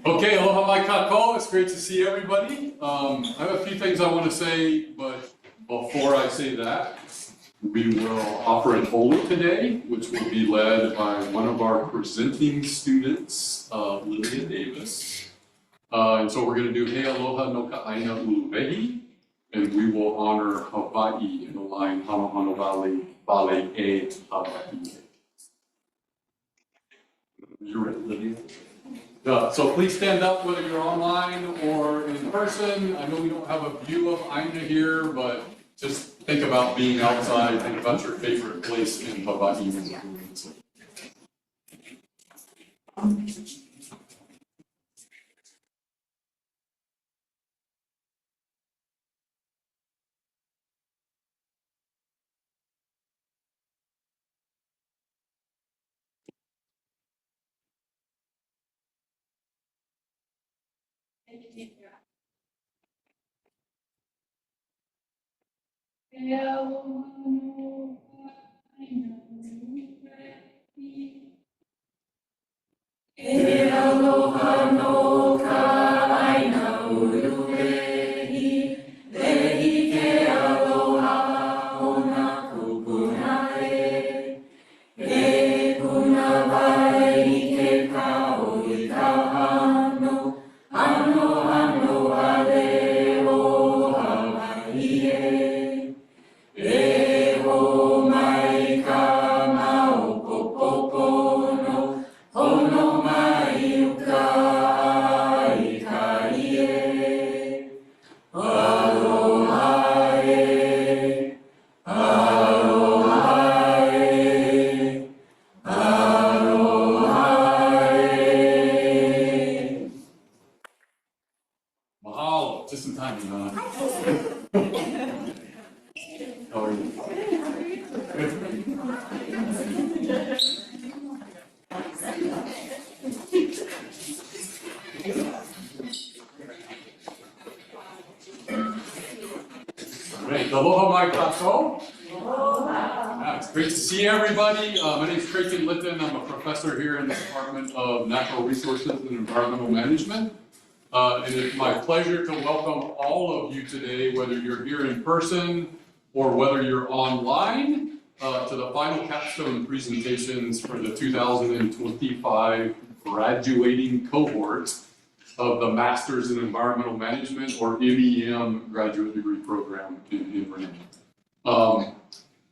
Okay, aloha mai kākou. It's great to see everybody. I have a few things I want to say, but before I say that, we will offer an olu today, which will be led by one of our presenting students, Lilia Davis. And so we're going to do He Aloha no ka aina uluwehi, and we will honor Hawaii in the line Hāmākualoa Vale e Hawaii. You're ready, Lydia? So please stand up whether you're online or in person. I know we don't have a view of Aina here, but just think about being outside, think about your favorite place in Hawaii. E aloha no ka aina uluwehi, lehi ke aloha o nā kupuna e. E kuna wai i ke kao i ka hano, hano ale o Hawaii e. E ho mai ka mau popopono, hono mai uka ai ka ie. Aloha e, aloha e, aloha e. Mahalo, just in time, How are you? Great. Aloha mai kākou. It's great to see everybody. My name is Creighton Litton. I'm a professor here in the Department of Natural Resources and Environmental Management. And it's my pleasure to welcome all of you today, whether you're here in person or whether you're online, to the final capstone presentations for the 2025 graduating cohort of the Masters in Environmental Management, or MEM, graduate degree program in NREM.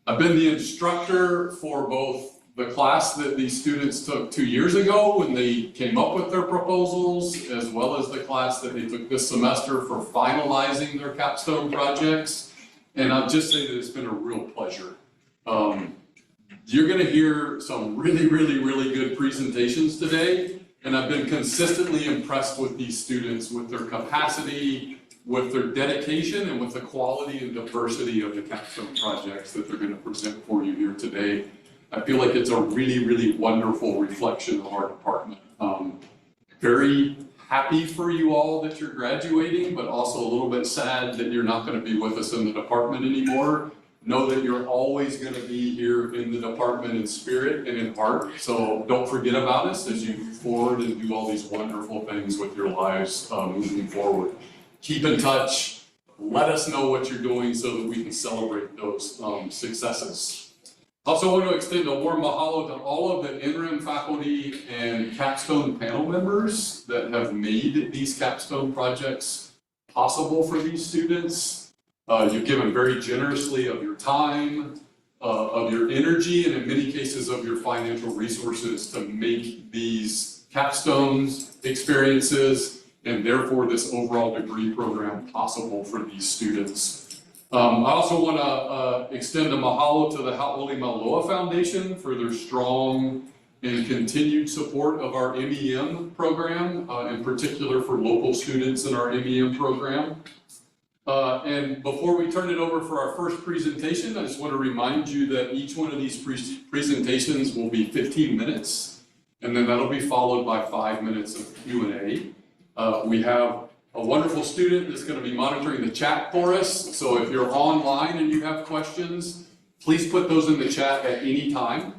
I've been the instructor for both the class that these students took 2 years ago when they came up with their proposals, as well as the class that they took this semester for finalizing their capstone projects. And I'll just say that it's been a real pleasure. You're going to hear some really good presentations today, and I've been consistently impressed with these students, with their capacity, with their dedication, and with the quality and diversity of the capstone projects that they're going to present for you here today. I feel like it's a really wonderful reflection of our department. Very happy for you all that you're graduating, but also a little bit sad that you're not going to be with us in the department anymore. Know that you're always going to be here in the department in spirit and in heart. So don't forget about us as you move forward and do all these wonderful things with your lives moving forward. Keep in touch. Let us know what you're doing so that we can celebrate those successes. Also want to extend a warm mahalo to all of the NREM faculty and capstone panel members that have made these capstone projects possible for these students. You've given very generously of your time, of your energy, and in many cases of your financial resources to make these capstones experiences, and therefore this overall degree program possible for these students. I also want to extend a mahalo to the Hāmākualoa Foundation for their strong and continued support of our MEM program, in particular for local students in our MEM program. And before we turn it over for our first presentation, I just want to remind you that each one of these presentations will be 15 minutes, and then that'll be followed by 5 minutes of Q&A. We have a wonderful student that's going to be monitoring the chat for us. So if you're online and you have questions, please put those in the chat at any time.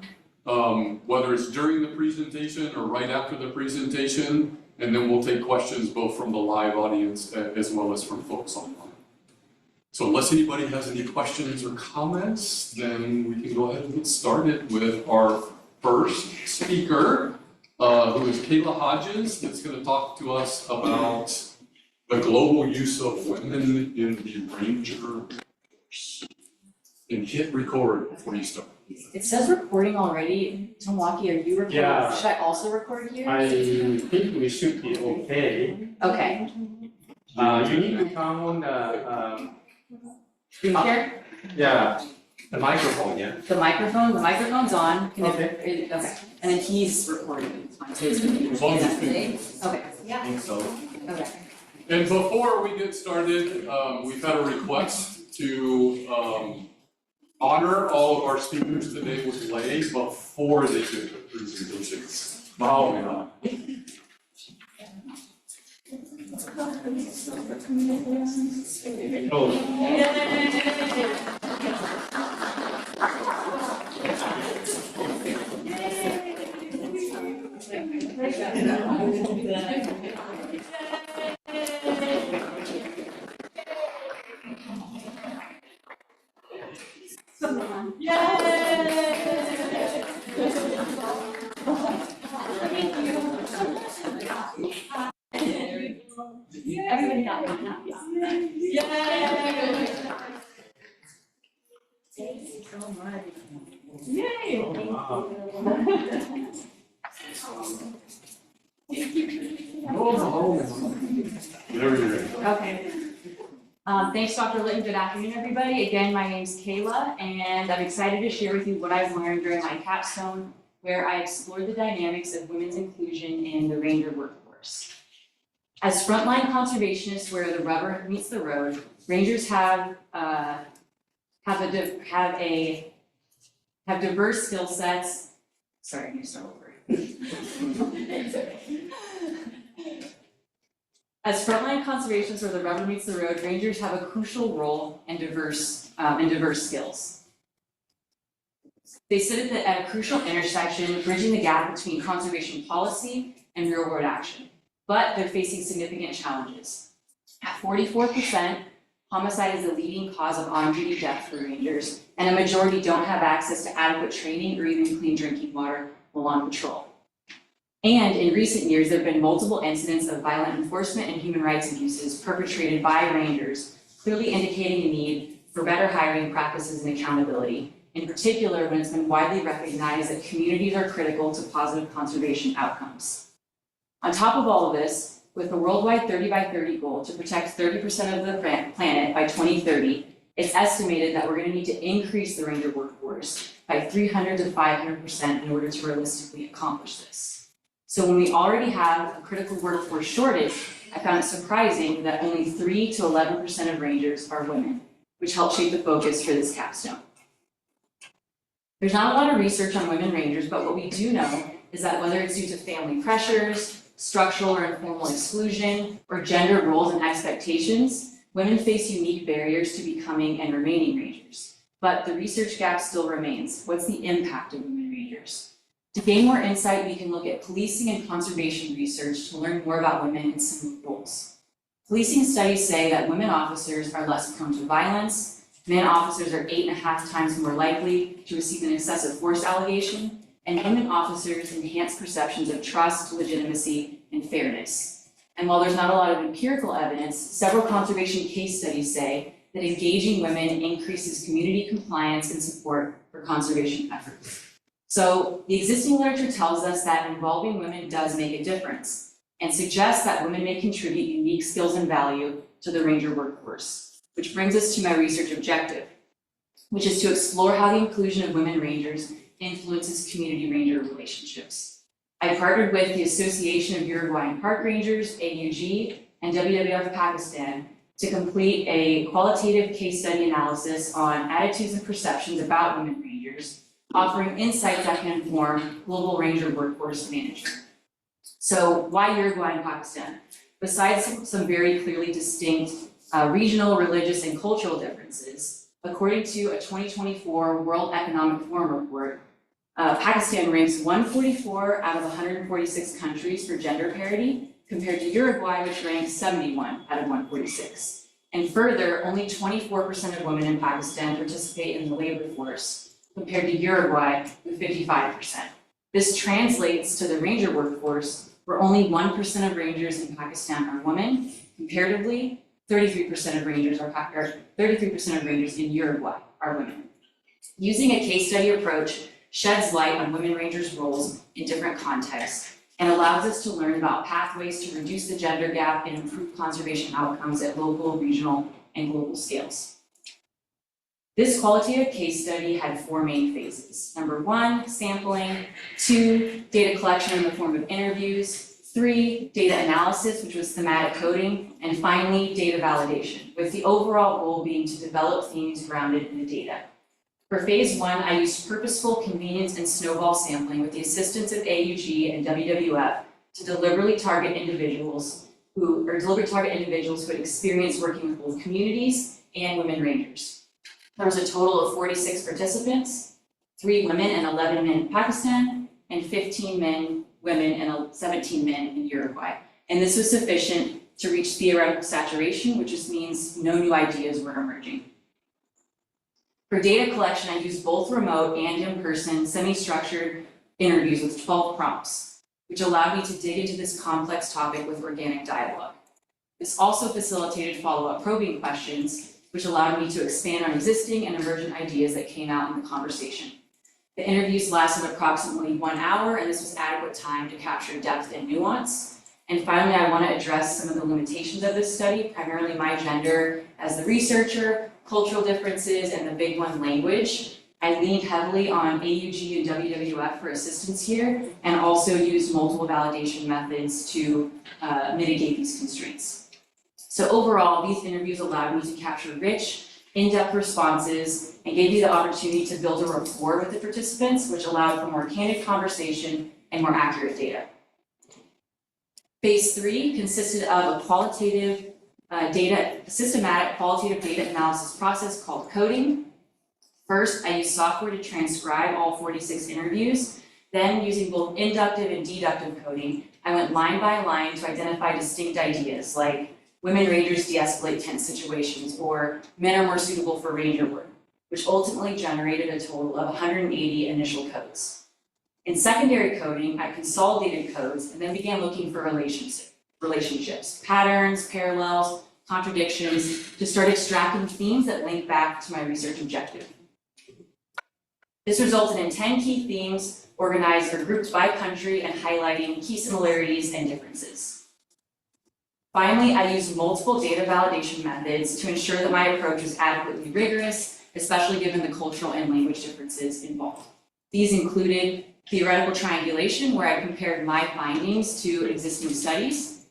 whether it's during the presentation or right after the presentation, and then we'll take questions both from the live audience as well as from folks online. So unless anybody has any questions or comments, then we can go ahead and get started with our first speaker, who is Kayla Hodges, that's going to talk to us about the global use of women in the Ranger Force. And hit record before you start. It says recording already. Tomoaki, are you recording? Yeah. Should I also record here? I think we should be okay. Okay. You need to come on the, Screen share? yeah, the microphone, yeah. The microphone's on. Can Okay. Okay. And then he's recording. On his video. As long as Is that it's today? Okay. I think so. Okay. And before we get started, we've had a request to honor all of our speakers today with lei before they do their presentations. Mahalo. Everybody got one, huh? Whenever you're ready. Okay. Thanks, Dr. Litton. Good afternoon, everybody. Again, my name's Kayla, and I'm excited to share with you what I've learned during my capstone, where I explored the dynamics of women's inclusion in the Ranger workforce. As frontline conservationists where the rubber meets the road, Rangers have diverse skill sets. Sorry, I'm gonna start over. As frontline conservationists where the rubber meets the road, Rangers have a crucial role and diverse skills. They sit at a crucial intersection, bridging the gap between conservation policy and real-world action. But they're facing significant challenges. At 44%, homicide is the leading cause of on-duty death for Rangers, and a majority don't have access to adequate training or even clean drinking water while on patrol. And in recent years, there have been multiple incidents of violent enforcement and human rights abuses perpetrated by Rangers, clearly indicating a need for better hiring practices and accountability, in particular when it's been widely recognized that communities are critical to positive conservation outcomes. On top of all of this, with a worldwide 30 by 30 goal to protect 30% of the planet by 2030, it's estimated that we're going to need to increase the Ranger workforce by 300 to 500% in order to realistically accomplish this. So when we already have a critical workforce shortage, I found it surprising that only 3 to 11% of Rangers are women, which helped shape the focus for this capstone. There's not a lot of research on women Rangers, but what we do know is that whether it's due to family pressures, structural or informal exclusion, or gender roles and expectations, women face unique barriers to becoming and remaining Rangers. But the research gap still remains. What's the impact of women Rangers? To gain more insight, we can look at policing and conservation research to learn more about women and similar roles. Policing studies say that women officers are less prone to violence, men officers are 8.5 times more likely to receive an excessive force allegation, and women officers enhance perceptions of trust, legitimacy, and fairness. And while there's not a lot of empirical evidence, several conservation case studies say that engaging women increases community compliance and support for conservation efforts. So the existing literature tells us that involving women does make a difference and suggests that women may contribute unique skills and value to the Ranger workforce, which brings us to my research objective, which is to explore how the inclusion of women Rangers influences community Ranger relationships. I partnered with the Association of Uruguayan Park Rangers, AUG, and WWF Pakistan to complete a qualitative case study analysis on attitudes and perceptions about women Rangers, offering insights that can inform global Ranger workforce management. So why Uruguay and Pakistan? Besides some very clearly distinct regional, religious, and cultural differences, according to a 2024 World Economic Forum report, Pakistan ranks 144 out of 146 countries for gender parity, compared to Uruguay, which ranks 71 out of 146. And further, only 24% of women in Pakistan participate in the labor force, compared to Uruguay with 55%. This translates to the ranger workforce, where only 1% of rangers in Pakistan are women. Comparatively, 33% of rangers in Uruguay are women. Using a case study approach sheds light on women rangers' roles in different contexts and allows us to learn about pathways to reduce the gender gap and improve conservation outcomes at local, regional, and global scales. This qualitative case study had 4 main phases. Number 1, sampling. 2, data collection in the form of interviews. 3, data analysis, which was thematic coding. And finally, data validation, with the overall goal being to develop themes grounded in the data. For phase 1, I used purposeful convenience and snowball sampling with the assistance of AUG and WWF to deliberately target individuals who had experience working with both communities and women rangers. There was a total of 46 participants, 3 women and 11 men in Pakistan, and 15 women and 17 men in Uruguay. And this was sufficient to reach theoretical saturation, which just means no new ideas were emerging. For data collection, I used both remote and in-person semi-structured interviews with 12 prompts, which allowed me to dig into this complex topic with organic dialogue. This also facilitated follow-up probing questions, which allowed me to expand on existing and emergent ideas that came out in the conversation. The interviews lasted approximately 1 hour, and this was adequate time to capture depth and nuance. And finally, I want to address some of the limitations of this study, primarily my gender as the researcher, cultural differences, and the big one, language. I leaned heavily on AUG and WWF for assistance here, and also used multiple validation methods to mitigate these constraints. So overall, these interviews allowed me to capture rich, in-depth responses and gave me the opportunity to build a rapport with the participants, which allowed for more candid conversation and more accurate data. Phase 3 consisted of a systematic qualitative data analysis process called coding. First, I used software to transcribe all 46 interviews. Then, using both inductive and deductive coding, I went line by line to identify distinct ideas like women rangers de-escalate tense situations or men are more suitable for ranger work, which ultimately generated a total of 180 initial codes. In secondary coding, I consolidated codes and then began looking for relationships, patterns, parallels, contradictions, to start extracting themes that link back to my research objective. This resulted in 10 key themes organized or grouped by country and highlighting key similarities and differences. Finally, I used multiple data validation methods to ensure that my approach was adequately rigorous, especially given the cultural and language differences involved. These included theoretical triangulation, where I compared my findings to existing studies,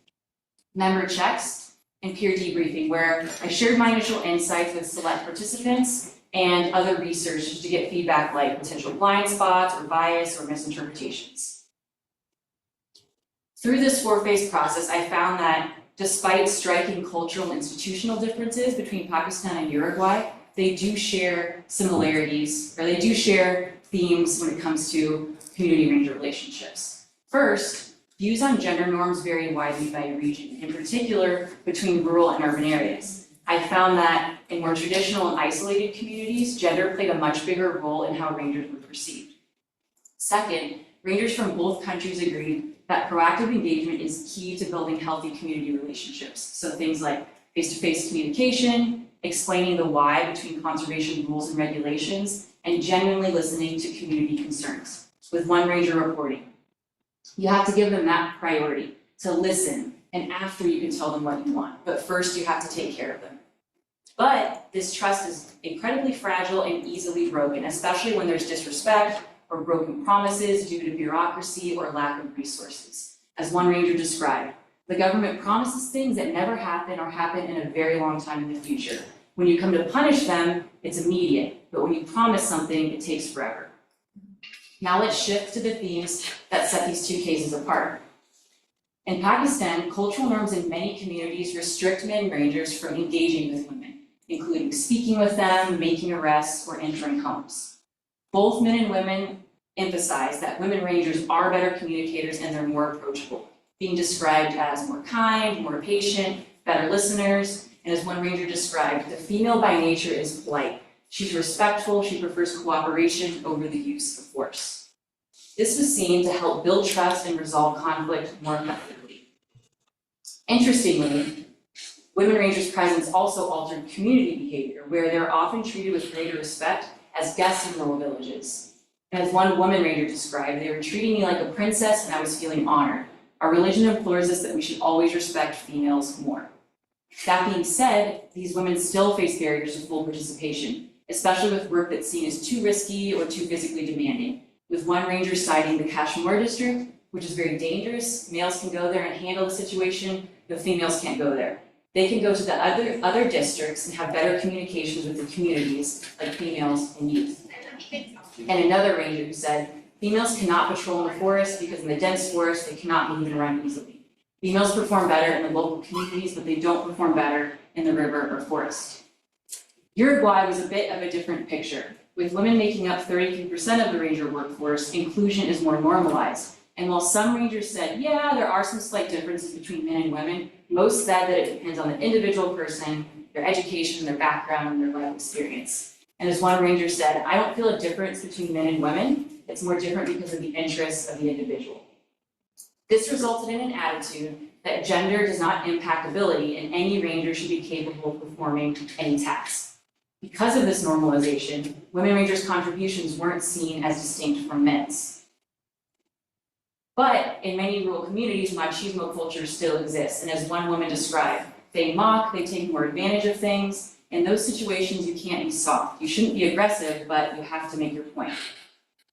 member checks, and peer debriefing, where I shared my initial insights with select participants and other researchers to get feedback like potential blind spots or bias or misinterpretations. Through this 4-phase process, I found that despite striking cultural and institutional differences between Pakistan and Uruguay, they do share similarities, or they do share themes when it comes to community ranger relationships. First, views on gender norms vary widely by region, in particular between rural and urban areas. I found that in more traditional and isolated communities, gender played a much bigger role in how rangers were perceived. Second, rangers from both countries agreed that proactive engagement is key to building healthy community relationships. So things like face-to-face communication, explaining the why between conservation rules and regulations, and genuinely listening to community concerns, with one ranger reporting. You have to give them that priority, to listen, and after you can tell them what you want, but first you have to take care of them. But this trust is incredibly fragile and easily broken, especially when there's disrespect or broken promises due to bureaucracy or lack of resources. As one ranger described, the government promises things that never happen or happen in a very long time in the future. When you come to punish them, it's immediate, but when you promise something, it takes forever. Now let's shift to the themes that set these 2 cases apart. In Pakistan, cultural norms in many communities restrict men rangers from engaging with women, including speaking with them, making arrests, or entering homes. Both men and women emphasize that women rangers are better communicators and they're more approachable, being described as more kind, more patient, better listeners, and as one ranger described, the female by nature is polite. She's respectful, she prefers cooperation over the use of force. This was seen to help build trust and resolve conflict more effectively. Interestingly, women rangers' presence also altered community behavior, where they're often treated with greater respect as guests in rural villages. As one woman ranger described, they were treating me like a princess and I was feeling honored. Our religion implores us that we should always respect females more. That being said, these women still face barriers to full participation, especially with work that's seen as too risky or too physically demanding. With one ranger citing the Kashmir district, which is very dangerous, males can go there and handle the situation, but females can't go there. They can go to the other districts and have better communications with the communities, like females and youth. And another ranger who said, females cannot patrol in the forest because in the dense forest, they cannot move and run easily. Females perform better in the local communities, but they don't perform better in the river or forest. Uruguay was a bit of a different picture. With women making up 33% of the ranger workforce, inclusion is more normalized. And while some rangers said, yeah, there are some slight differences between men and women, most said that it depends on the individual person, their education, their background, and their life experience. And as one ranger said, I don't feel a difference between men and women. It's more different because of the interests of the individual. This resulted in an attitude that gender does not impact ability and any ranger should be capable of performing any task. Because of this normalization, women rangers' contributions weren't seen as distinct from men's. But in many rural communities, machismo culture still exists. And as one woman described, they mock, they take more advantage of things. In those situations, you can't be soft. You shouldn't be aggressive, but you have to make your point.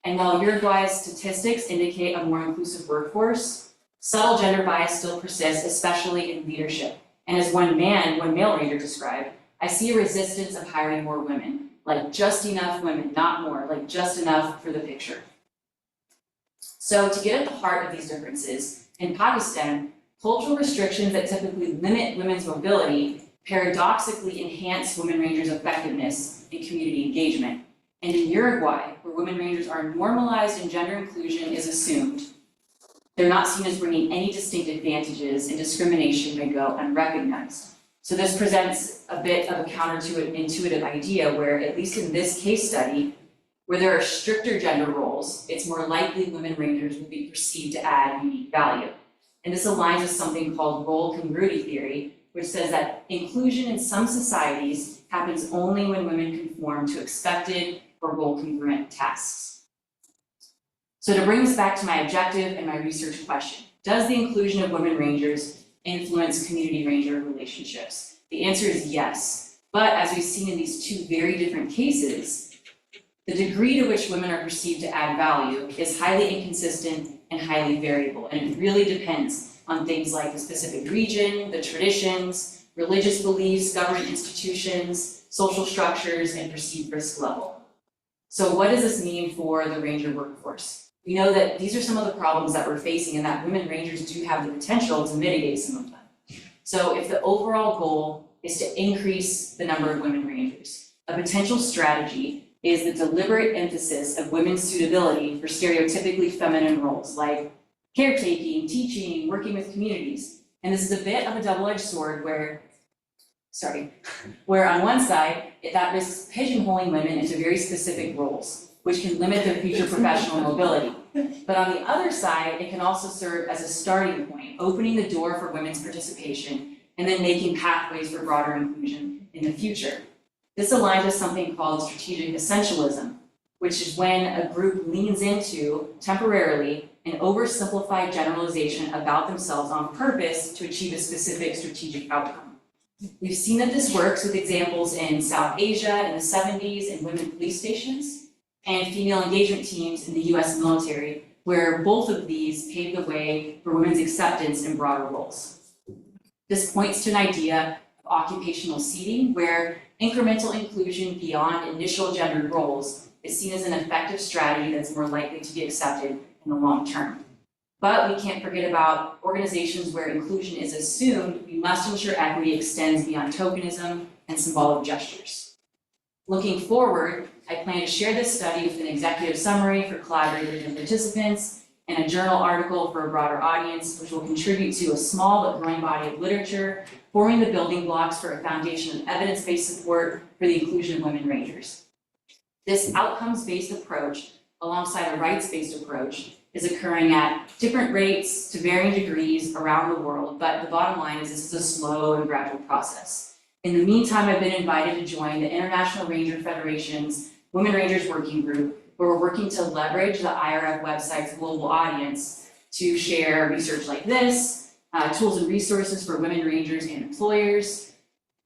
And while Uruguay's statistics indicate a more inclusive workforce, subtle gender bias still persists, especially in leadership. And as one male ranger described, I see a resistance of hiring more women, like just enough women, not more, like just enough for the picture. So to get at the heart of these differences, in Pakistan, cultural restrictions that typically limit women's mobility paradoxically enhance women rangers' effectiveness in community engagement. And in Uruguay, where women rangers are normalized and gender inclusion is assumed, they're not seen as bringing any distinct advantages and discrimination may go unrecognized. So this presents a bit of a counter to an intuitive idea where, at least in this case study, where there are stricter gender roles, it's more likely women rangers will be perceived to add unique value. And this aligns with something called role congruity theory, which says that inclusion in some societies happens only when women conform to expected or role congruent tasks. So to bring this back to my objective and my research question, does the inclusion of women rangers influence community ranger relationships? The answer is yes, but as we've seen in these two very different cases, the degree to which women are perceived to add value is highly inconsistent and highly variable, and it really depends on things like the specific region, the traditions, religious beliefs, government institutions, social structures, and perceived risk level. So what does this mean for the ranger workforce? We know that these are some of the problems that we're facing and that women rangers do have the potential to mitigate some of them. So if the overall goal is to increase the number of women rangers, a potential strategy is the deliberate emphasis of women's suitability for stereotypically feminine roles like caretaking, teaching, working with communities. And this is a bit of a double-edged sword where on one side, that risks pigeonholing women into very specific roles, which can limit their future professional mobility. But on the other side, it can also serve as a starting point, opening the door for women's participation and then making pathways for broader inclusion in the future. This aligns with something called strategic essentialism, which is when a group leans into, temporarily, an oversimplified generalization about themselves on purpose to achieve a specific strategic outcome. We've seen that this works with examples in South Asia in the 70s in women police stations and female engagement teams in the US military, where both of these paved the way for women's acceptance in broader roles. This points to an idea of occupational seeding, where incremental inclusion beyond initial gendered roles is seen as an effective strategy that's more likely to be accepted in the long term. But we can't forget about organizations where inclusion is assumed. We must ensure equity extends beyond tokenism and symbolic gestures. Looking forward, I plan to share this study with an executive summary for collaborators and participants, and a journal article for a broader audience, which will contribute to a small but growing body of literature, forming the building blocks for a foundation of evidence-based support for the inclusion of women rangers. This outcomes-based approach, alongside a rights-based approach, is occurring at different rates to varying degrees around the world, but the bottom line is this is a slow and gradual process. In the meantime, I've been invited to join the International Ranger Federation's Women Rangers Working Group, where we're working to leverage the IRF website's global audience to share research like this, tools and resources for women rangers and employers,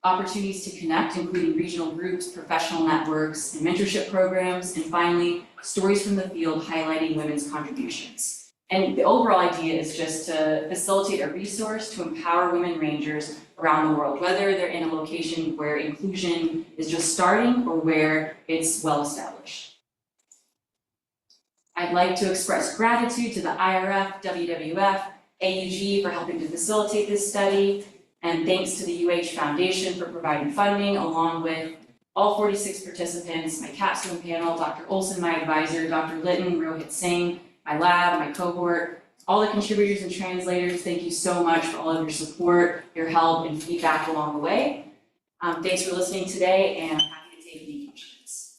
opportunities to connect, including regional groups, professional networks, and mentorship programs, and finally, stories from the field highlighting women's contributions. And the overall idea is just to facilitate a resource to empower women rangers around the world, whether they're in a location where inclusion is just starting or where it's well established. I'd like to express gratitude to the IRF, WWF, AUG for helping to facilitate this study, and thanks to the UH Foundation for providing funding, along with all 46 participants, my Capstone panel, Dr. Olson, my advisor, Dr. Litton, Rohit Singh, my lab, my cohort, all the contributors and translators. Thank you so much for all of your support, your help, and feedback along the way. Thanks for listening today, and I'm happy to take any questions.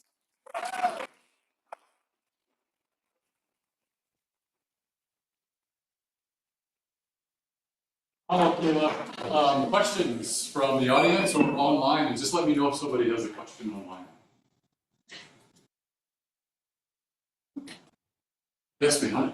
Hello, Kayla. Questions from the audience or online, and just let me know if somebody has a question online. Yes, ma'am.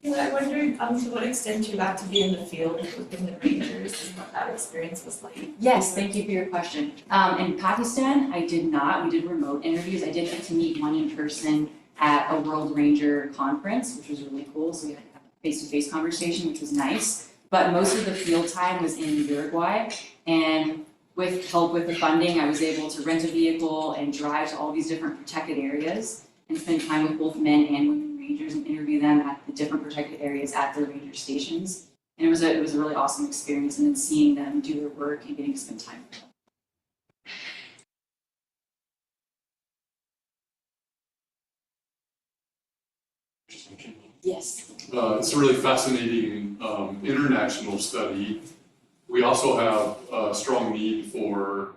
I wondered to what extent you got to be in the field within the Rangers and what that experience was like. Yes, thank you for your question. In Pakistan, I did not. We did remote interviews. I did get to meet one in person at a World Ranger conference, which was really cool. So we had a face-to-face conversation, which was nice. But most of the field time was in Uruguay, and with help with the funding, I was able to rent a vehicle and drive to all these different protected areas and spend time with both men and women rangers and interview them at the different protected areas at their ranger stations. And it was a really awesome experience, and then seeing them do their work and getting to spend time with them. Yes. It's a really fascinating international study. We also have a strong need for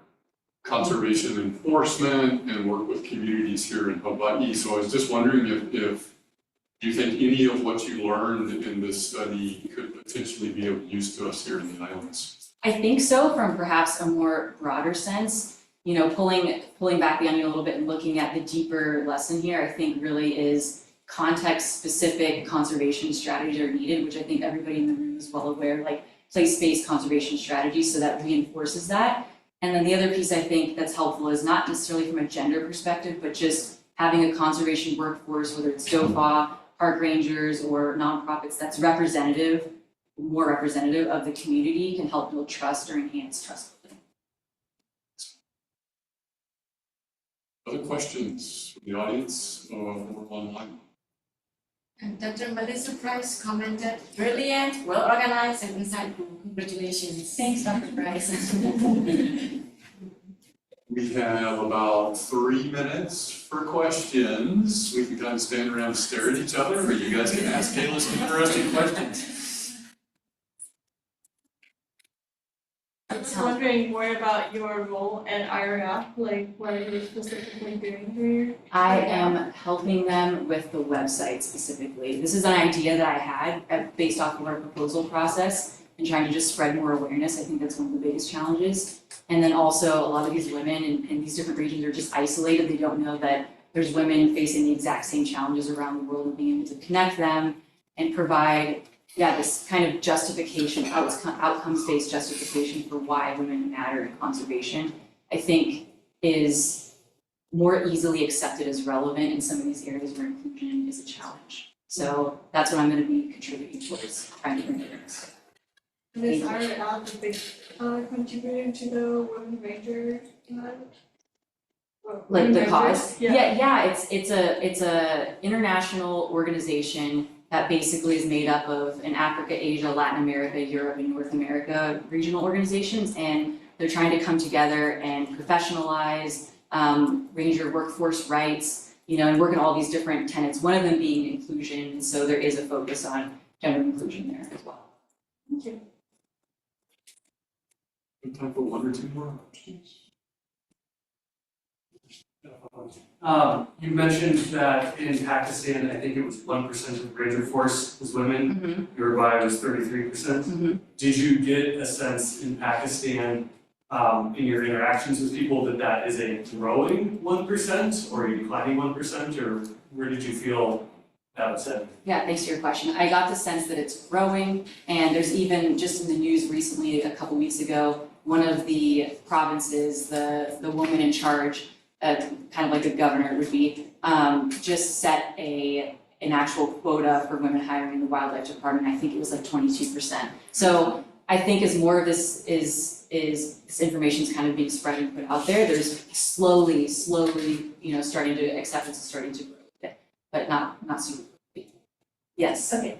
conservation enforcement and work with communities here in Hawaii. So I was just wondering if you think any of what you learned in this study could potentially be of use to us here in the islands? I think so, from perhaps a more broader sense. You know, pulling back the onion a little bit and looking at the deeper lesson here, I think really is context-specific conservation strategies are needed, which I think everybody in the room is well aware, like place-based conservation strategies, so that reinforces that. And then the other piece I think that's helpful is not necessarily from a gender perspective, but just having a conservation workforce, whether it's DOFA, park rangers, or nonprofits that's representative, more representative of the community, can help build trust or enhance trust building. Other questions from the audience or online? And Dr. Melissa Price commented, brilliant, well organized, and insightful. Congratulations. Thanks, Dr. Price. We have about 3 minutes for questions. We can kind of stand around and stare at each other, or you guys can ask Kayla some interesting questions. I was wondering more about your role at IRF, like what are you specifically doing here? I am helping them with the website specifically. This is an idea that I had based off of our proposal process and trying to just spread more awareness. I think that's one of the biggest challenges. And then also a lot of these women in these different regions are just isolated. They don't know that there's women facing the exact same challenges around the world, and being able to connect them and provide this kind of justification, outcomes-based justification for why women matter in conservation, I think is more easily accepted as relevant in some of these areas where inclusion is a challenge. So that's what I'm going to be contributing towards, trying to bring awareness. And is IRF a big contributor to the Women Ranger? Like the cause? Yeah. It's a international organization that basically is made up of an Africa, Asia, Latin America, Europe, and North America regional organizations, and they're trying to come together and professionalize ranger workforce rights, and work on all these different tenets, one of them being inclusion, and so there is a focus on gender inclusion there as well. Thank you. Good time for one or two more. You mentioned that in Pakistan, I think it was 1% of the ranger force was women. Uruguay was 33%. Did you get a sense in Pakistan, in your interactions with people, that is a growing 1% or a declining 1%, or where did you feel that was headed? Yeah, thanks for your question. I got the sense that it's growing, and there's even, just in the news recently, a couple weeks ago, one of the provinces, the woman in charge, kind of like a governor would be, just set an actual quota for women hiring in the wildlife department. I think it was like 22%. So I think as more of this this information is kind of being spread and put out there, there's slowly, starting to, acceptance is starting to grow a bit, but not super big. Yes. Okay,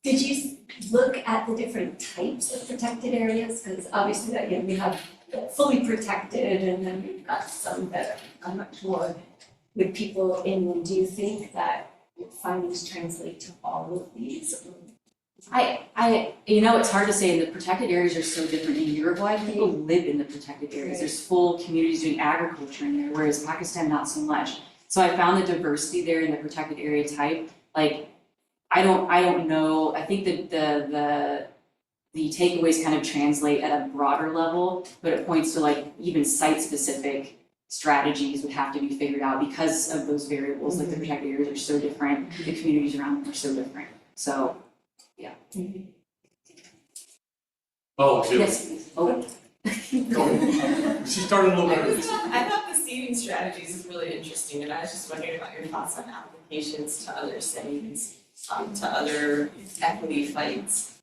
did you look at the different types of protected areas? Because obviously, again, we have fully protected, and then we've got some that are much more with people in. Do you think that your findings translate to all of these? It's hard to say. The protected areas are so different. In Uruguay, people live in the protected areas. There's full communities doing agriculture in there, whereas Pakistan, not so much. So I found the diversity there in the protected area type. Like, I don't know. I think that the takeaways kind of translate at a broader level, but it points to like even site-specific strategies would have to be figured out because of those variables. Like the protected areas are so different, the communities around them are so different. So, yeah. Oh, okay. Yes, please. Oh. She started a little bit. I thought the seeding strategies is really interesting, and I was just wondering about your thoughts on applications to other settings, to other equity fights.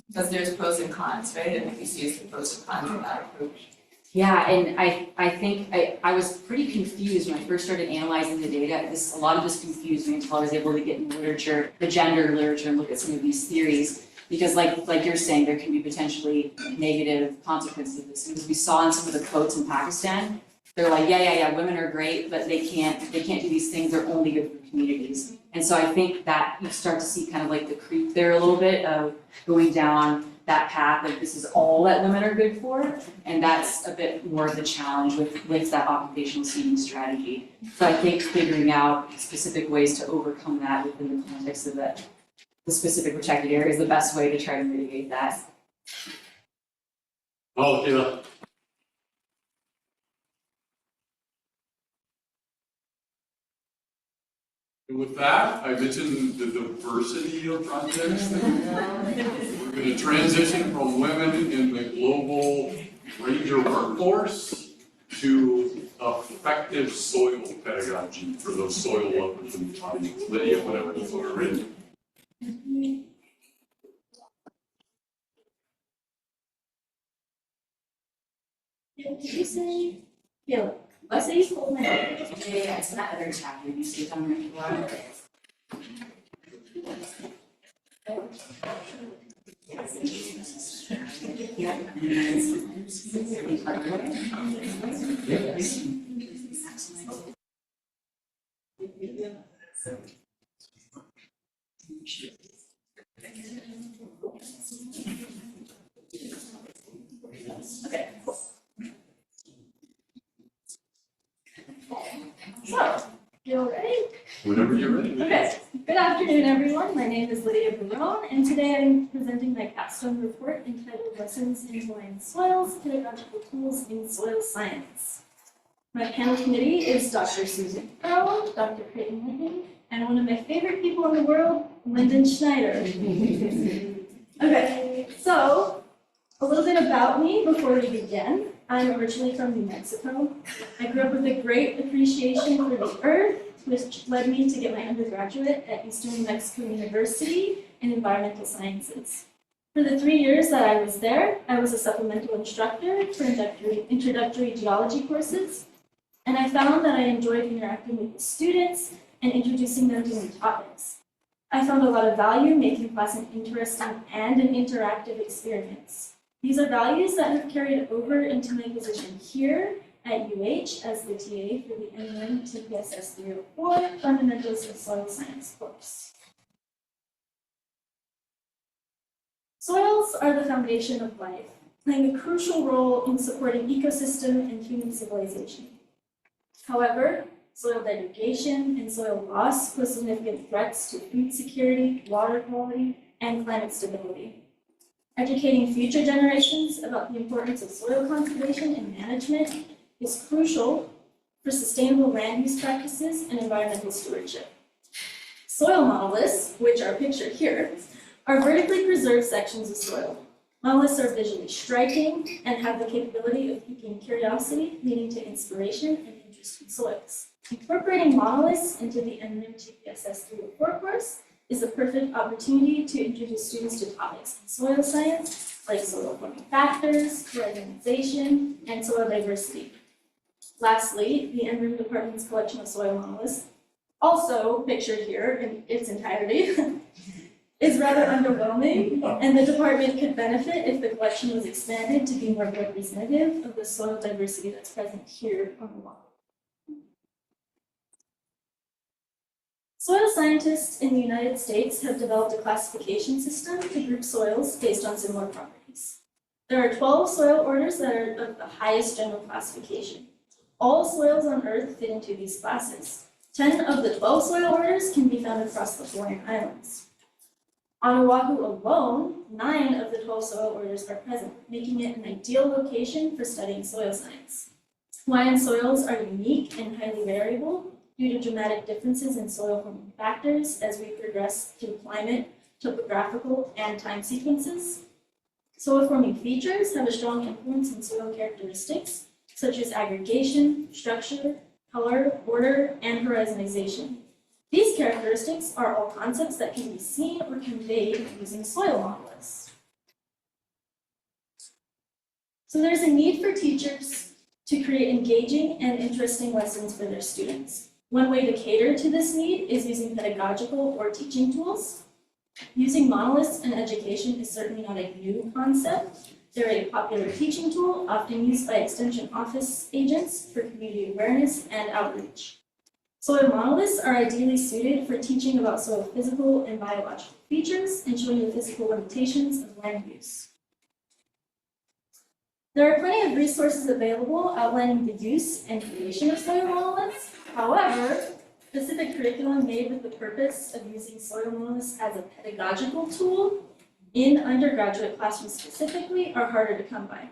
Because there's pros and cons, right? And if you see the pros and cons of that approach. Yeah, and I think I was pretty confused when I first started analyzing the data. A lot of this confused me until I was able to get in the literature, the gender literature, and look at some of these theories. Because like you're saying, there can be potentially negative consequences of this. Because we saw in some of the quotes in Pakistan, they're like, yeah, women are great, but they can't do these things, they're only good for communities. And so I think that you start to see kind of like the creep there a little bit of going down that path of this is all that women are good for, and that's a bit more of the challenge with that occupational seeding strategy. So I think figuring out specific ways to overcome that within the context of the specific protected area is the best way to try to mitigate that. Oh, Kayla. And with that, I mentioned the diversity of projects. We're going to transition from women in the global ranger workforce to effective soil pedagogy for those soil lovers in the audience. Lydia, whatever you want to read. Did you say, Kayla? I say you told my name. Yeah, it's not other chapter, you see it on the water. Okay, cool. So, you ready? Whenever you're ready. Okay, good afternoon, everyone. My name is Lydia, and today I'm presenting my Capstone report entitled Lessons in Hawaiian Soils, Pedagogical Tools in Soil Science. My panel committee is Dr. Susan Earl, Dr. Creighton Linton, and one of my favorite people in the world, Lyndon Schneider. Okay, so a little bit about me before we begin. I'm originally from New Mexico. I grew up with a great appreciation for the earth, which led me to get my undergraduate at Eastern New Mexico University in environmental sciences. For the 3 years that I was there, I was a supplemental instructor for introductory geology courses, and I found that I enjoyed interacting with the students and introducing them to new topics. I found a lot of value making class an interesting and an interactive experience. These are values that have carried over into my position here at UH as the TA for the NREM TPSS 304 Fundamentals of Soil Science course. Soils are the foundation of life, playing a crucial role in supporting ecosystem and human civilization. However, soil degradation and soil loss pose significant threats to food security, water quality, and climate stability. Educating future generations about the importance of soil conservation and management is crucial for sustainable land use practices and environmental stewardship. Soil monoliths, which are pictured here, are vertically preserved sections of soil. Monoliths are visually striking and have the capability of piquing curiosity, leading to inspiration and interest in soils. Incorporating monoliths into the NREM TPSS 304 course is a perfect opportunity to introduce students to topics in soil science, like soil forming factors, organization, and soil diversity. Lastly, the NREM department's collection of soil monoliths, also pictured here in its entirety, is rather underwhelming, and the department could benefit if the collection was expanded to be more representative of the soil diversity that's present here on the wall. Soil scientists in the United States have developed a classification system to group soils based on similar properties. There are 12 soil orders that are of the highest general classification. All soils on Earth fit into these classes. 10 of the 12 soil orders can be found across the Hawaiian Islands. On Oahu alone, 9 of the 12 soil orders are present, making it an ideal location for studying soil science. Hawaiian soils are unique and highly variable due to dramatic differences in soil forming factors as we progress through climate, topographical, and time sequences. Soil forming features have a strong influence in soil characteristics, such as aggregation, structure, color, order, and horizonization. These characteristics are all concepts that can be seen or conveyed using soil monoliths. So there's a need for teachers to create engaging and interesting lessons for their students. One way to cater to this need is using pedagogical or teaching tools. Using monoliths in education is certainly not a new concept. They're a popular teaching tool, often used by extension office agents for community awareness and outreach. Soil monoliths are ideally suited for teaching about soil physical and biological features and showing the physical limitations of land use. There are plenty of resources available outlining the use and creation of soil monoliths. However, specific curriculum made with the purpose of using soil monoliths as a pedagogical tool in undergraduate classrooms specifically are harder to come by.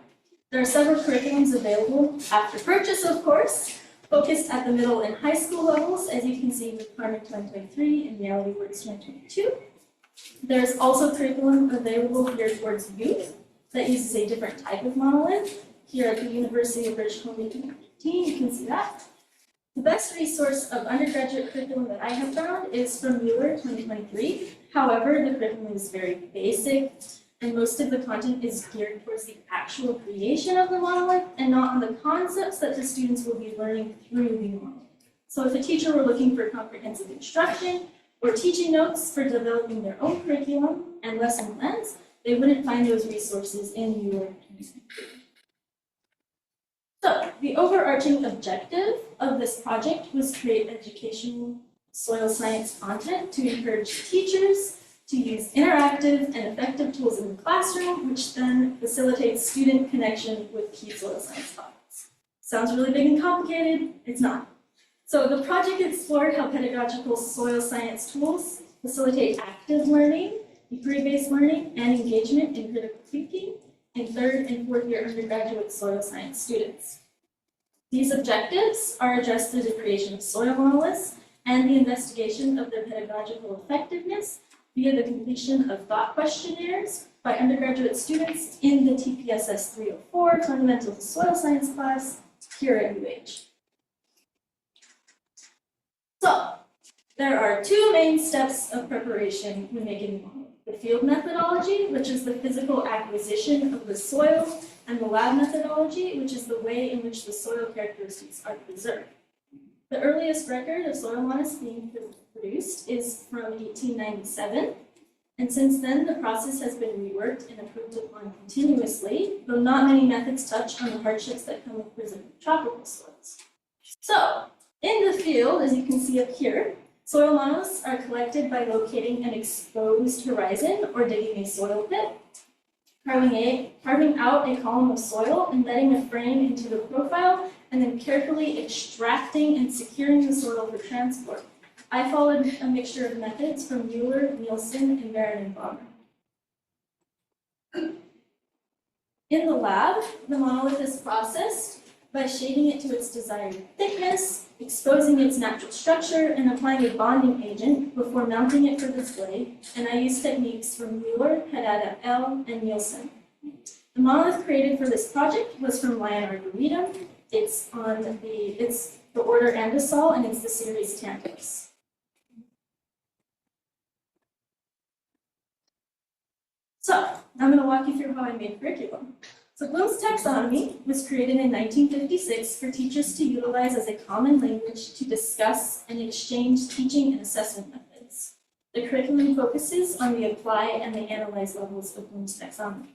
There are several curriculums available after purchase, of course, focused at the middle and high school levels, as you can see with Climate 2023 and Reality Works 2022. There's also curriculum available geared towards youth that uses a different type of monolith. Here at the University of British Columbia 2015, you can see that. The best resource of undergraduate curriculum that I have found is from Mueller 2023. However, the curriculum is very basic, and most of the content is geared towards the actual creation of the monolith and not on the concepts that the students will be learning through the monolith. So if a teacher were looking for comprehensive instruction or teaching notes for developing their own curriculum and lesson plans, they wouldn't find those resources in Mueller 2023. So the overarching objective of this project was to create educational soil science content to encourage teachers to use interactive and effective tools in the classroom, which then facilitates student connection with key soil science topics. Sounds really big and complicated, it's not. So the project explored how pedagogical soil science tools facilitate active learning, inquiry-based learning, and engagement in critical thinking in 3rd and 4th year undergraduate soil science students. These objectives are addressed through the creation of soil monoliths and the investigation of their pedagogical effectiveness via the completion of thought questionnaires by undergraduate students in the TPSS 304 Fundamentals of Soil Science class here at UH. So, there are 2 main steps of preparation when making a monolith. The field methodology, which is the physical acquisition of the soil, and the lab methodology, which is the way in which the soil characteristics are preserved. The earliest record of soil monoliths being produced is from 1897. And since then, the process has been reworked and improved upon continuously, though not many methods touch on the hardships that come with preserving tropical soils. So, in the field, as you can see up here, soil monoliths are collected by locating an exposed horizon or digging a soil pit, carving out a column of soil and letting a frame into the profile, and then carefully extracting and securing the soil for transport. I followed a mixture of methods from Mueller, Nielsen, and Barron and Bonner. In the lab, the monolith is processed by shading it to its desired thickness, exposing its natural structure, and applying a bonding agent before mounting it for display, and I used techniques from Mueller, L, and Nielsen. The monolith created for this project was from Lion Arboretum. It's the order Andosol, and it's the series Tantalus. So, I'm going to walk you through how I made curriculum. So Bloom's taxonomy was created in 1956 for teachers to utilize as a common language to discuss and exchange teaching and assessment methods. The curriculum focuses on the apply and the analyze levels of Bloom's taxonomy.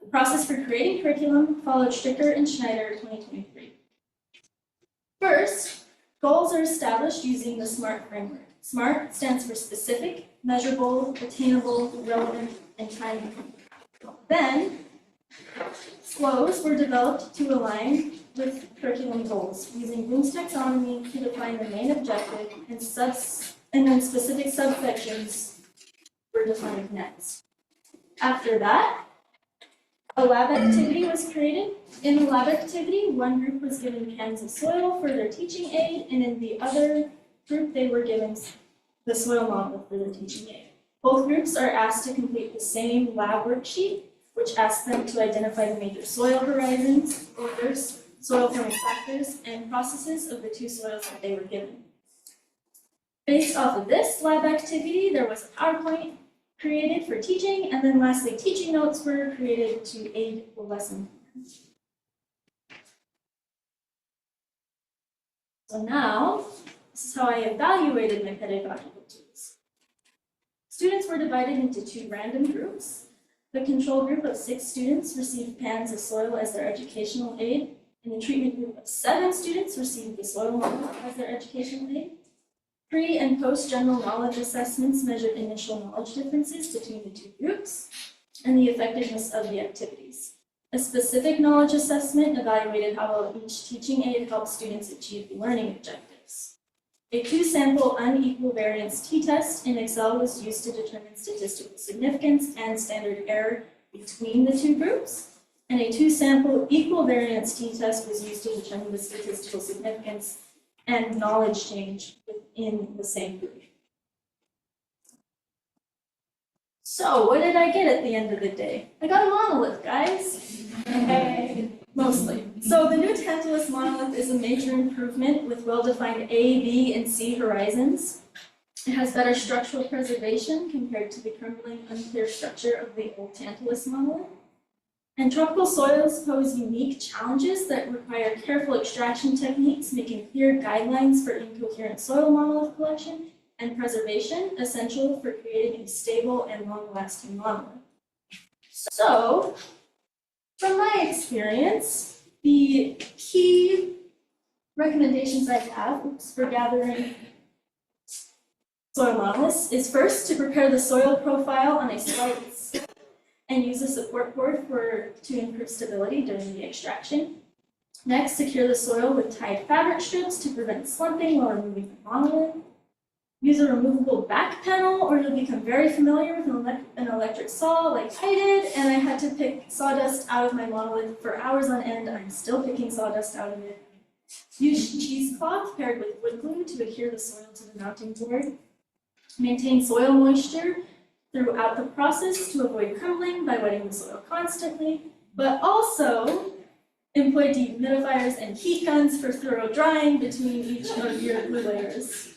The process for creating curriculum followed Stricker and Schneider 2023. First, goals are established using the SMART framework. SMART stands for specific, measurable, attainable, relevant, and timely. Then, flows were developed to align with curriculum goals, using Bloom's taxonomy to define the main objective, and then specific subsections were defined next. After that, a lab activity was created. In the lab activity, one group was given cans of soil for their teaching aid, and in the other group, they were given the soil model for their teaching aid. Both groups are asked to complete the same lab worksheet, which asks them to identify the major soil horizons, odors, soil forming factors, and processes of the two soils that they were given. Based off of this lab activity, there was a PowerPoint created for teaching, and then lastly, teaching notes were created to aid the lesson. So now, this is how I evaluated my pedagogical tools. Students were divided into two random groups. The control group of 6 students received pans of soil as their educational aid, and the treatment group of 7 students received the soil model as their educational aid. Pre- and post-general knowledge assessments measured initial knowledge differences between the two groups and the effectiveness of the activities. A specific knowledge assessment evaluated how well each teaching aid helped students achieve the learning objectives. A 2-sample unequal variance t-test in Excel was used to determine statistical significance and standard error between the two groups, and a 2-sample equal variance t-test was used to determine the statistical significance and knowledge change within the same group. So what did I get at the end of the day? I got a monolith, guys. Mostly. So the new Tantalus monolith is a major improvement with well-defined A, B, and C horizons. It has better structural preservation compared to the crumbling, unclear structure of the old Tantalus monolith. And tropical soils pose unique challenges that require careful extraction techniques, making clear guidelines for incoherent soil monolith collection and preservation, essential for creating a stable and long-lasting monolith. So, from my experience, the key recommendations I have for gathering soil monoliths is first to prepare the soil profile on a slice and use a support board to improve stability during the extraction. Next, secure the soil with tied fabric strips to prevent slumping while removing the monolith. Use a removable back panel, or you'll become very familiar with an electric saw like I did, and I had to pick sawdust out of my monolith for hours on end. I'm still picking sawdust out of it. Use cheesecloth paired with wood glue to adhere the soil to the mounting board. Maintain soil moisture throughout the process to avoid crumbling by wetting the soil constantly, but also employ dehumidifiers and heat guns for thorough drying between each of your glue layers.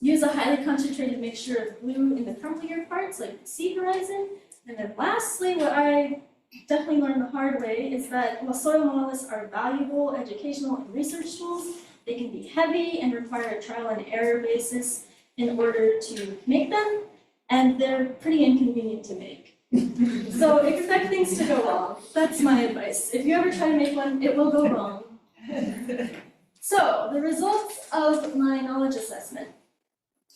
Use a highly concentrated mixture of glue in the crumblier parts like the C horizon. And then lastly, what I definitely learned the hard way is that while soil monoliths are valuable educational and research tools, they can be heavy and require a trial and error basis in order to make them. and they're pretty inconvenient to make. So expect things to go wrong. That's my advice. If you ever try to make one, it will go wrong. So the results of my knowledge assessment.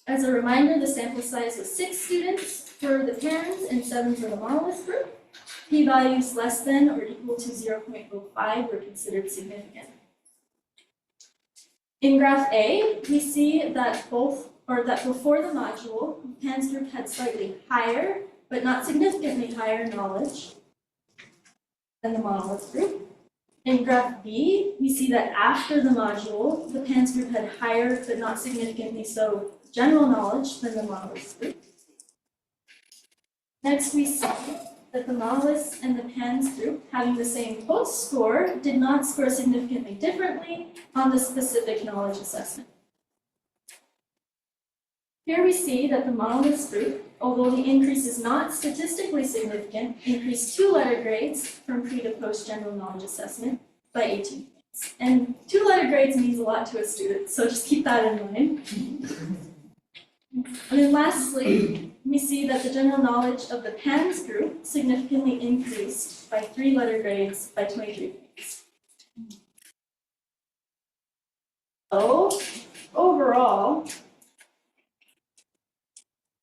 As a reminder, the sample size was 6 students for the PANS and 7 for the monolith group. P-values less than or equal to 0.05 were considered significant. In graph A, we see that before the module, the PANS group had slightly higher, but not significantly higher knowledge than the monolith group. In graph B, we see that after the module, the PANS group had higher, but not significantly so, general knowledge than the monolith group. Next, we see that the monoliths and the PANS group, having the same post score, did not score significantly differently on the specific knowledge assessment. Here we see that the monoliths group, although the increase is not statistically significant, increased 2 letter grades from pre to post general knowledge assessment by 18 points. And 2 letter grades means a lot to a student, so just keep that in mind. And then lastly, we see that the general knowledge of the PANS group significantly increased by 3 letter grades by 23 points. So, overall,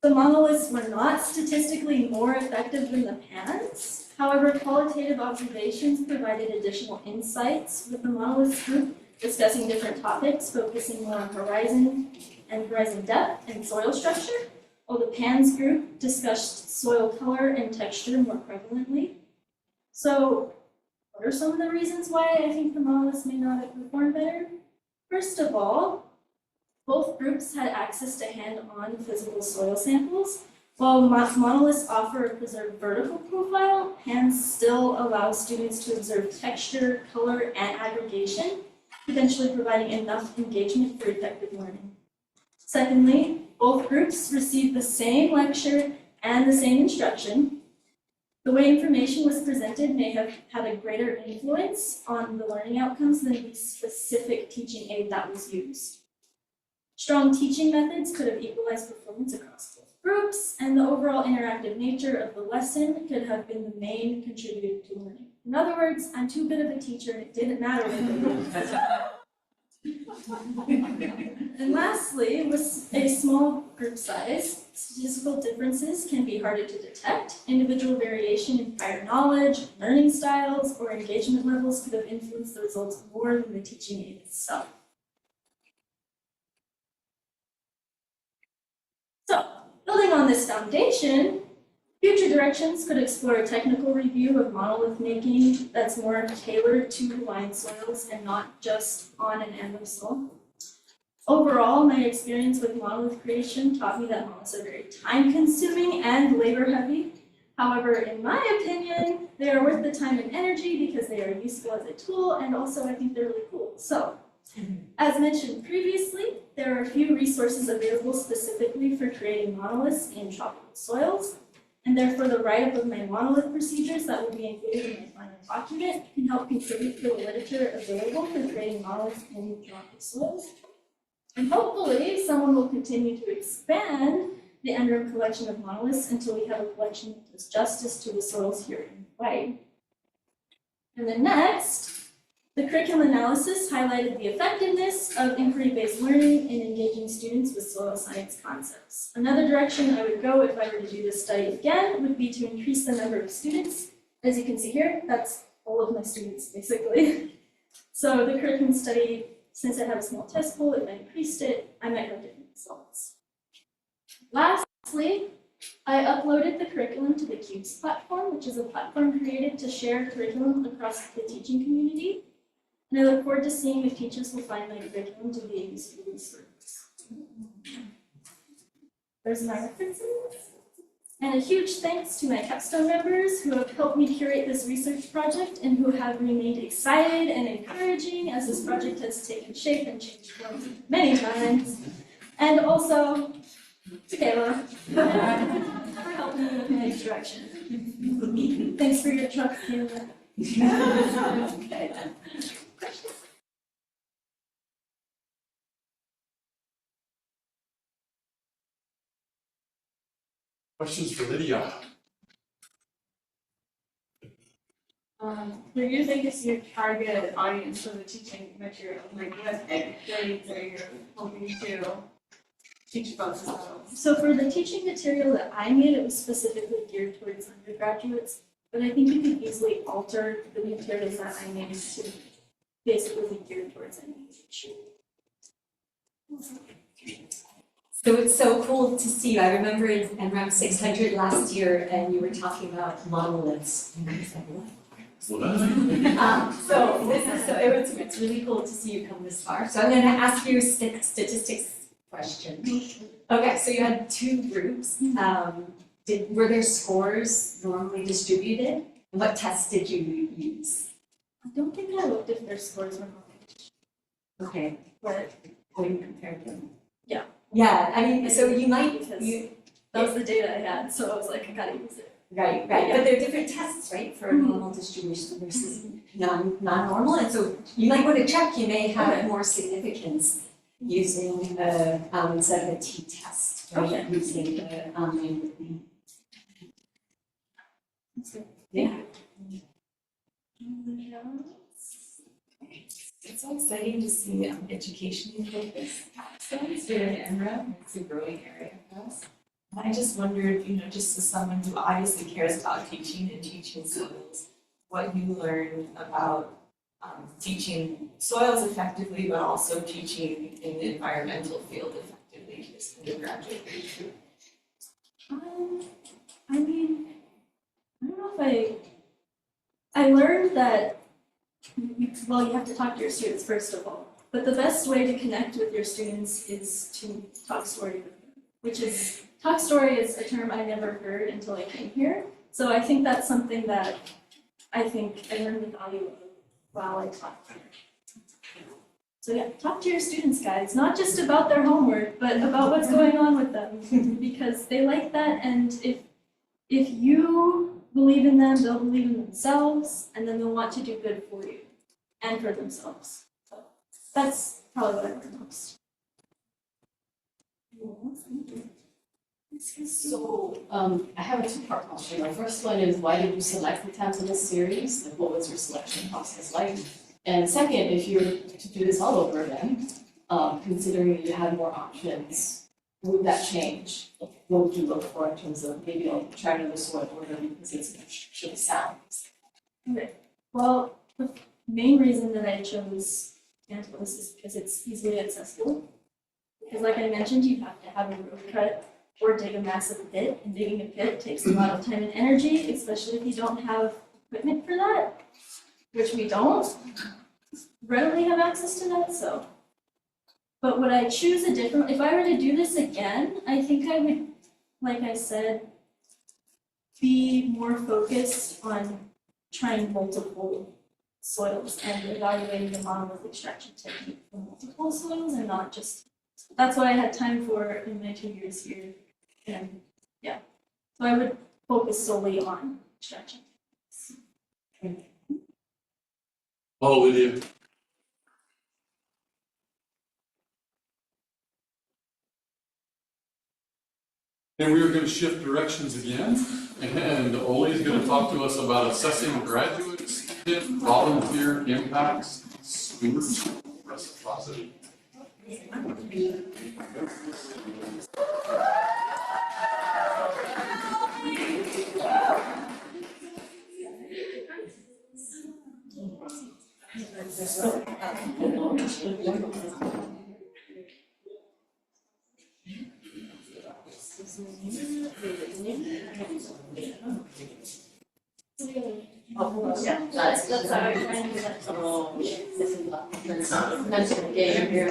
the monoliths were not statistically more effective than the PANS. However, qualitative observations provided additional insights with the monoliths group discussing different topics, focusing more on horizon depth and soil structure, while the PANS group discussed soil color and texture more prevalently. So, what are some of the reasons why I think the monoliths may not have performed better? First of all, both groups had access to hand-on physical soil samples. While monoliths offer a preserved vertical profile, PANS still allows students to observe texture, color, and aggregation, potentially providing enough engagement for effective learning. Secondly, both groups received the same lecture and the same instruction. The way information was presented may have had a greater influence on the learning outcomes than the specific teaching aid that was used. Strong teaching methods could have equalized performance across both groups, and the overall interactive nature of the lesson could have been the main contributor to learning. In other words, I'm too good of a teacher and it didn't matter what And lastly, with a small group size, statistical differences can be harder to detect. Individual variation in prior knowledge, learning styles, or engagement levels could have influenced the results more than the teaching aid itself. So, building on this foundation, future directions could explore a technical review of monolith making that's more tailored to Hawaiian soils and not just on an Andam soil. Overall, my experience with monolith creation taught me that monoliths are very time-consuming and labor-heavy. However, in my opinion, they are worth the time and energy because they are useful as a tool, and also I think they're really cool. So, as mentioned previously, there are a few resources available specifically for creating monoliths in tropical soils, and therefore the write-up of my monolith procedures that will be included in my final document can help contribute to the literature available for creating monoliths in tropical soils. And hopefully, someone will continue to expand the NREM collection of monoliths until we have a collection that does justice to the soils here in Hawaii. And then next, the curriculum analysis highlighted the effectiveness of inquiry-based learning in engaging students with soil science concepts. Another direction I would go if I were to do this study again would be to increase the number of students. As you can see here, that's all of my students, basically. So the curriculum study, since it had a small test pool, if I increased it, I might have different results. Lastly, I uploaded the curriculum to the CUBES platform, which is a platform created to share curriculum across the teaching community. And I look forward to seeing if teachers will find my curriculum to be a useful resource. There's my references. And a huge thanks to my Capstone members who have helped me curate this research project and who have remained excited and encouraging as this project has taken shape and changed forms many times. And also to Kayla for helping me with my direction. Thanks for your trust, Kayla. Okay. Questions? Questions for Lydia? Who do you think is your target audience for the teaching material? Like what grades are you hoping to teach about this? So for the teaching material that I made, it was specifically geared towards undergraduates, but I think you could easily alter the materials that I made to basically be geared towards any age. So it's so cool to see you. I remember in NREM 600 last year, and you were talking about monoliths. And I was like, what? So it's really cool to see you come this far. So I'm going to ask you a statistics question. Okay, so you had two groups. Were their scores normally distributed? And what tests did you use? I don't think I looked if their scores were wrong, Okay, but how you compared them? Yeah. Yeah, I mean, so you might, because you, that was the data I had, so I was like, I gotta use it. right, but there are different tests, right, for normal distribution versus non-normal, and so you might want to check, you may have more significance using instead of a t-test, right, Okay. using the That's good. yeah. It's so exciting to see education focused accents here in NREM. It's a growing area for us. And I just wondered, just as someone who obviously cares about teaching and teaching soils, what you learned about teaching soils effectively, but also teaching in the environmental field effectively to this undergraduate group. I mean, I don't know if I learned that, well, you have to talk to your students first of all, but the best way to connect with your students is to talk story with them, which is, talk story is a term I never heard until I came here. So I think that's something that I think I learned the value of while I taught here. So yeah, talk to your students, guys, not just about their homework, but about what's going on with them, because they like that, and if you believe in them, they'll believe in themselves, and then they'll want to do good for you and for themselves. So that's probably what I learned most. So, I have a two-part question. My first one is, why did you select the tabs in this series? Like, what was your selection process like? And second, if you were to do this all over again, considering you had more options, would that change? Like, what would you look for in terms of maybe like trying to the soil order because it's actually sound? Okay. Well, the main reason that I chose Kandal is because it's easily accessible. Because like I mentioned, you have to have a road cut or dig a massive pit, and digging a pit takes a lot of time and energy, especially if you don't have equipment for that, which we don't readily have access to that, so. But would I choose a different, if I were to do this again, I think I would, like I said, be more focused on trying multiple soils and evaluating the monolith extraction technique for multiple soils and not just, that's what I had time for in my 2 years here. And yeah, so I would focus solely on extraction. Oh, Lydia. And we are going to shift directions again, and Oli is going to talk to us about assessing graduates, volunteer impacts, stewardship, reciprocity. Yeah, that's how I try and do that. Oh, this is mental game here.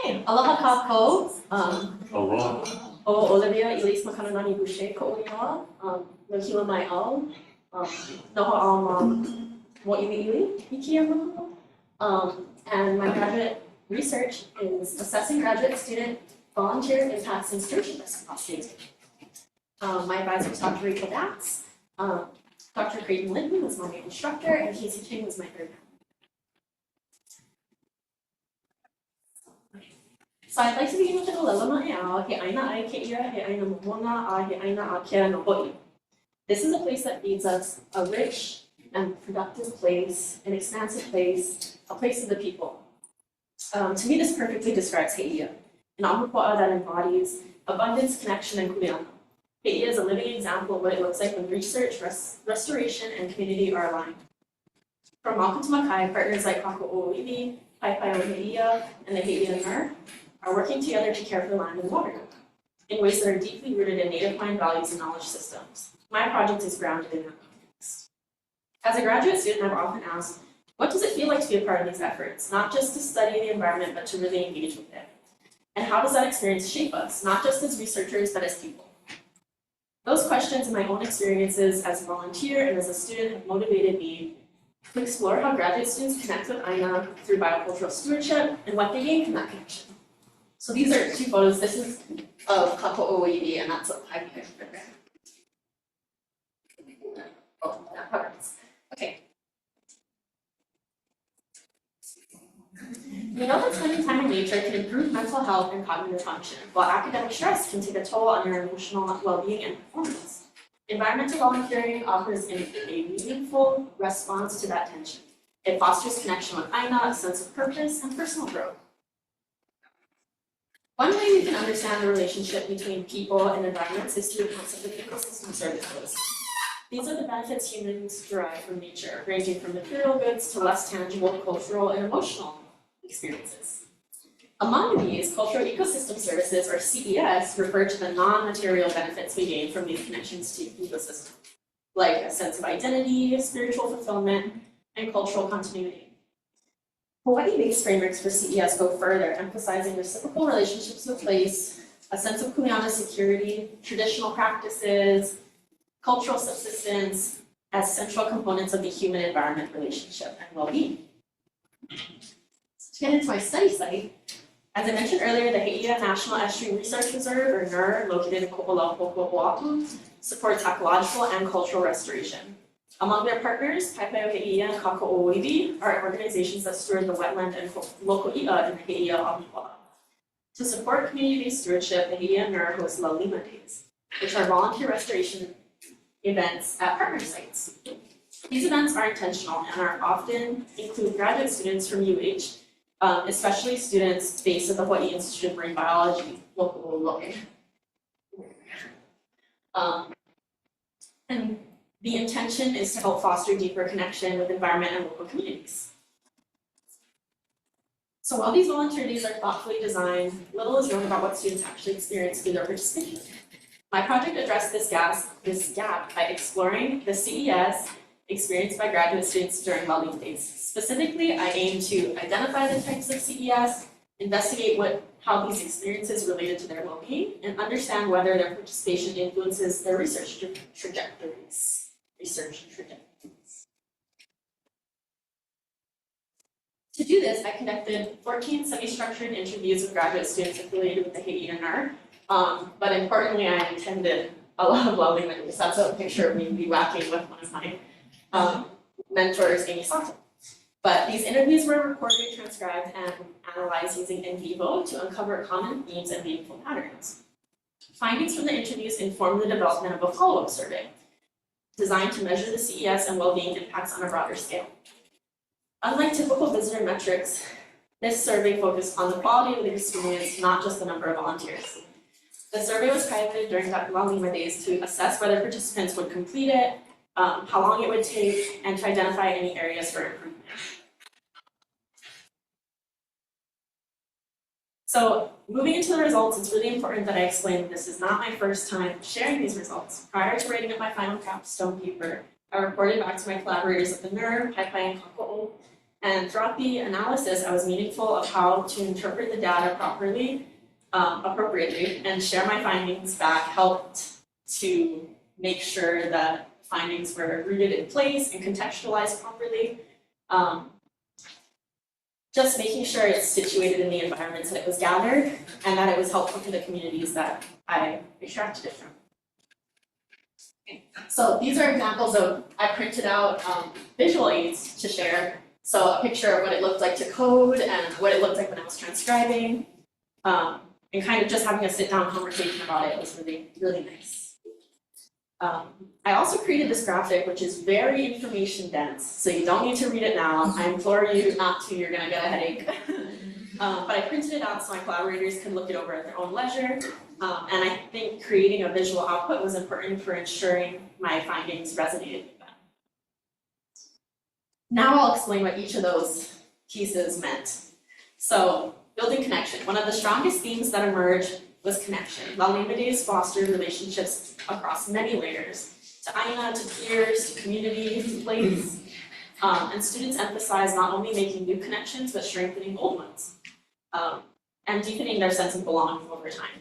Okay, aloha kākou. Aloha. O Olivia, Elise Makananani Boucher ko Olioa, no hila mai au. noho alma mo'iwi'ili i kia moho. And my graduate research is assessing graduate student volunteer impacts in stewardship reciprocity. My advisor is Dr. Rachel Dax. Dr. Creighton Linton was my main instructor, and Casey King was my third. So I'd like to begin with the lelema e'ao, he aina ai ke ia, he aina momona, he aina a kea no ho'i. This is a place that feeds us, a rich and productive place, an expansive place, a place of the people. To me, this perfectly describes He'ia, an Hāmākualoa that embodies abundance, connection, and kuleana. He'ia is a living example of what it looks like when research, restoration, and community are aligned. From Maka to Makai, partners like Hāmākualoa, Paipai'o He'ia, and the He'ia NREM are working together to care for land and water in ways that are deeply rooted in native Hawaiian values and knowledge systems. My project is grounded in that context. As a graduate student, I've often asked, what does it feel like to be a part of these efforts? Not just to study the environment, but to really engage with it. And how does that experience shape us, not just as researchers, but as people? Those questions and my own experiences as a volunteer and as a student have motivated me to explore how graduate students connect with Aina through biocultural stewardship and what they gain from that connection. So these are two photos. This is of Hāmākualoa, and that's what I picked for there. Oh, that covers. Okay. We know that spending time in nature can improve mental health and cognitive function, while academic stress can take a toll on your emotional well-being and performance. Environmental volunteering offers a meaningful response to that tension. It fosters connection with Aina, a sense of purpose, and personal growth. One way we can understand the relationship between people and environments is through the concept of ecosystem services. These are the benefits humans derive from nature, ranging from material goods to less tangible cultural and emotional experiences. Among these, cultural ecosystem services, or CES, refer to the non-material benefits we gain from these connections to ecosystems, like a sense of identity, spiritual fulfillment, and cultural continuity. Hawaii-based frameworks for CES go further, emphasizing reciprocal relationships with place, a sense of kuleana security, traditional practices, cultural subsistence as central components of the human-environment relationship and well-being. To get into my study site, as I mentioned earlier, the He'ia National Estuary Research Reserve, or NER, located in Oahu, supports ecological and cultural restoration. Among their partners, Paipai'o He'ia and Kāko'oiwi are organizations that steward the wetland and local i'a in the He'ia Hāmākualoa. To support community-based stewardship, the He'ia NER hosts La Lima Days, which are volunteer restoration events at partner sites. These events are intentional and are often include graduate students from UH, especially students based at the Hawaii Institute of Marine Biology, local. And the intention is to help foster deeper connection with environment and local communities. So while these volunteer days are thoughtfully designed, little is known about what students actually experience through their participation. My project addressed this gap by exploring the CES experienced by graduate students during well-being days. Specifically, I aim to identify the types of CES, investigate how these experiences related to their well-being, and understand whether their participation influences their research trajectories. To do this, I conducted 14 semi-structured interviews with graduate students affiliated with the He'ia NER, but importantly, I attended a lot of well-being meetings. That's a picture of me bivouacking with one of my mentors, Amy Sato. But these interviews were recorded, transcribed, and analyzed using in vivo to uncover common themes and meaningful patterns. Findings from the interviews informed the development of a follow-up survey designed to measure the CES and well-being impacts on a broader scale. Unlike typical visitor metrics, this survey focused on the quality of the experience, not just the number of volunteers. The survey was piloted during Dr. Lima days to assess whether participants would complete it, how long it would take, and to identify any areas for improvement. So moving into the results, it's really important that I explain that this is not my first time sharing these results. Prior to writing up my final capstone paper, I reported back to my collaborators at the NER, Paipai, and Kāko'o, and throughout the analysis, I was meaningful of how to interpret the data properly, appropriately, and share my findings back helped to make sure that findings were rooted in place and contextualized properly. Just making sure it's situated in the environments that it was gathered and that it was helpful to the communities that I extracted it from. So these are examples of, I printed out visual aids to share. So a picture of what it looked like to code and what it looked like when I was transcribing. And kind of just having a sit-down conversation about it was really, really nice. I also created this graphic, which is very information dense, so you don't need to read it now. I implore you not to, you're gonna get a headache. But I printed it out so my collaborators could look it over at their own leisure. And I think creating a visual output was important for ensuring my findings resonated with them. Now I'll explain what each of those pieces meant. So, building connection. One of the strongest themes that emerged was connection. Lalimades fostered relationships across many layers, to Aina, to peers, to community, to place. And students emphasized not only making new connections, but strengthening old ones, and deepening their sense of belonging over time.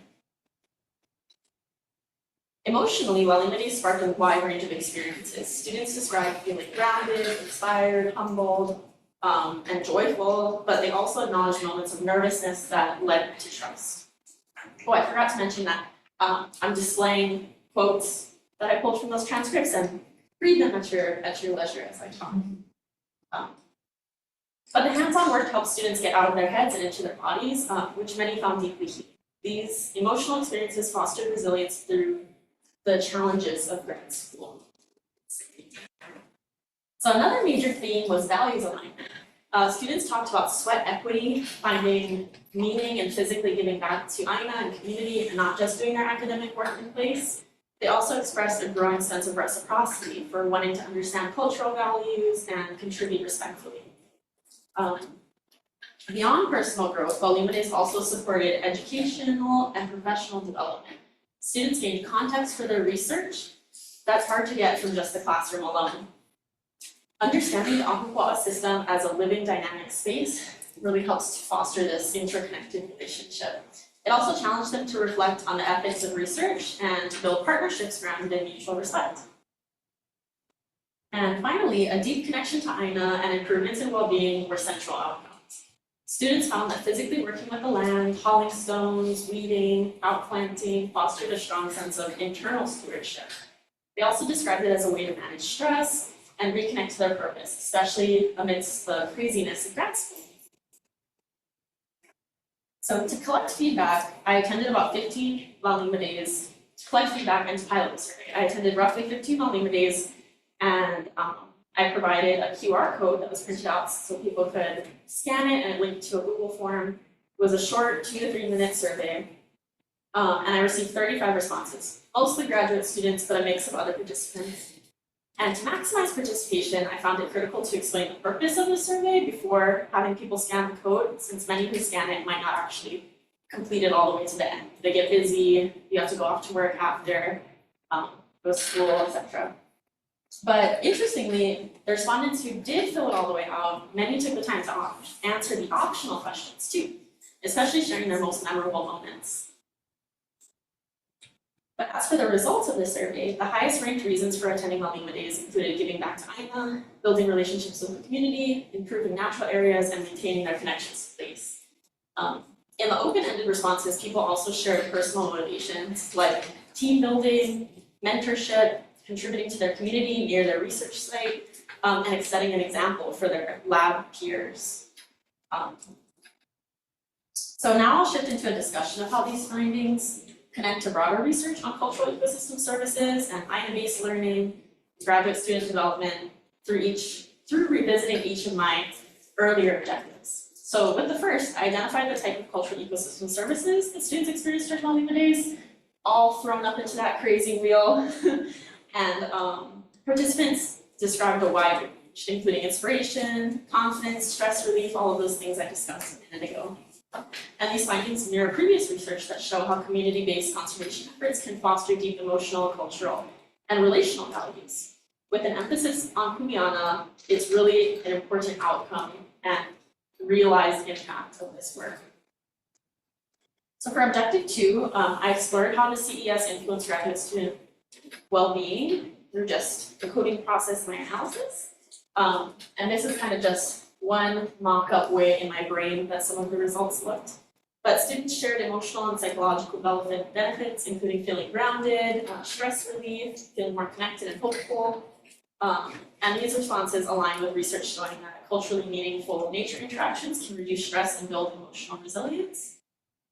Emotionally, Lalimades sparked a wide range of experiences. Students described feeling grounded, inspired, humbled, and joyful, but they also acknowledged moments of nervousness that led to trust. Oh, I forgot to mention that I'm displaying quotes that I pulled from those transcripts and read them at your leisure as I talk. But the hands-on work helps students get out of their heads and into their bodies, which many found deeply healing. These emotional experiences fostered resilience through the challenges of grad school. So another major theme was values alignment. Students talked about sweat equity, finding meaning and physically giving back to Aina and community and not just doing their academic work in place. They also expressed a growing sense of reciprocity for wanting to understand cultural values and contribute respectfully. Beyond personal growth, Lalimades also supported educational and professional development. Students gained context for their research that's hard to get from just the classroom alone. Understanding the Hāmākualoa system as a living dynamic space really helps to foster this interconnected relationship. It also challenged them to reflect on the ethics of research and build partnerships grounded in mutual respect. And finally, a deep connection to Aina and improvements in well-being were central outcomes. Students found that physically working with the land, hauling stones, weeding, outplanting, fostered a strong sense of internal stewardship. They also described it as a way to manage stress and reconnect to their purpose, especially amidst the craziness of grad school. So to collect feedback, I attended about 15 Lalimades to collect feedback and to pilot the survey. I attended roughly 15 Lalimades, and I provided a QR code that was printed out so people could scan it and it linked to a Google form. It was a short 2 to 3 minute survey, and I received 35 responses, mostly graduate students, but a mix of other participants. And to maximize participation, I found it critical to explain the purpose of the survey before having people scan the code, since many who scan it might not actually complete it all the way to the end. They get busy, you have to go off to work after, go to school, etc. But interestingly, the respondents who did fill it all the way out, many took the time to answer the optional questions too, especially sharing their most memorable moments. But as for the results of the survey, the highest ranked reasons for attending Lalimades included giving back to Aina, building relationships with the community, improving natural areas, and maintaining their connections to place. In the open-ended responses, people also shared personal motivations like team building, mentorship, contributing to their community near their research site, and setting an example for their lab peers. So now I'll shift into a discussion of how these findings connect to broader research on cultural ecosystem services and Aina-based learning, graduate student development through revisiting each of my earlier objectives. So with the first, I identified the type of cultural ecosystem services that students experience during Lalimades, all thrown up into that crazy wheel. And participants described a wide range, including inspiration, confidence, stress relief, all of those things I discussed a minute ago. And these findings mirror previous research that show how community-based conservation efforts can foster deep emotional, cultural, and relational values. With an emphasis on Kumiana, it's really an important outcome and realized impact of this work. So for objective 2, I explored how does CES influence graduate student well-being through just the coding process and my analysis. And this is kind of just one mock-up way in my brain that some of the results looked. But students shared emotional and psychological benefits, including feeling grounded, stress relief, feeling more connected and hopeful. And these responses align with research showing that culturally meaningful nature interactions can reduce stress and build emotional resilience.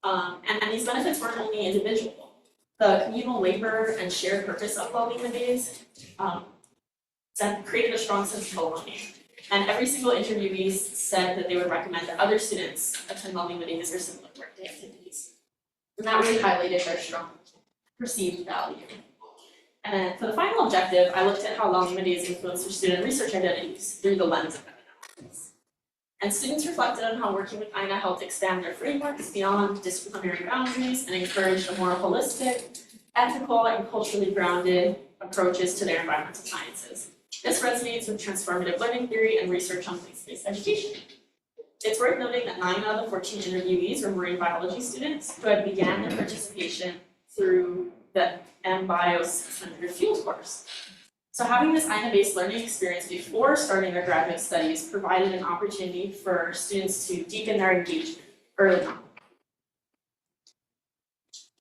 And these benefits weren't only individual. The communal labor and shared purpose of Lima Days created a strong sense of belonging. And every single interviewee said that they would recommend that other students attend Lima Days or similar workday activities. And that really highlighted their strong perceived value. And then for the final objective, I looked at how Lima Days influenced their student research identities through the lens of analysis. And students reflected on how working with INA helped expand their frameworks beyond disciplinary boundaries and encouraged a more holistic, ethical, and culturally grounded approaches to their environmental sciences. This resonates with transformative learning theory and research on place-based education. It's worth noting that 9 out of the 14 interviewees were marine biology students who had began their participation through the MBio 600 field course. So having this INA-based learning experience before starting their graduate studies provided an opportunity for students to deepen their engagement early on.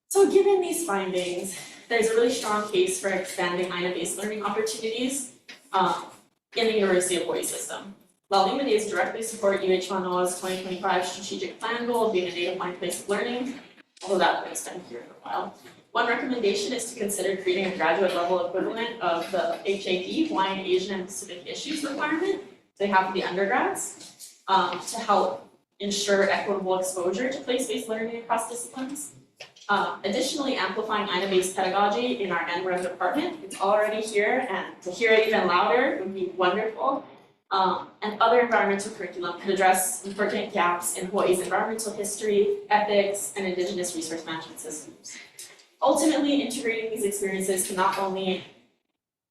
So given these findings, there's a really strong case for expanding INA-based learning opportunities in the University of Hawaii system. While Lima Days directly support UH Manoa's 2025 strategic plan goal of being a native mind place of learning, although that has been here for a while, one recommendation is to consider creating a graduate level equivalent of the HAP, Hawaiian, Asian, and Pacific Issues requirement they have for the undergrads to help ensure equitable exposure to place-based learning across disciplines. Additionally, amplifying INA-based pedagogy in our NREM department, it's already here, and to hear it even louder would be wonderful. And other environmental curriculum could address important gaps in Hawaii's environmental history, ethics, and indigenous resource management systems. Ultimately, integrating these experiences can not only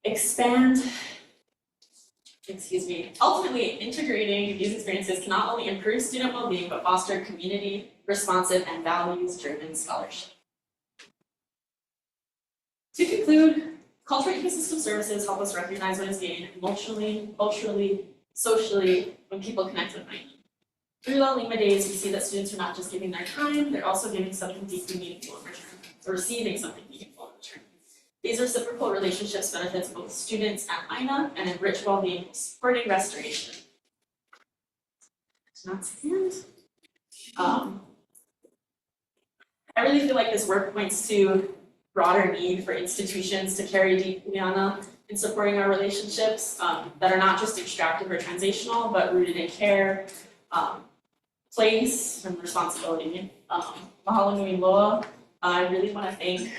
integrating these experiences can not only improve student well-being, but foster community, responsive, and values-driven scholarship. To conclude, cultural ecosystem services help us recognize what is gained emotionally, culturally, socially, when people connect with INA. Through Lima Days, we see that students are not just giving their time, they're also giving something deeply meaningful in return, or receiving something meaningful in return. These reciprocal relationships benefits both students and INA and enrich well-being, supporting restoration. So that's the end. I really feel like this work points to broader need for institutions to carry deep liana in supporting our relationships that are not just extractive or transitional, but rooted in care, place, and responsibility. Mahalo nui loa. I really want to thank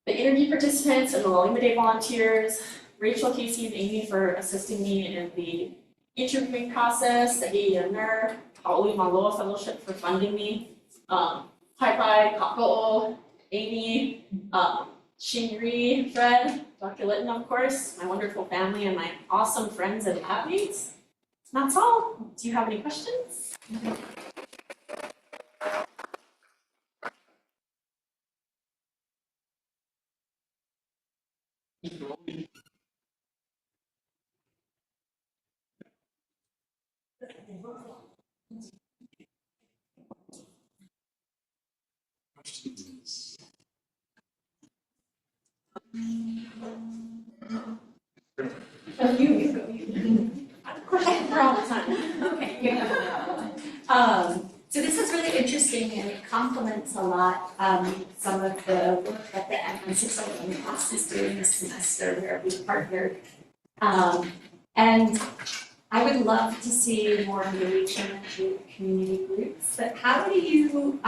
the interview participants and the Lima Day volunteers, Rachel, Casey, and Amy for assisting me in the interviewing process, the NREM, Hāmākualoa Fellowship for funding me, Pai, Kako'o, Amy, Shinri, Fred, Dr. Litton, of course, my wonderful family, and my awesome friends and lab mates. And that's all. Do you have any questions? Questions? Oh, you go, you. I have questions for all the time. Okay, yeah. So this is really interesting and it complements a lot some of the work that the NREM class is doing this semester where we partnered. And I would love to see more engagement with community groups, but how do you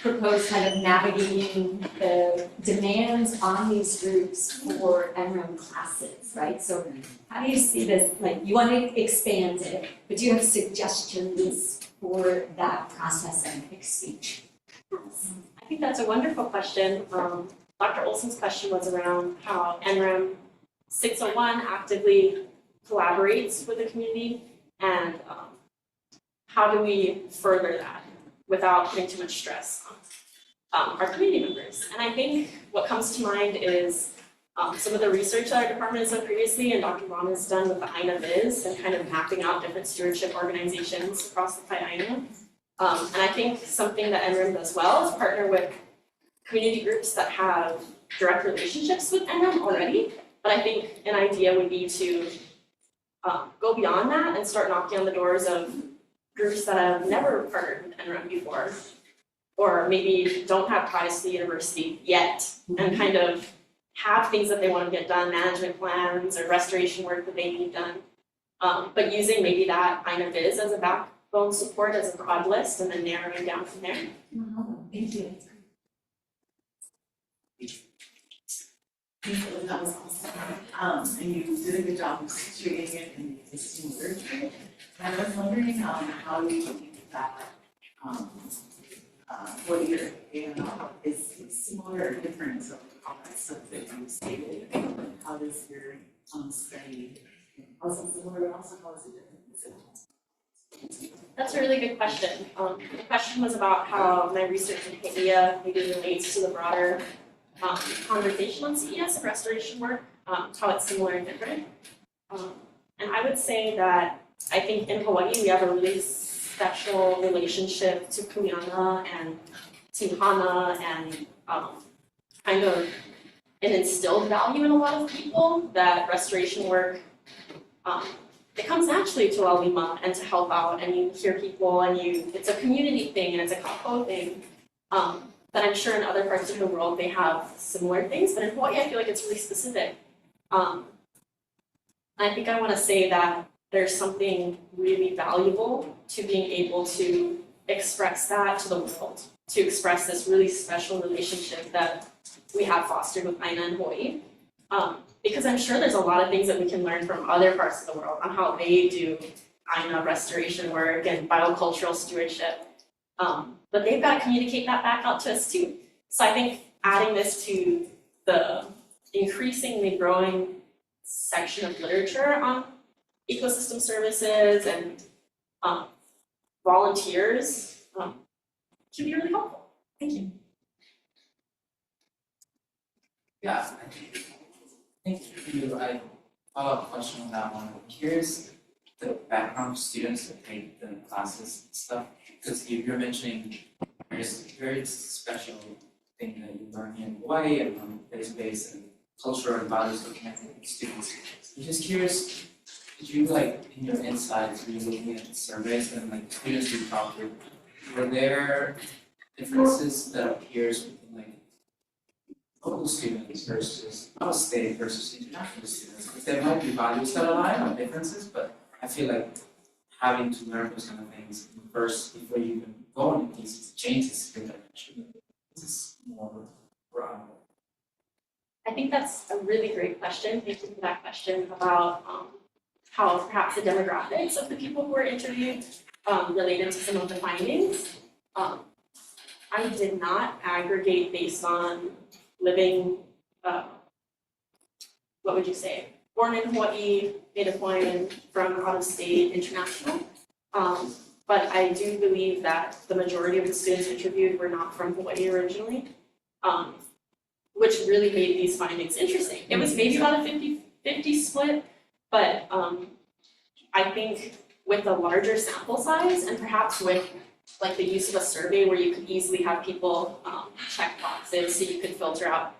propose kind of navigating the demands on these groups for NREM classes, right? So how do you see this, like you want to expand it, but do you have suggestions for that process and exchange? I think that's a wonderful question. Dr. Olson's question was around how NREM 601 actively collaborates with the community and how do we further that without putting too much stress on our community members. And I think what comes to mind is some of the research that our department has done previously and Dr. Vaughn has done with the Aina Viz and kind of mapping out different stewardship organizations across the Hāmākualoa. And I think something that NREM does well is partner with community groups that have direct relationships with NREM already. But I think an idea would be to go beyond that and start knocking on the doors of groups that have never partnered with NREM before, or maybe don't have ties to the university yet, and kind of have things that they want to get done, management plans or restoration work that they need done. But using maybe that Aina Viz as a backbone support as a broad list and then narrowing down from there. Thank you. That was awesome. And you did a good job of situating it in the existing literature. I was wondering, how do you think that, what your, is similar or different of all that stuff that you stated? How does your study, how is it similar, but also how is it different? That's a really good question. The question was about how my research in Lilia maybe relates to the broader conversation on CES and restoration work, how it's similar and different. And I would say that I think in Hawaii we have a really special relationship to Kuleana and Chhimcanal and kind of an instilled value in a lot of people that restoration work, it comes naturally to Alima and to help out, and you hear people and it's a community thing and it's a kapo thing. But I'm sure in other parts of the world they have similar things, but in Hawaii I feel like it's really specific. I think I want to say that there's something really valuable to being able to express that to the world, to express this really special relationship that we have fostered with Aina and Hawaii. Because I'm sure there's a lot of things that we can learn from other parts of the world on how they do Aina restoration work and biocultural stewardship. But they've got to communicate that back out to us too. So I think adding this to the increasingly growing section of literature on ecosystem services and volunteers can be really helpful. Thank you. Yeah, thank you. I follow-up question on that one. I'm curious the background of students that take the classes and stuff, because you're mentioning there's a very special thing that you learn in Hawaii and on place-based and cultural and values of connecting with students. I'm just curious, did you in your insights, were you looking at the surveys and students you talked to, were there differences that appears within local students versus out-of-state versus international students? Because there might be values that align or differences, but I feel like having to learn those kind of things first before you even go on these changes your dimension. This is more broad. I think that's a really great question. Thank you for that question about how perhaps the demographics of the people who were interviewed related to some of the findings. I did not aggregate based on living, what would you say, born in Hawaii, native Hawaiian, from out of state, international. But I do believe that the majority of the students interviewed were not from Hawaii originally, which really made these findings interesting. It was maybe about a 50-50 split, but I think with a larger sample size and perhaps with the use of a survey where you could easily have people check boxes so you could filter out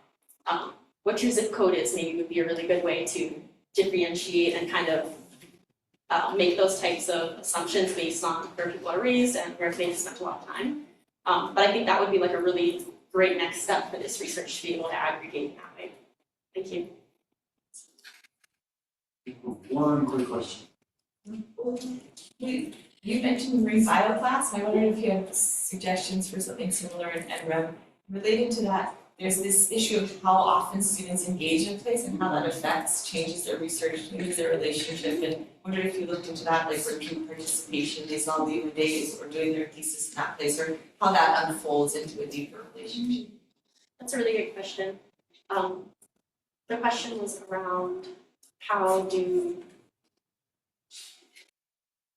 what your zip code is, maybe would be a really good way to differentiate and kind of make those types of assumptions based on where people are raised and where they've spent a lot of time. But I think that would be a really great next step for this research to be able to aggregate in that way. Thank you. One quick question. You mentioned marine bio class, and I wondered if you have suggestions for something similar in NREM. Related to that, there's this issue of how often students engage in a place and how that affects, changes their research, changes their relationship, and I wondered if you looked into that, repeat participation based on the days or doing their thesis in that place, or how that unfolds into a deeper relationship. That's a really good question. The question was around how do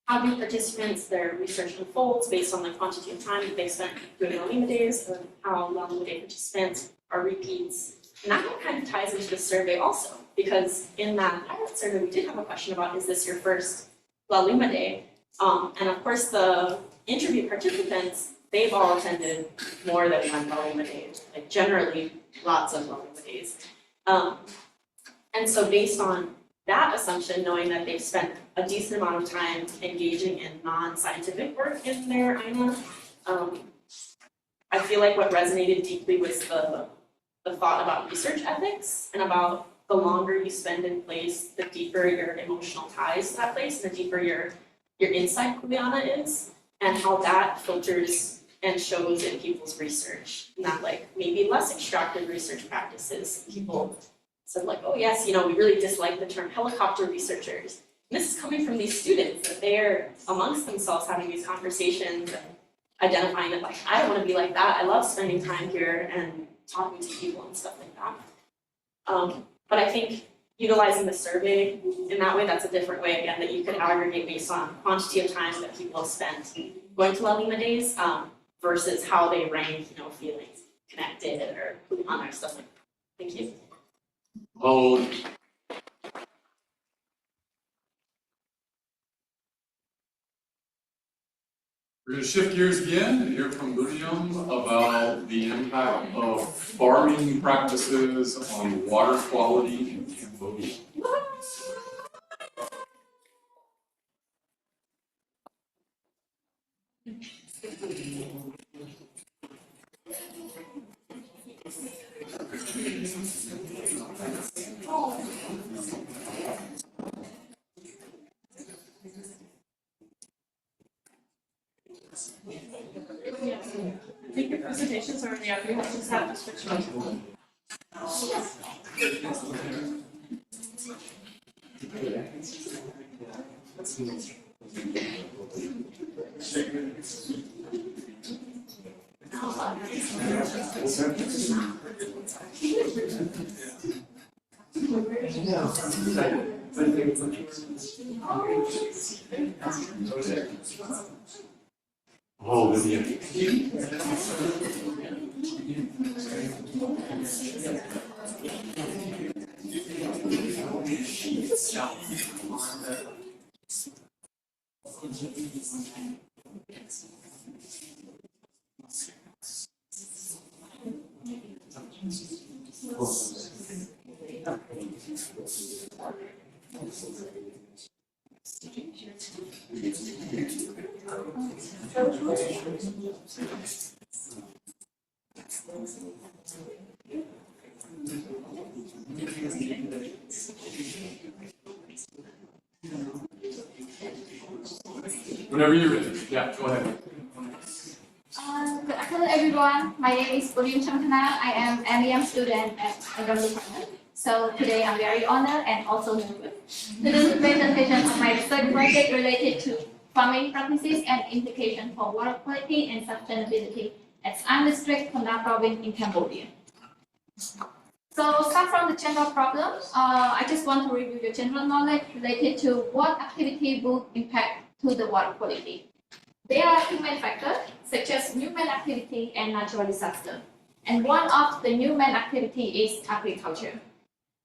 participants, their research unfolds based on the quantity of time that they spent doing Olima days, and how long the day participants are repeats. And that kind of ties into the survey also, because in that pilot survey, we did have a question about, is this your first La Lima Day? And of course, the interview participants, they've all attended more than one La Lima Day, like generally lots of La Lima Days. And so based on that assumption, knowing that they've spent a decent amount of time engaging in non-scientific work in their INA, I feel like what resonated deeply was the thought about research ethics and about the longer you spend in place, the deeper your emotional ties to that place, the deeper your insight kuleana is, and how that filters and shows in people's research. And that like maybe less extractive research practices, people said like, oh yes, you know, we really dislike the term helicopter researchers. And this is coming from these students, that they're amongst themselves having these conversations and identifying that like, I don't want to be like that. I love spending time here and talking to people and stuff like that. But I think utilizing the survey in that way, that's a different way again that you could aggregate based on quantity of time that people have spent going to La Lima Days versus how they rank, you know, feeling connected or on or stuff like that. Thank you. Oh. We're going to shift gears again and hear from Bunneam about the impact of farming practices on water quality in Cambodia. I think your presentation's already up, you have to have to switch on. Oh, Lydia. Whenever you're ready. Yeah, go ahead. Good afternoon, everyone. My name is Bunneam Chhimcanal. I am MEM student at NREM department. So today I'm very honored and also nervous to do the presentation of my research project related to farming practices and implications for water quality and sustainability at Am District, Kandal province in Cambodia. So start from the general problem. I just want to review your general knowledge related to what activity will impact to the water quality. There are human factors such as human activity and natural disaster. And one of the human activity is agriculture.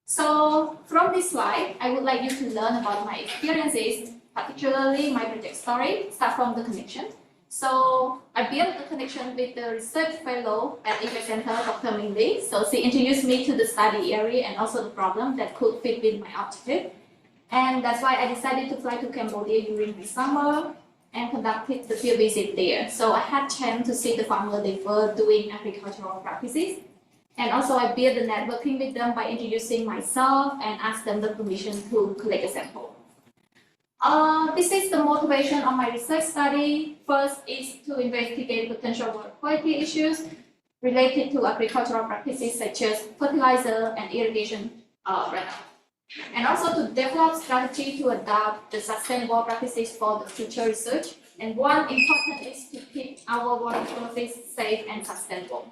So from this slide, I would like you to learn about my experiences, particularly my project story, start from the connection. So I built the connection with the research fellow at Impact Center, Dr. Minh Lee. So she introduced me to the study area and also the problem that could fit with my objective. And that's why I decided to fly to Cambodia during the summer and conducted the field visit there. So I had chance to see the farmers they were doing agricultural practices. And also I built the networking with them by introducing myself and asked them the permission to collect a sample. This is the motivation of my research study. First is to investigate potential water quality issues related to agricultural practices such as fertilizer and irrigation runoff. And also to develop strategy to adopt the sustainable practices for the future research. And one important is to keep our water sources safe and sustainable.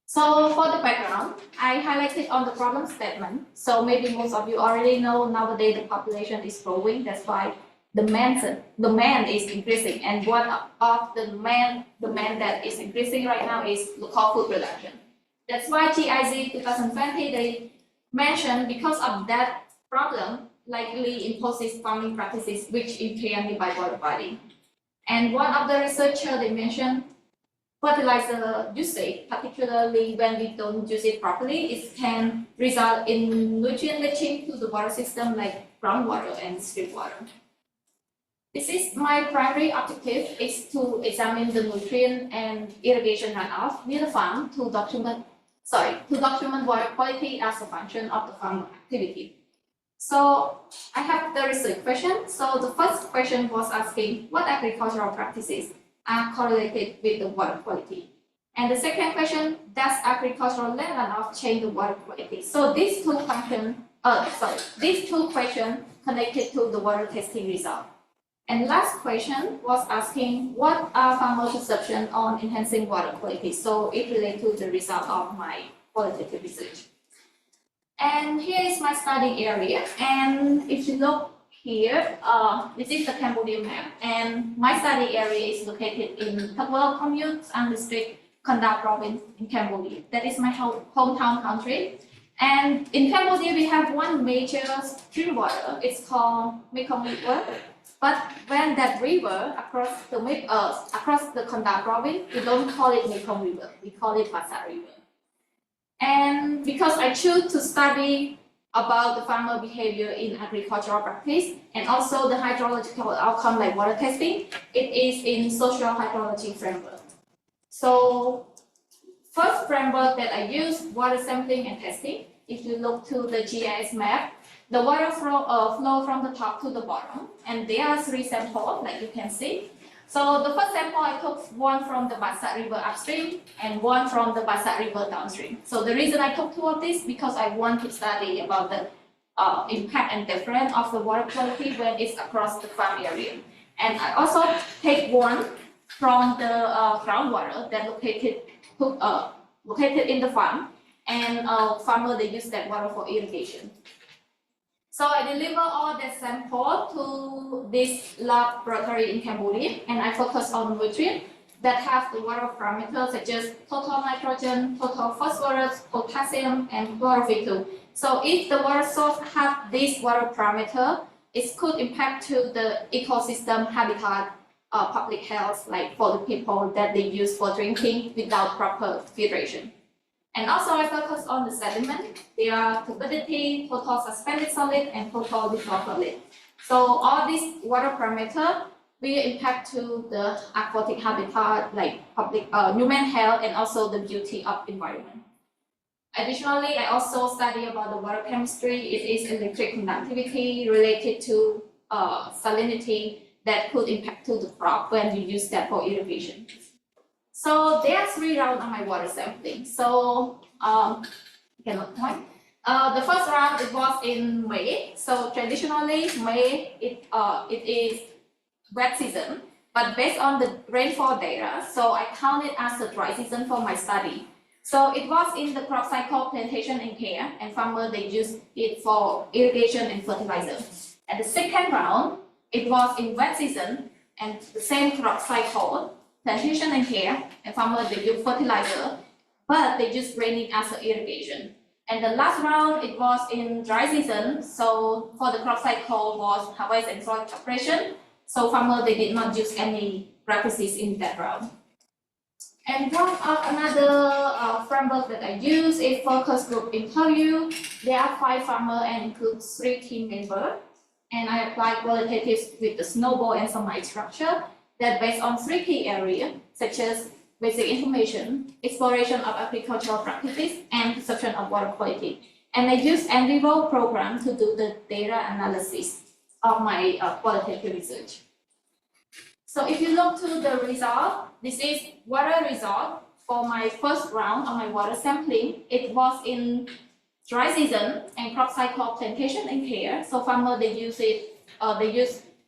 So for the background, I highlighted on the problem statement. So maybe most of you already know nowadays the population is growing. That's why the demand is increasing. And one of the demand that is increasing right now is local food production. That's why GIZ 2020, they mentioned because of that problem, likely imposes farming practices which impair nearby water body. And one of the researchers, they mentioned fertilizer usage, particularly when we don't use it properly, it can result in nutrient leaching to the water system like groundwater and street water. This is my primary objective, is to examine the nutrient and irrigation runoff near the farm to document water quality as a function of the farm activity. So I have the research question. So the first question was asking what agricultural practices are correlated with the water quality. And the second question, does agricultural land runoff change the water quality? So these two questions connected to the water testing result. And last question was asking what are farmer perception on enhancing water quality? So it relates to the result of my qualitative research. And here is my study area. And if you look here, this is the Cambodia map. And my study area is located in Hāmākualoa commune and district, Kandal province in Cambodia. That is my hometown country. And in Cambodia, we have one major stream water. It's called Mekong River. But when that river across the Kandal province, we don't call it Mekong River. We call it Bassa River. And because I choose to study about the farmer behavior in agricultural practice and also the hydrological outcome like water testing, it is in social hydrology framework. So first framework that I use, water sampling and testing. If you look to the GIS map, the water flow from the top to the bottom, and there are 3 samples like you can see. So the first sample I took one from the Bassa River upstream and one from the Bassa River downstream. So the reason I took 2 of these because I want to study about the impact and difference of the water quality when it's across the farm area. And I also take one from the groundwater that located in the farm, and farmer they use that water for irrigation. So I deliver all the sample to this laboratory in Cambodia, and I focus on nutrients that have the water parameters such as total nitrogen, total phosphorus, potassium, and chlorophyll. So if the water source has this water parameter, it could impact to the ecosystem habitat, public health, like for the people that they use for drinking without proper filtration. And also I focus on the sediment. They are turbidity, total suspended solid, and total dissolved solid. So all these water parameters will impact to the aquatic habitat, like public human health, and also the beauty of environment. Additionally, I also study about the water chemistry. It is electric conductivity related to salinity that could impact to the crop when you use that for irrigation. So there are 3 rounds on my water sampling. So the first round it was in May. So traditionally May it is wet season, but based on the rainfall data, so I count it as a dry season for my study. So it was in the crop cycle plantation and care, and farmers they use it for irrigation and fertilizer. And the second round it was in wet season and the same crop cycle. Plantation and care, and farmers they use fertilizer, but they use raining as an irrigation. And the last round it was in dry season, so for the crop cycle was harvest and soil preparation. So farmers they did not use any practices in that round. And another framework that I use is focus group interview. There are 5 farmers and includes 3 team members. And I apply qualitatives with the snowball and some ice structure that based on 3 key areas, such as basic information, exploration of agricultural practices, and perception of water quality. And I use NREM program to do the data analysis of my qualitative research. So if you look to the result, this is water result for my first round of my water sampling. It was in dry season and crop cycle plantation and care. So farmers they use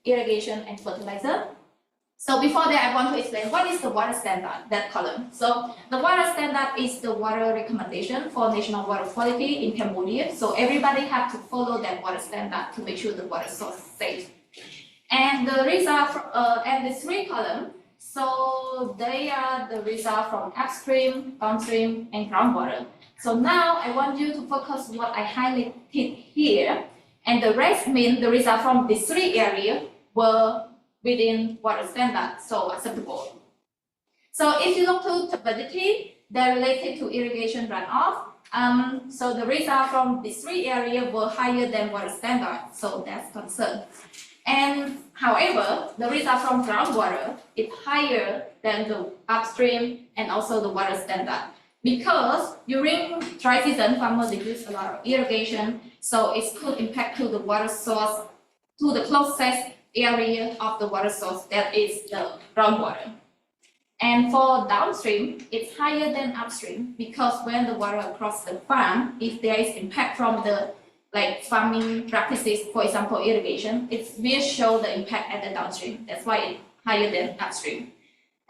irrigation and fertilizer. So before that, I want to explain what is the water standard, that column. So the water standard is the water recommendation for national water quality in Cambodia. So everybody have to follow that water standard to make sure the water source is safe. And the result and the 3 columns. So So they are the result from upstream, downstream, and groundwater. So now I want you to focus what I highlighted here, and the rest mean the result from these three areas were within water standard, so acceptable. So if you look to turbidity, they're related to irrigation runoff. So the result from these three areas were higher than water standard, so that's concern. And however, the result from groundwater is higher than the upstream and also the water standard. Because during dry season, farmers use a lot of irrigation, so it could impact to the water source, to the closest area of the water source, that is the groundwater. And for downstream, it's higher than upstream because when the water across the farm, if there is impact from the farming practices, for example, irrigation, it will show the impact at the downstream. That's why it's higher than upstream.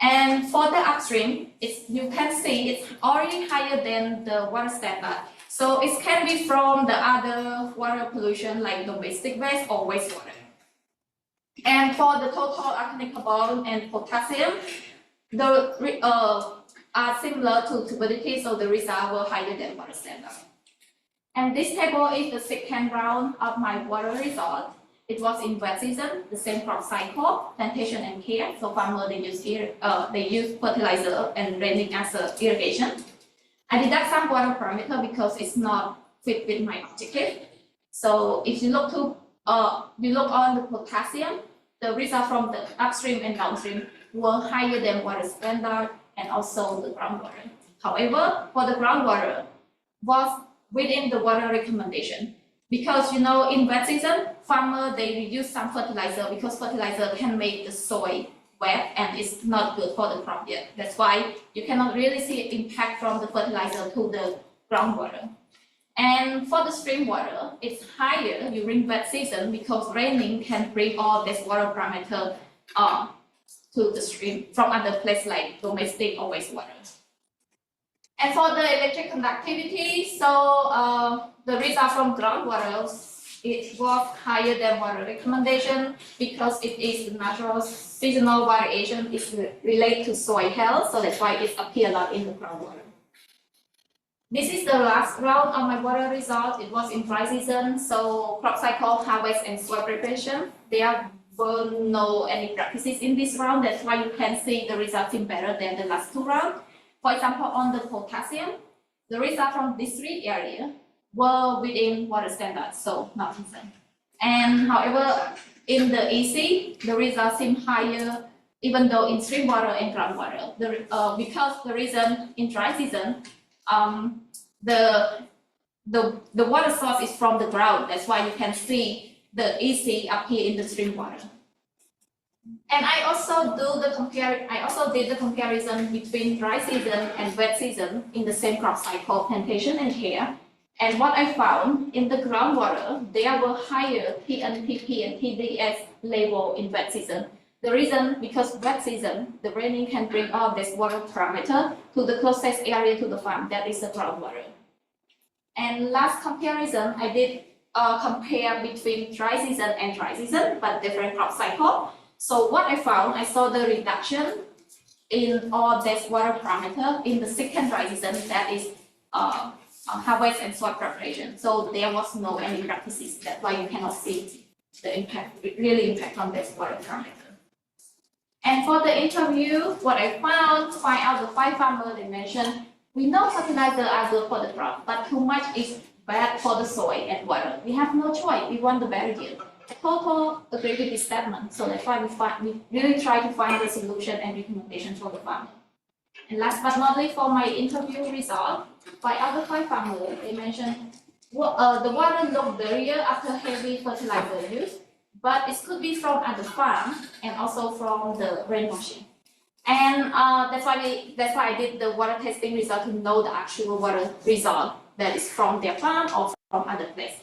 And for the upstream, you can see it's already higher than the water standard. So it can be from the other water pollution like domestic waste or wastewater. And for the total organic carbon and potassium, are similar to turbidity, so the result were higher than water standard. And this table is the second round of my water result. It was in wet season, the same crop cycle, plantation and care. So farmers they use fertilizer and raining as a irrigation. I deduct some water parameter because it's not fit with my objective. So if you look on the potassium, the result from the upstream and downstream were higher than water standard and also the groundwater. However, for the groundwater was within the water recommendation. Because in wet season, farmers they use some fertilizer because fertilizer can make the soil wet and it's not good for the crop yet. That's why you cannot really see impact from the fertilizer to the groundwater. And for the stream water, it's higher during wet season because raining can bring all this water parameter to the stream from other places like domestic or wastewater. And for the electric conductivity, so the result from groundwater, it was higher than water recommendation because it is the natural seasonal variation is related to soil health, so that's why it appears a lot in the groundwater. This is the last round of my water result. It was in dry season, so crop cycle, harvest, and soil preparation. There were no any practices in this round. That's why you can see the results in better than the last two rounds. For example, on the potassium, the result from these three areas were within water standards, so not concerned. And however, in the EC, the results seem higher, even though in stream water and groundwater. Because the reason in dry season, the water source is from the ground. That's why you can see the EC appear in the stream water. And I also did the comparison between dry season and wet season in the same crop cycle, plantation and care. And what I found in the groundwater, there were higher PN, PP, and TDS level in wet season. The reason, because wet season, the raining can bring all this water parameter to the closest area to the farm, that is the groundwater. And last comparison, I did compare between dry season and dry season, but different crop cycle. So what I found, I saw the reduction in all this water parameter in the second dry season, that is harvest and soil preparation. So there was no any practices. That's why you cannot see the impact, really impact on this water parameter. And for the interview, what I found, to find out the 5 farmers they mentioned, we know fertilizer are good for the crop, but too much is bad for the soil and water. We have no choice. We want the better yield. I totally agree with this statement. So that's why we really try to find the solution and recommendation for the farmer. And last but not least, for my interview result, by other 5 farmers, they mentioned the water looked dirtier after heavy fertilizer use, but it could be from at the farm and also from the rainwashing. And that's why I did the water testing result to know the actual water result that is from their farm or from other place.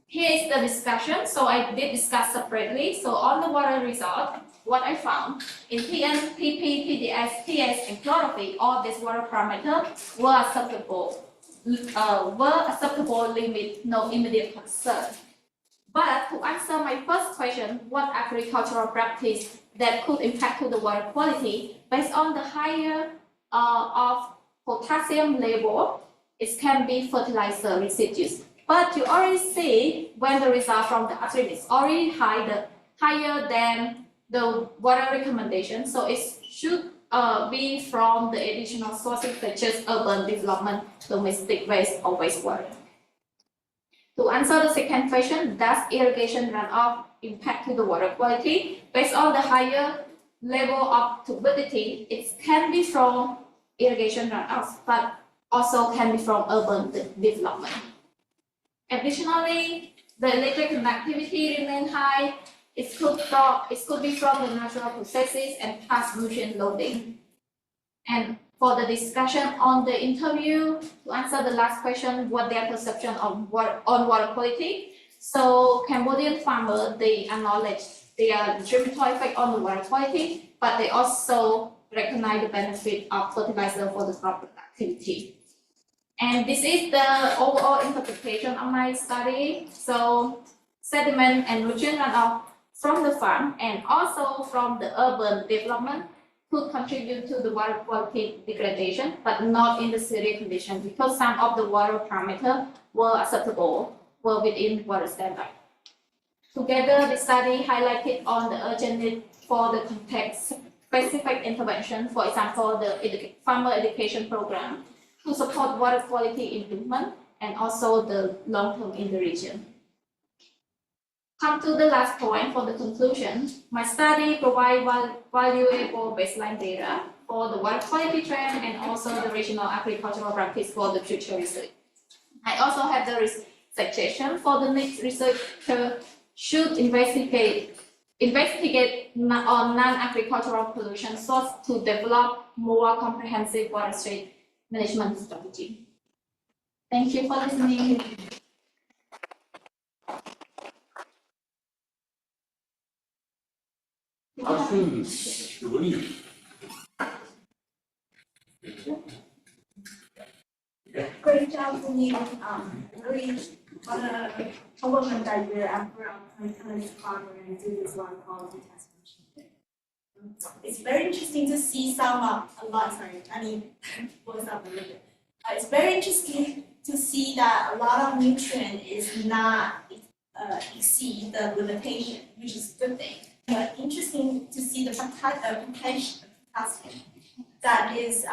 Here is the discussion. So I did discuss separately. So on the water result, what I found in PN, PP, PDS, TS, and chlorophyll, all these water parameters were acceptable limit, no immediate concern. But to answer my first question, what agricultural practice that could impact to the water quality based on the higher of potassium level. It can be fertilizer residues. But you already see when the result from the upstream is already higher than the water recommendation. So it should be from the additional sources such as urban development, domestic waste, or wastewater. To answer the second question, does irrigation runoff impact to the water quality? Based on the higher level of turbidity, it can be from irrigation runoff, but also can be from urban development. Additionally, the electric conductivity remains high. It could be from the natural processes and past nutrient loading. And for the discussion on the interview, to answer the last question, what their perception on water quality. So Cambodian farmers, they acknowledge their detrimental effect on the water quality, but they also recognize the benefit of fertilizer for the crop productivity. And this is the overall interpretation of my study. So sediment and nutrient runoff from the farm and also from the urban development could contribute to the water quality degradation, but not in the severe condition because some of the water parameters were acceptable, were within water standard. Together, the study highlighted on the urgent need for the context-specific intervention, for example, the farmer education program, to support water quality improvement and also the long-term in the region. Come to the last point for the conclusion. My study provides valuable baseline data for the water quality trend and also the regional agricultural practice for the future research. I also have the suggestion for the next researcher should investigate on non-agricultural pollution source to develop more comprehensive watershed management strategy. Thank you for listening. Questions, Lydia? Great job, Bunneam. Really want to compliment that your effort on kind of collaborating through this water quality test. It's very interesting to see it's very interesting to see that a lot of nutrient is not exceed the limitation, which is a good thing. But interesting to see the potassium that is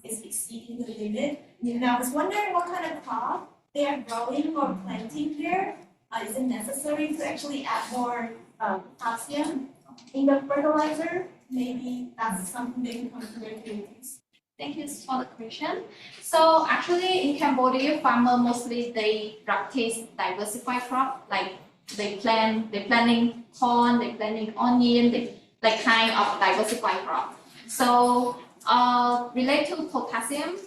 exceeding the limit. And I was wondering what kind of crop they are growing or planting here. Is it necessary to actually add more potassium in the fertilizer? Maybe that's something they can consider to use. Thank you for the question. So actually in Cambodia, farmers mostly they practice diversified crop, like they planting corn, they planting onion, like kind of diversified crop. So related to potassium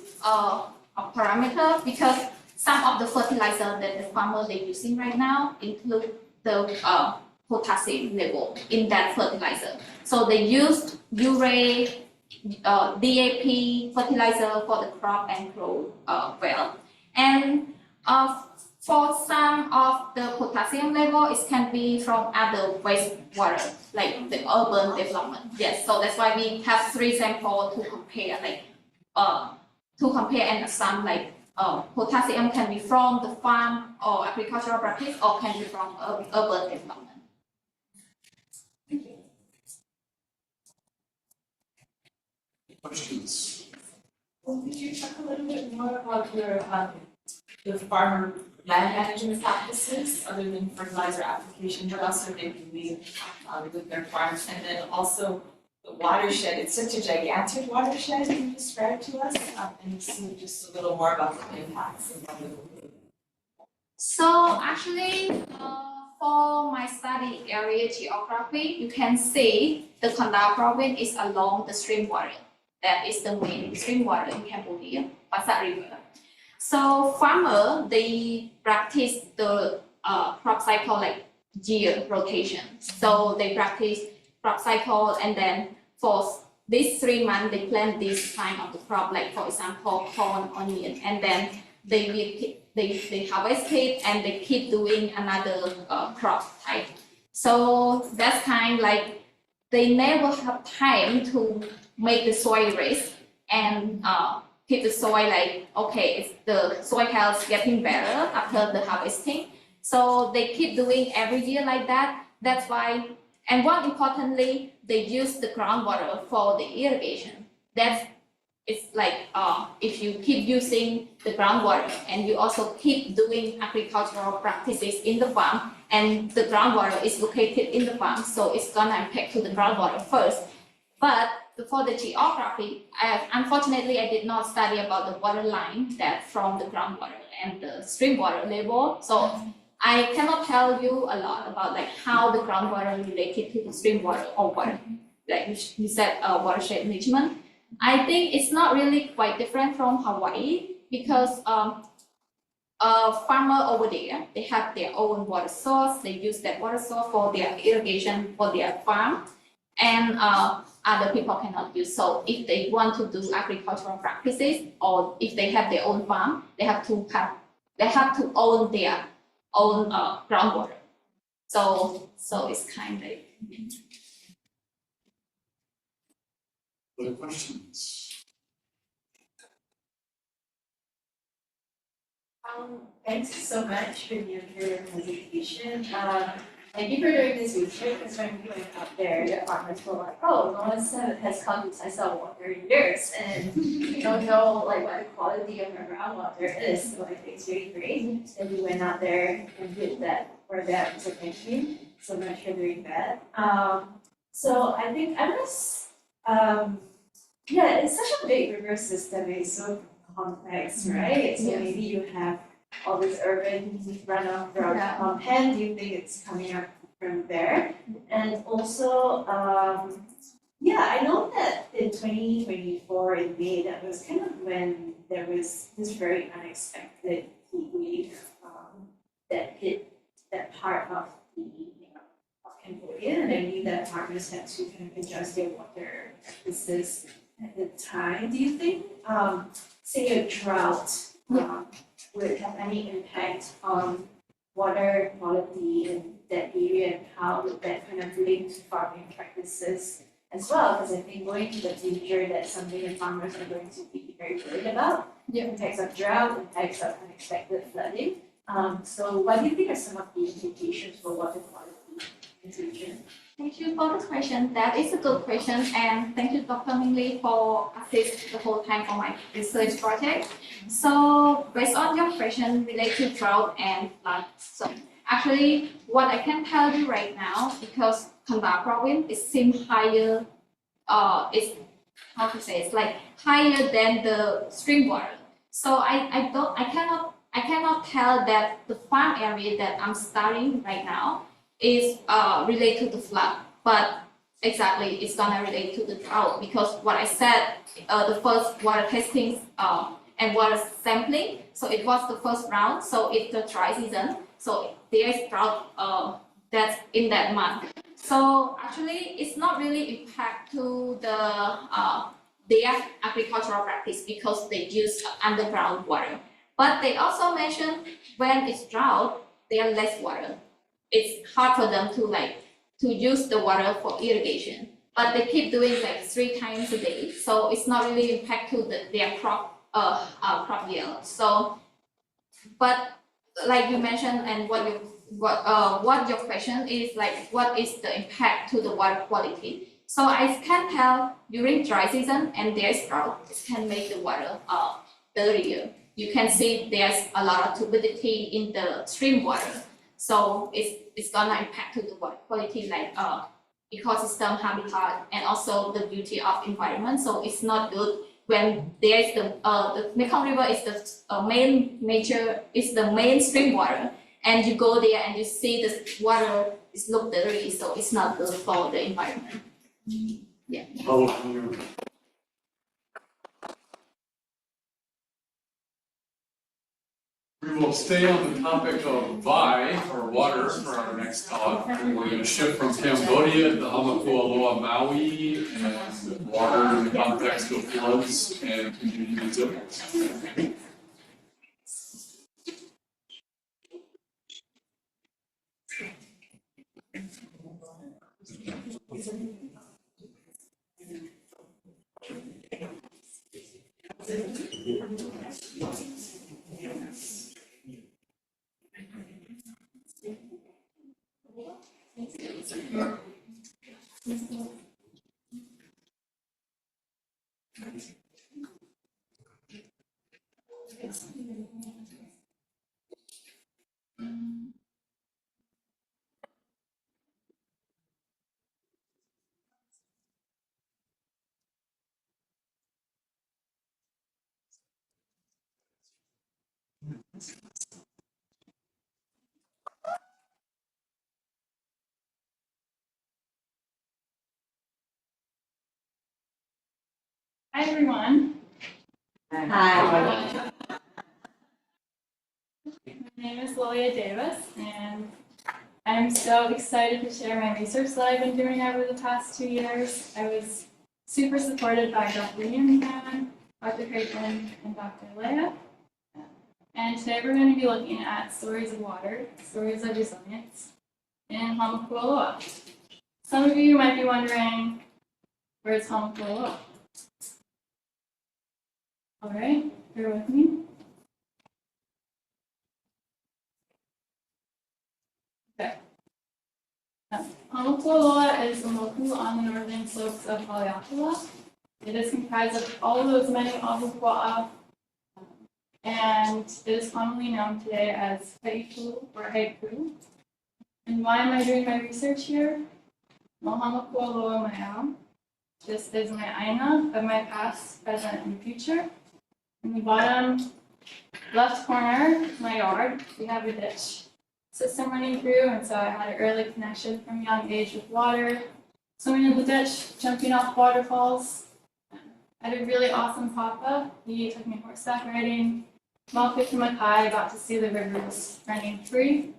parameter, because some of the fertilizer that the farmer they're using right now include the potassium level in that fertilizer. So they used urea, DAP fertilizer for the crop and grow well. And for some of the potassium level, it can be from other wastewater, like the urban development. Yes, so that's why we have 3 samples to compare, and some potassium can be from the farm or agricultural practice, or can be from urban development. Questions? Well, could you talk a little bit more about your the farmer land management practices other than fertilizer application, but also they believe with their farms, and then also the watershed. It's such a gigantic watershed. Can you describe to us and see just a little more about the impacts of the. So actually, for my study area geography, you can see the Kandal province is along the stream water. That is the main stream water in Cambodia, Passat River. So farmer they practice the crop cycle like year rotation. So they practice crop cycle, and then for these 3 months they plant this kind of the crop, like for example corn, onion, and then they harvest it and they keep doing another crop type. So that's kind like they never have time to make the soil rest and keep the soil like, okay, it's the soil health getting better after the harvesting. So they keep doing every year like that. That's why, and more importantly, they use the groundwater for the irrigation. That's, it's like if you keep using the groundwater and you also keep doing agricultural practices in the farm, and the groundwater is located in the farm, so it's gonna impact to the groundwater first. But for the geography, unfortunately, I did not study about the water line that from the groundwater and the stream water level. So I cannot tell you a lot about like how the groundwater related to the stream water or water, like you said, watershed management. I think it's not really quite different from Hawaii because farmer over there, they have their own water source. They use that water source for their irrigation for their farm, and other people cannot use. So if they want to do agricultural practices, or if they have their own farm, they have to own their own groundwater. So it's kind of. Other questions? Thanks so much for your presentation. Thank you for doing this research, because when we went up there, the farmers were like, oh, no one has come to Sisal water in years, and we don't know like what the quality of our groundwater is, so I think it's really great that we went out there and did that for them, so thank you so much for doing that. So I think I was, yeah, it's such a big river system, it's so complex, right? So maybe you have all this urban runoff from Penn, do you think it's coming up from there? And also, yeah, I know that in 2024 in May, that was kind of when there was this very unexpected heat wave that hit that part of of Cambodia, and I knew that farmers had to kind of adjust their water practices at the time. Do you think, say, a drought would have any impact on water quality in that area, and how would that kind of link to farming practices as well? Because I think going to the future, that's something that farmers are going to be very worried about. Impacts of drought, impacts of unexpected flooding. So what do you think are some of the implications for water quality in the future? Thank you for the question. That is a good question, and thank you, Dr. Minh Lee, for assist the whole time for my research project. So, based on your question related to drought and flood, so actually, what I can tell you right now, because Kandal province is seem higher, it's how to say, it's like higher than the stream water. So I cannot tell that the farm area that I'm studying right now is related to the flood, but exactly it's gonna relate to the drought, because what I said, the first water testing and water sampling, so it was the first round, so it's the dry season, so there is drought that's in that month. So actually it's not really impact to their agricultural practice because they use underground water. But they also mentioned when it's drought, there are less water. It's hard for them to use the water for irrigation, but they keep doing like 3 times a day, so it's not really impact to their crop yield. So, but like you mentioned, and what your question is like, what is the impact to the water quality? So I can tell during dry season and there's drought, it can make the water dirtier. You can see there's a lot of turbidity in the stream water. So it's gonna impact to the water quality, like ecosystem habitat and also the beauty of environment. So it's not good when there's the Mekong River is the main stream water, and you go there and you see the water is look dirty, so it's not good for the environment. Yeah. We will stay on the topic of Vai, or water, for our next talk. And we're going to shift from Cambodia to Hāmākualoa, Maui, and water in the context of floods and community resilience. Hi, everyone. Hi. My name is Lilia Davis, and I'm so excited to share my research that I've been doing over the past 2 years. I was super supported by Dr. Chhimcanal, Dr. Creighton, and Dr. Lilia. And today we're going to be looking at stories of water, stories of resilience in Hāmākualoa. Some of you might be wondering, where's Hāmākualoa? All right, bear with me. Okay. Hāmākualoa is a moku on the northern slopes of Hāmākualoa. It is comprised of all of those many ahupua'a, and it is commonly known today as haiku or haiku. And why am I doing my research here? Well, Hāmākualoa maiau. This is my aina of my past, present, and future. In the bottom left corner, my yard, we have a ditch system running through, and so I had an early connection from a young age with water, swimming in the ditch, jumping off waterfalls. I had a really awesome papa. He took me horseback riding, Makai, got to see the rivers running free.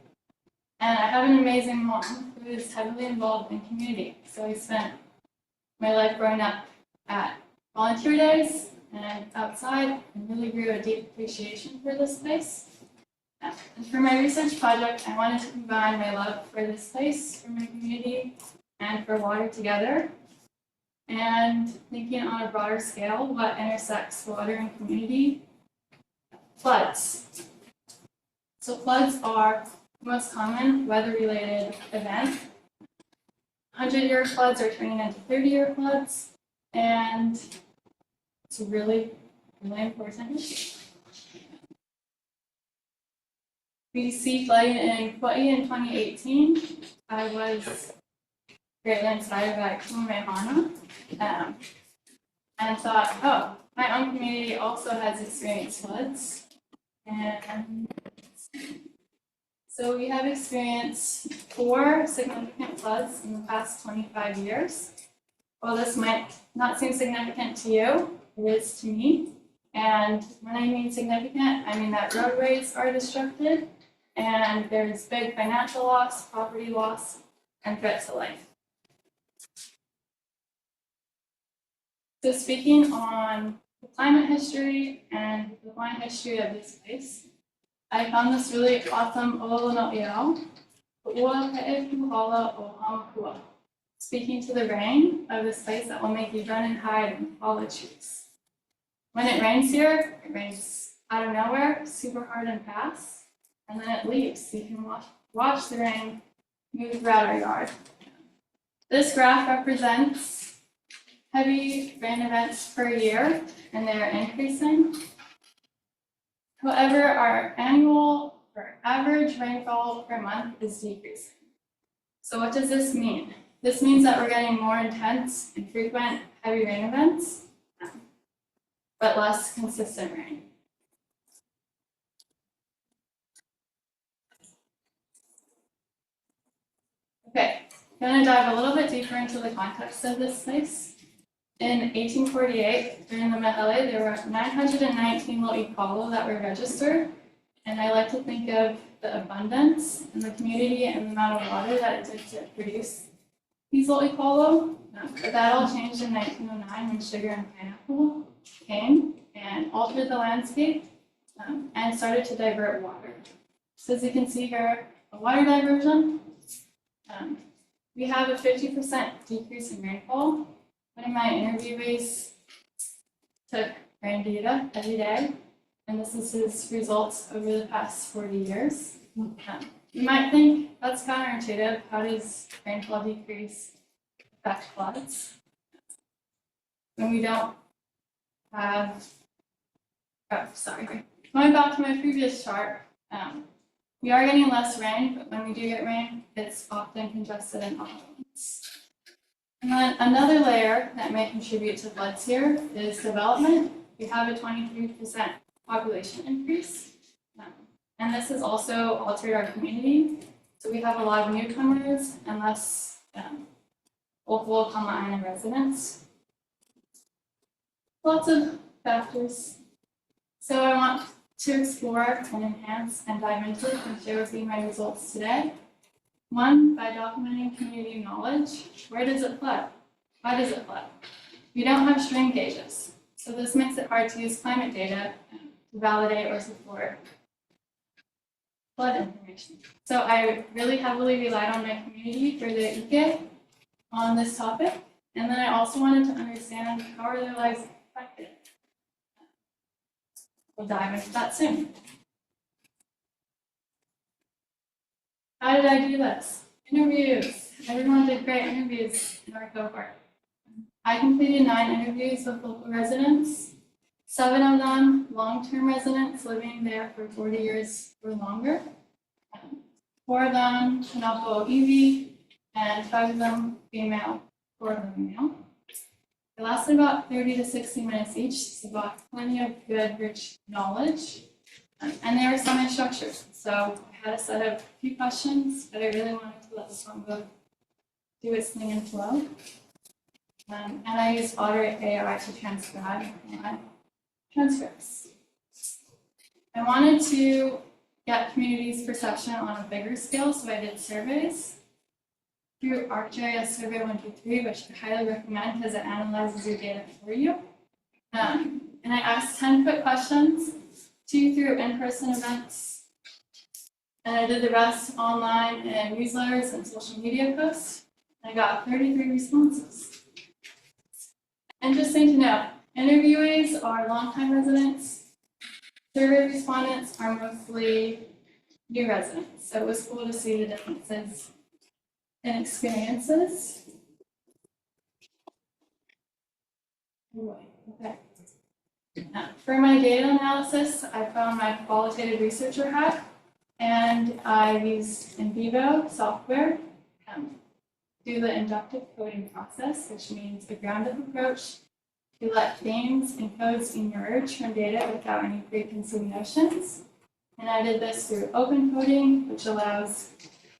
And I have an amazing mom who is heavily involved in community. So I spent my life growing up at volunteer days and outside, and really grew a deep appreciation for this place. And for my research project, I wanted to combine my love for this place, for my community, and for water together. And thinking on a broader scale, what intersects water and community? Floods. So floods are the most common weather-related event. 100-year floods are turning into 30-year floods, and it's a really, really important issue. We see flooding in Kauai in 2018. I was greatly inspired by Kamehameha, and thought, oh, my own community also has experienced floods. And so we have experienced 4 significant floods in the past 25 years. While this might not seem significant to you, it is to me. And when I mean significant, I mean that roadways are disrupted, and there's big financial loss, property loss, and threat to life. So speaking on the climate history and the Hawaiian history of this place, I found this really awesome ololo no iao, ua pe'ekuhala o Hāmākualoa, speaking to the rain of this place that will make you run and hide in hollow trees. When it rains here, it rains out of nowhere, super hard and fast, and then it leaves, so you can watch the rain move throughout our yard. This graph represents heavy rain events per year, and they are increasing. However, our annual or average rainfall per month is decreasing. So what does this mean? This means that we're getting more intense and frequent heavy rain events, but less consistent rain. Okay, I'm going to dive a little bit deeper into the context of this place. In 1848, during the Mehele, there were 919 lo'ikalo that were registered, and I like to think of the abundance in the community and the amount of water that it took to produce these lo'ikalo. But that all changed in 1909 when sugar and pineapple came and altered the landscape and started to divert water. So as you can see here, a water diversion. We have a 50% decrease in rainfall. One of my interviewees took rain data every day, and this is his results over the past 40 years. You might think that's counterintuitive. How does rainfall decrease affect floods? When we don't have, oh, sorry. Going back to my previous chart, we are getting less rain, but when we do get rain, it's often congested and off. And then another layer that may contribute to floods here is development. We have a 23% population increase. And this has also altered our community. So we have a lot of newcomers and less local Hāmākualoa residents. Lots of factors. So I want to explore and enhance and dive into and share with you my results today. One, by documenting community knowledge. Where does it flood? Why does it flood? We don't have stream gauges, so this makes it hard to use climate data to validate or support flood information. So I really heavily relied on my community for their ike on this topic, and then I also wanted to understand how are their lives affected. We'll dive into that soon. How did I do this? Interviews. Everyone did great interviews in our cohort. I completed 9 interviews with local residents, 7 of them long-term residents living there for 40 years or longer, 4 of them Hāmākualoa, and 5 of them female, 4 of them male. They lasted about 30 to 60 minutes each, so got plenty of good, rich knowledge. And there were some instructions. So I had a set of a few questions, but I really wanted to let the Congo do its thing and flow. And I used Otter AI to transcribe my transcripts. I wanted to get communities' perception on a bigger scale, so I did surveys through ArcGIS Survey 123, which I highly recommend because it analyzes your data for you. And I asked 10 quick questions, 2 through in-person events, and I did the rest online in newsletters and social media posts. I got 33 responses. Interesting to know, interviewees are longtime residents, survey respondents are mostly new residents, so it was cool to see the differences in experiences. Okay. For my data analysis, I found my qualitative researcher hat, and I used in vivo software do the inductive coding process, which means a ground-up approach to let themes and codes emerge from data without any preconceived notions. And I did this through open coding, which allows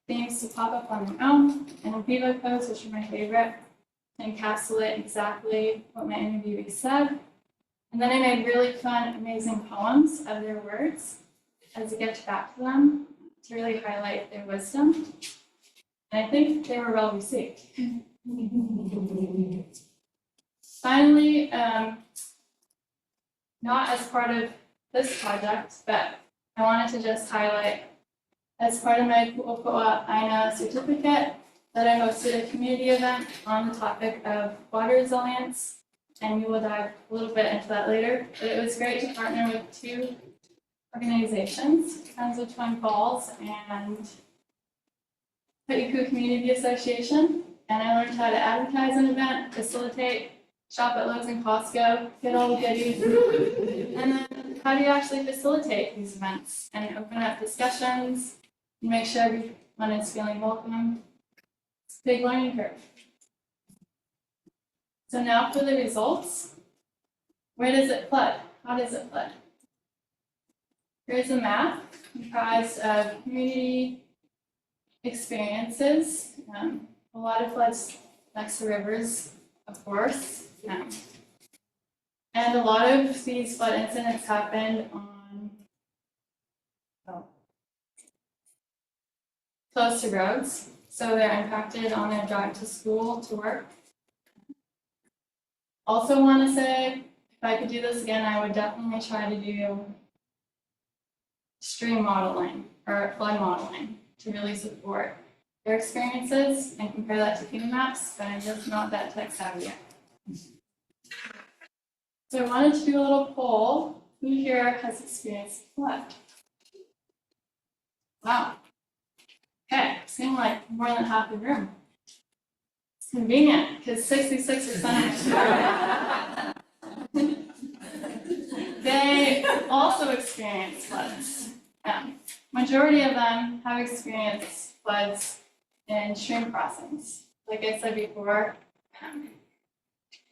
themes to pop up on their own, and in vivo codes, which are my favorite, to encapsulate exactly what my interviewee said. And then I made really fun, amazing poems of their words as a gift back to them to really highlight their wisdom. And I think they were well received. Finally, not as part of this project, but I wanted to just highlight, as part of my Ku'oko'a Aina certificate, that I hosted a community event on the topic of water resilience, and we will dive a little bit into that later. But it was great to partner with 2 organizations, Friends of Twin Falls and Pedagogical Community Association, and I learned how to advertise an event, facilitate, shop at Lowe's and Costco, get all the goodies, and then how do you actually facilitate these events and open up discussions and make sure everyone is feeling welcome. It's a big learning curve. So now for the results. Where does it flood? How does it flood? Here's a map comprised of community experiences. A lot of floods next to rivers, of course. And a lot of these flood incidents happened on close to roads, so they're impacted on their drive to school, to work. Also want to say, if I could do this again, I would definitely try to do stream modeling or flood modeling to really support their experiences and compare that to FEMA maps, but I'm just not that tech savvy yet. So I wanted to do a little poll. Who here has experienced flood? Wow. Okay, seemed like more than half the room. It's convenient because 66% they also experience floods. Majority of them have experienced floods in stream crossings. Like I said before,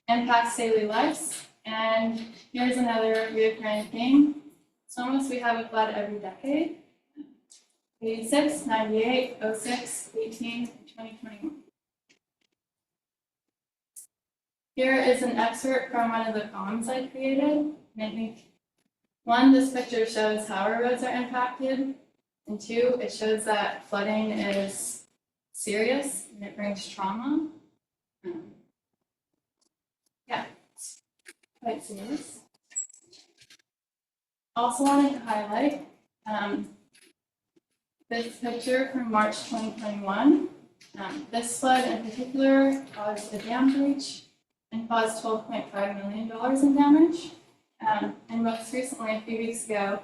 impacts daily lives. And here's another recurring theme. It's almost we have a flood every decade. 86, 98, 06, 18, 2021. Here is an excerpt from one of the poems I created. And I think, one, this picture shows how our roads are impacted. And two, it shows that flooding is serious and it brings trauma. Yeah, it's quite serious. Also wanted to highlight this picture from March 2021. This flood in particular caused a dam breach and caused $12.5 million in damage. And most recently, a few weeks ago,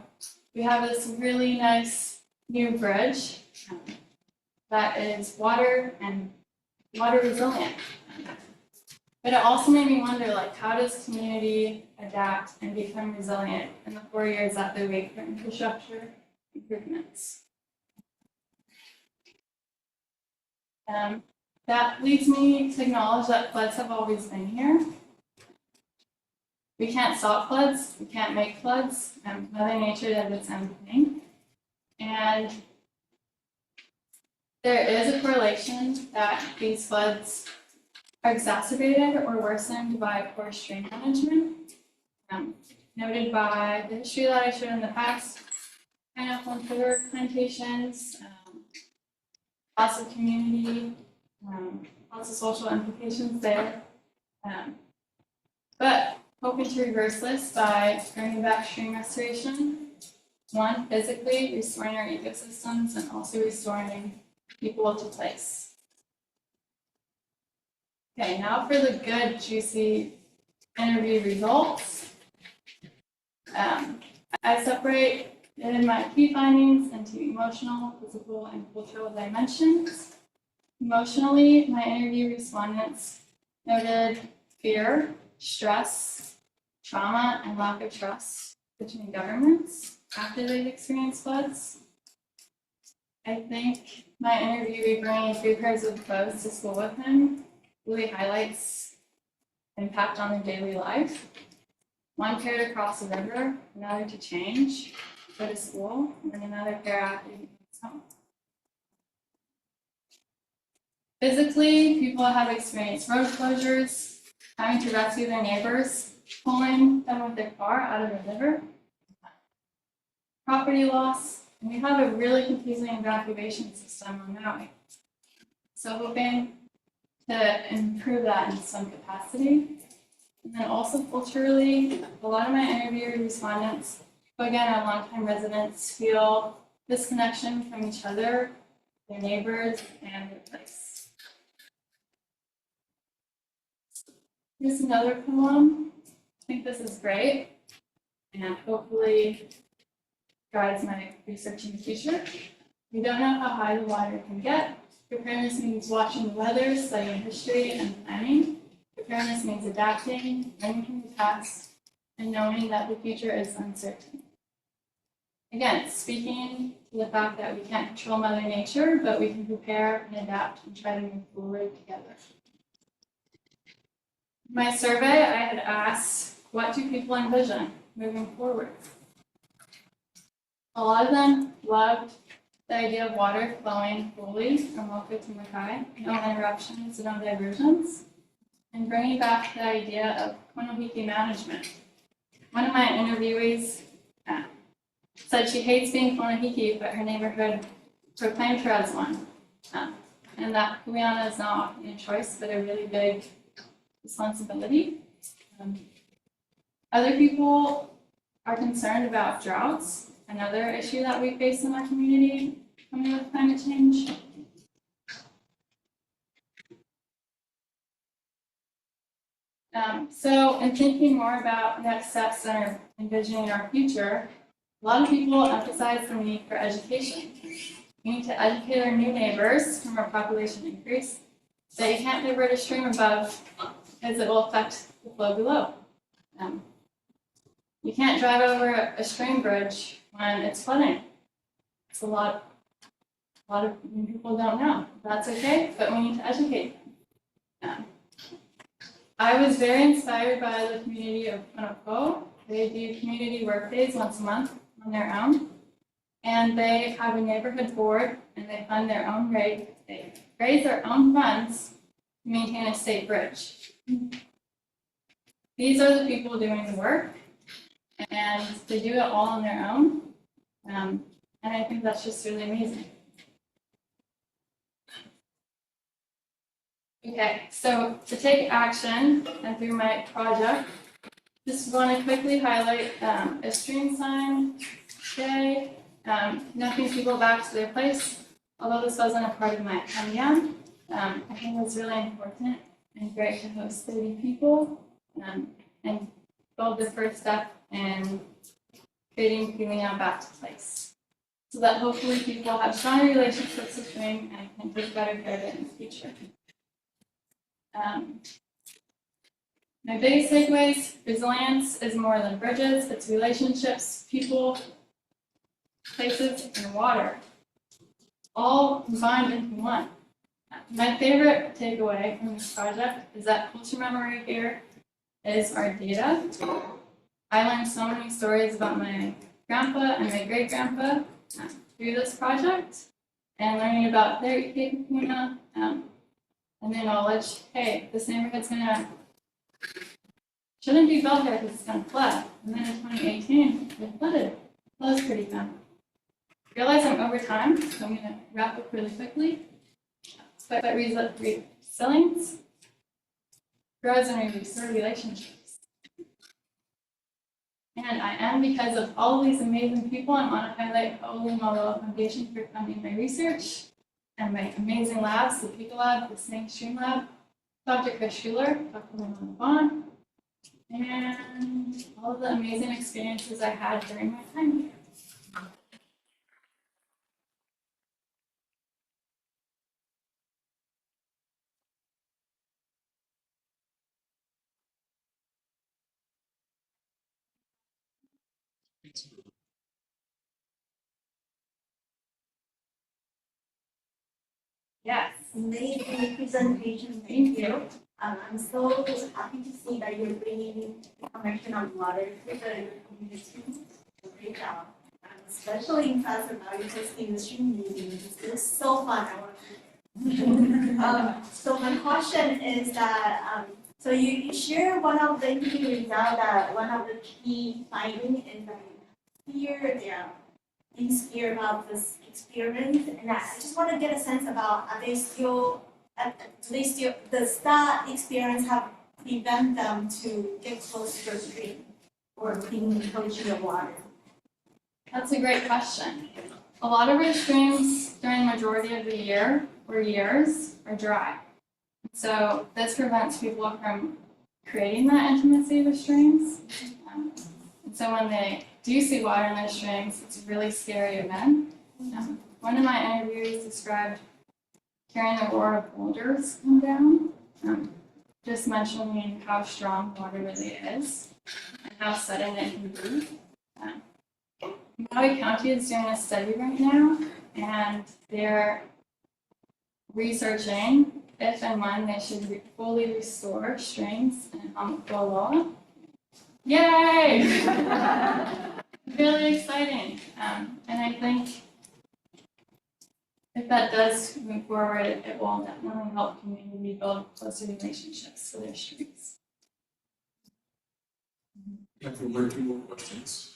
we have this really nice new bridge that is water resilient. But it also made me wonder, like, how does community adapt and become resilient in the 4 years that they wait for infrastructure improvements? That leads me to acknowledge that floods have always been here. We can't stop floods, we can't make floods, Mother Nature does its own thing. And there is a correlation that these floods are exacerbated or worsened by poor stream management, noted by the history that I showed in the past, pineapple and sugar plantations, lots of community, lots of social implications there. But hoping to reverse this by bringing back stream restoration. One, physically restoring our ecosystems and also restoring people to place. Okay, now for the good, juicy interview results. I separated my key findings into emotional, physical, and cultural dimensions. Emotionally, my interview respondents noted fear, stress, trauma, and lack of trust between governments after they've experienced floods. I think my interviewee bringing 3 pairs of clothes to school with him really highlights impact on their daily life. 1 pair to cross the river, another to change, go to school, and then another pair after he gets home. Physically, people have experienced road closures, having to rescue their neighbors, pulling them with their car out of the river, property loss, and we have a really confusing evacuation system on Maui. So hoping to improve that in some capacity. And then also culturally, a lot of my interview respondents, who again are longtime residents, feel this connection from each other, their neighbors, and their place. Here's another poem. I think this is great, and hopefully guides my research in the future. We don't know how high the water can get. Preparedness means watching the weather, studying history, and planning. Preparedness means adapting, learning from the past, and knowing that the future is uncertain. Again, speaking to the fact that we can't control Mother Nature, but we can prepare and adapt and try to move forward together. In my survey, I had asked, what do people envision moving forward? A lot of them loved the idea of water flowing fully from Moka to Makai, no interruptions, no diversions, and bringing back the idea of Konohiki management. One of my interviewees said she hates being Konohiki, but her neighborhood proclaimed her as one. And that kuleana is not often a choice, but a really big responsibility. Other people are concerned about droughts, another issue that we face in our community coming with climate change. So in thinking more about next steps and envisioning our future, a lot of people emphasize the need for education. We need to educate our new neighbors from our population increase that you can't divert a stream above because it will affect the flow below. You can't drive over a stream bridge when it's flooding. It's a lot of people don't know. That's okay, but we need to educate them. I was very inspired by the community of Hāmākualoa. They do community work days once a month on their own. And they have a neighborhood board and they fund their own they raise their own funds to maintain a state bridge. These are the people doing the work and they do it all on their own. And I think that's just really amazing. Okay, so to take action and through my project, just want to quickly highlight a stream sign day, connecting people back to their place. Although this wasn't a part of my MEM, I think it was really important and great to host 30 people and build the first step in creating Lilia back to place. So that hopefully people have stronger relationships with stream and can take better care of it in the future. My biggest takeaways: resilience is more than bridges, it's relationships, people, places, and water, all combined into one. My favorite takeaway from this project is that culture memory here is our data. I learned so many stories about my grandpa and my great-grandpa through this project, and learning about their Kayla, and the knowledge, hey, this neighborhood's shouldn't be built here because it's gonna flood. And then in 2018, it flooded. That was pretty fun. Realize I'm over time, so I'm gonna wrap up really quickly. But resilience grows and restore relationships. And I am, because of all of these amazing people, I want to highlight Hāmākualoa Foundation for funding my research and my amazing labs, the Pika Lab, the Snake Stream Lab, Dr. Chris Schuler, Dr. Lynn Vaughn, and all of the amazing experiences I had during my time here. Yes. Amazing presentation, thank you. I'm so happy to see that you're bringing information on water to the community. Great job. I'm especially impressed about you hosting the stream meeting. It's so fun. So my question is that, so you share one of the interesting results that one of the key findings is that here they are insecure about this experiment, and I just want to get a sense about does that experience have prevent them to get close to the stream or clean pollution of water? That's a great question. A lot of our streams during the majority of the year or years are dry. So this prevents people from creating that intimacy with streams. And so when they do see water in their streams, it's a really scary event. One of my interviewees described hearing the roar of boulders come down, just mentioning how strong water really is and how sudden it can be. Maui County is doing a study right now, and they're researching if and when they should fully restore streams in Hāmākualoa. Yay! Really exciting. And I think if that does move forward, it will definitely help community build closer relationships with their streets. Time for one or two more questions.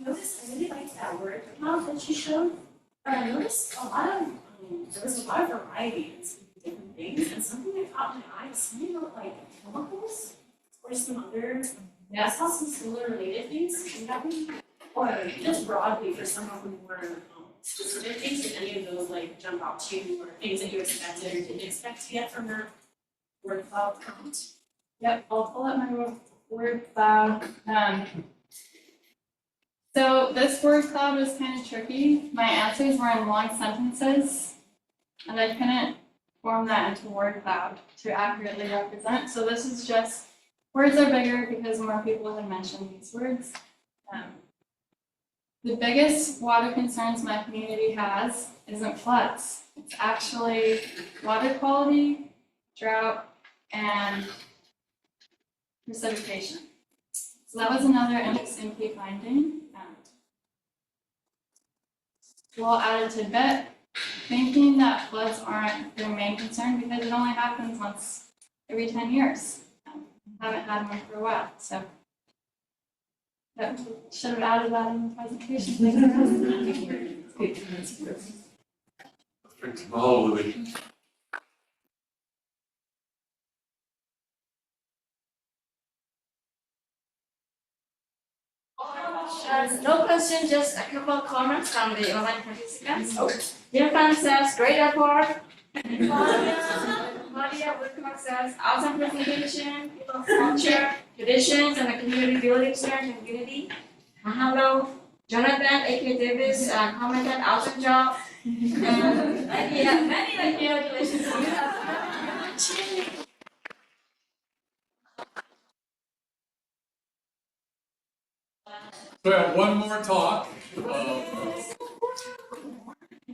I really like that word count that you showed, but I noticed there was a lot of variety in some different things, and something that caught my eye was something about like chemicals or some other. Yeah, I saw some similar related things happening, or just broadly for someone who were specific things? Did any of those like jump out to you, or things that you expected or didn't expect to get from that word cloud prompt? Yep, I'll pull up my word cloud. So this word cloud was kind of tricky. My answers were in long sentences, and I couldn't form that into word cloud to accurately represent. So this is just, words are bigger because more people have mentioned these words. The biggest water concerns my community has isn't floods. It's actually water quality, drought, and precipitation. So that was another interesting key finding. We'll add a tidbit, thinking that floods aren't their main concern because it only happens once every 10 years. Haven't had one for a while, so. But should have added that in the presentation. Perfect. Oh, Lydia. No question, just a couple of comments from the online participants. Dear concepts, great report. Lydia Woodcock says, awesome presentation, people of culture, traditions, and the community building strength and unity. Hello, Jonathan, A.K. Davis, commented, awesome job. Yeah, many congratulations. You have So I have one more talk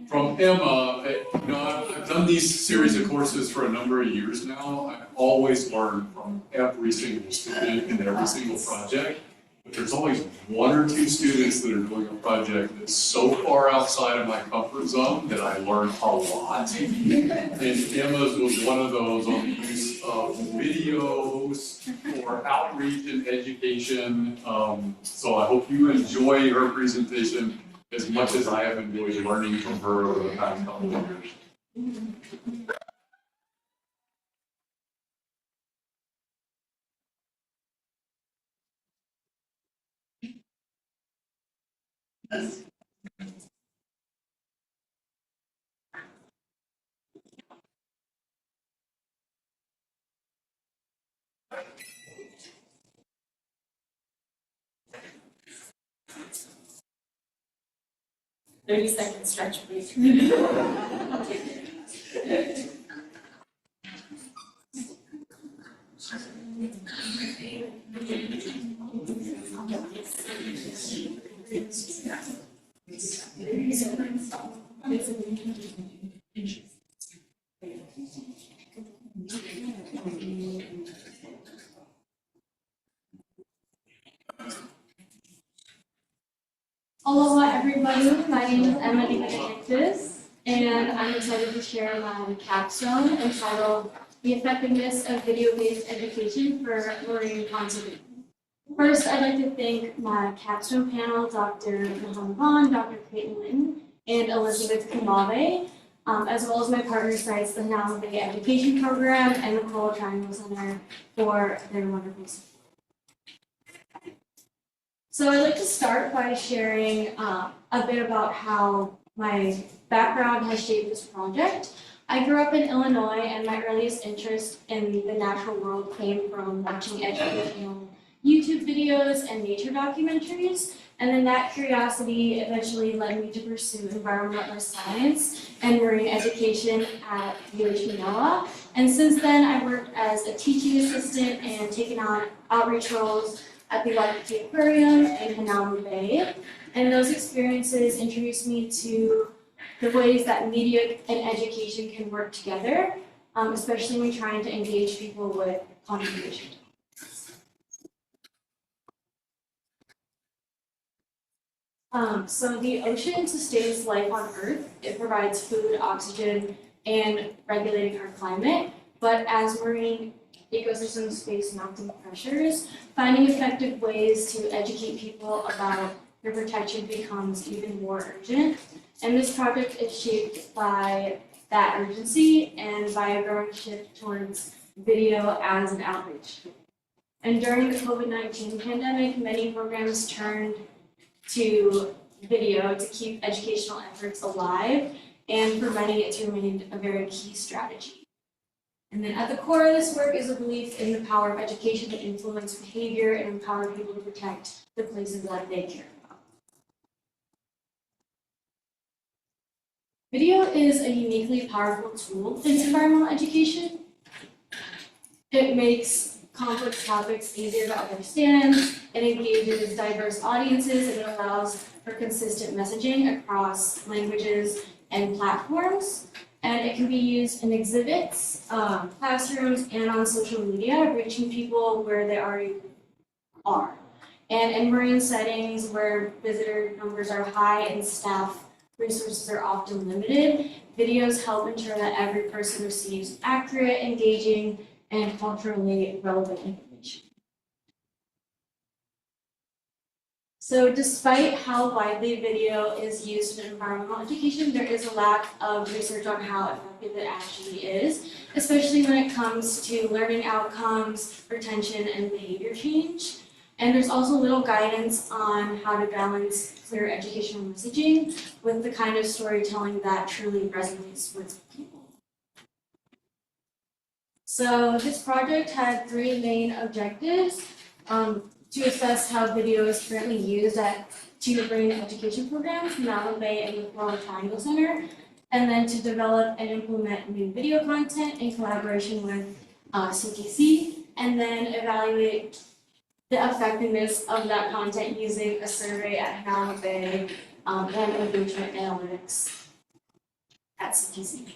from Emma. I've done these series of courses for a number of years now. I've always learned from every single student in every single project. But there's always one or two students that are doing a project that's so far outside of my comfort zone that I learn a lot. And Emma's was one of those on the use of videos for outreach and education. So I hope you enjoy her presentation as much as I have enjoyed learning from her over the past couple of years. Second stretch, please. Aloha everybody, my name is Emma DeBenedictis, and I'm excited to share my capstone entitled The Effectiveness of Video-Based Education for Marine Conservation. First, I'd like to thank my capstone panel, Dr. Hāmākualoa, Dr. Caitlin, and Elizabeth Kamave, as well as my partner sites, the Hāmākualoa Education Program and the Coral Triangle Center for their wonderful support. So I'd like to start by sharing a bit about how my background has shaped this project. I grew up in Illinois, and my earliest interest in the natural world came from watching educational YouTube videos and nature documentaries. And then that curiosity eventually led me to pursue environmental science and marine education at Chhimcanal. And since then, I've worked as a teaching assistant and taken on outreach roles at the Waikiki Aquarium in Hanauma Bay. And those experiences introduced me to the ways that media and education can work together, especially when trying to engage people with conservation. So the ocean sustains life on Earth. It provides food, oxygen, and regulating our climate. But as marine ecosystems face mounting pressures, finding effective ways to educate people about their protection becomes even more urgent. And this project is shaped by that urgency and by a growing shift towards video as an outreach. And during the COVID-19 pandemic, many programs turned to video to keep educational efforts alive, and for many, it's remained a very key strategy. And then at the core of this work is a belief in the power of education to influence behavior and empower people to protect the places that they care about. Video is a uniquely powerful tool in environmental education. It makes complex topics easier to understand, it engages diverse audiences, and it allows for consistent messaging across languages and platforms. And it can be used in exhibits, classrooms, and on social media, reaching people where they already are. And in marine settings where visitor numbers are high and staff resources are often limited, videos help ensure that every person receives accurate, engaging, and culturally relevant information. So despite how widely video is used in environmental education, there is a lack of research on how effective it actually is, especially when it comes to learning outcomes, retention, and behavior change. And there's also little guidance on how to balance clear educational messaging with the kind of storytelling that truly resonates with people. So this project had 3 main objectives. To assess how video is currently used at 2 brain education programs, Hāmākualoa and the Coral Triangle Center, and then to develop and implement new video content in collaboration with CTC, and then evaluate the effectiveness of that content using a survey at Hāmākualoa and engagement analytics at CTC.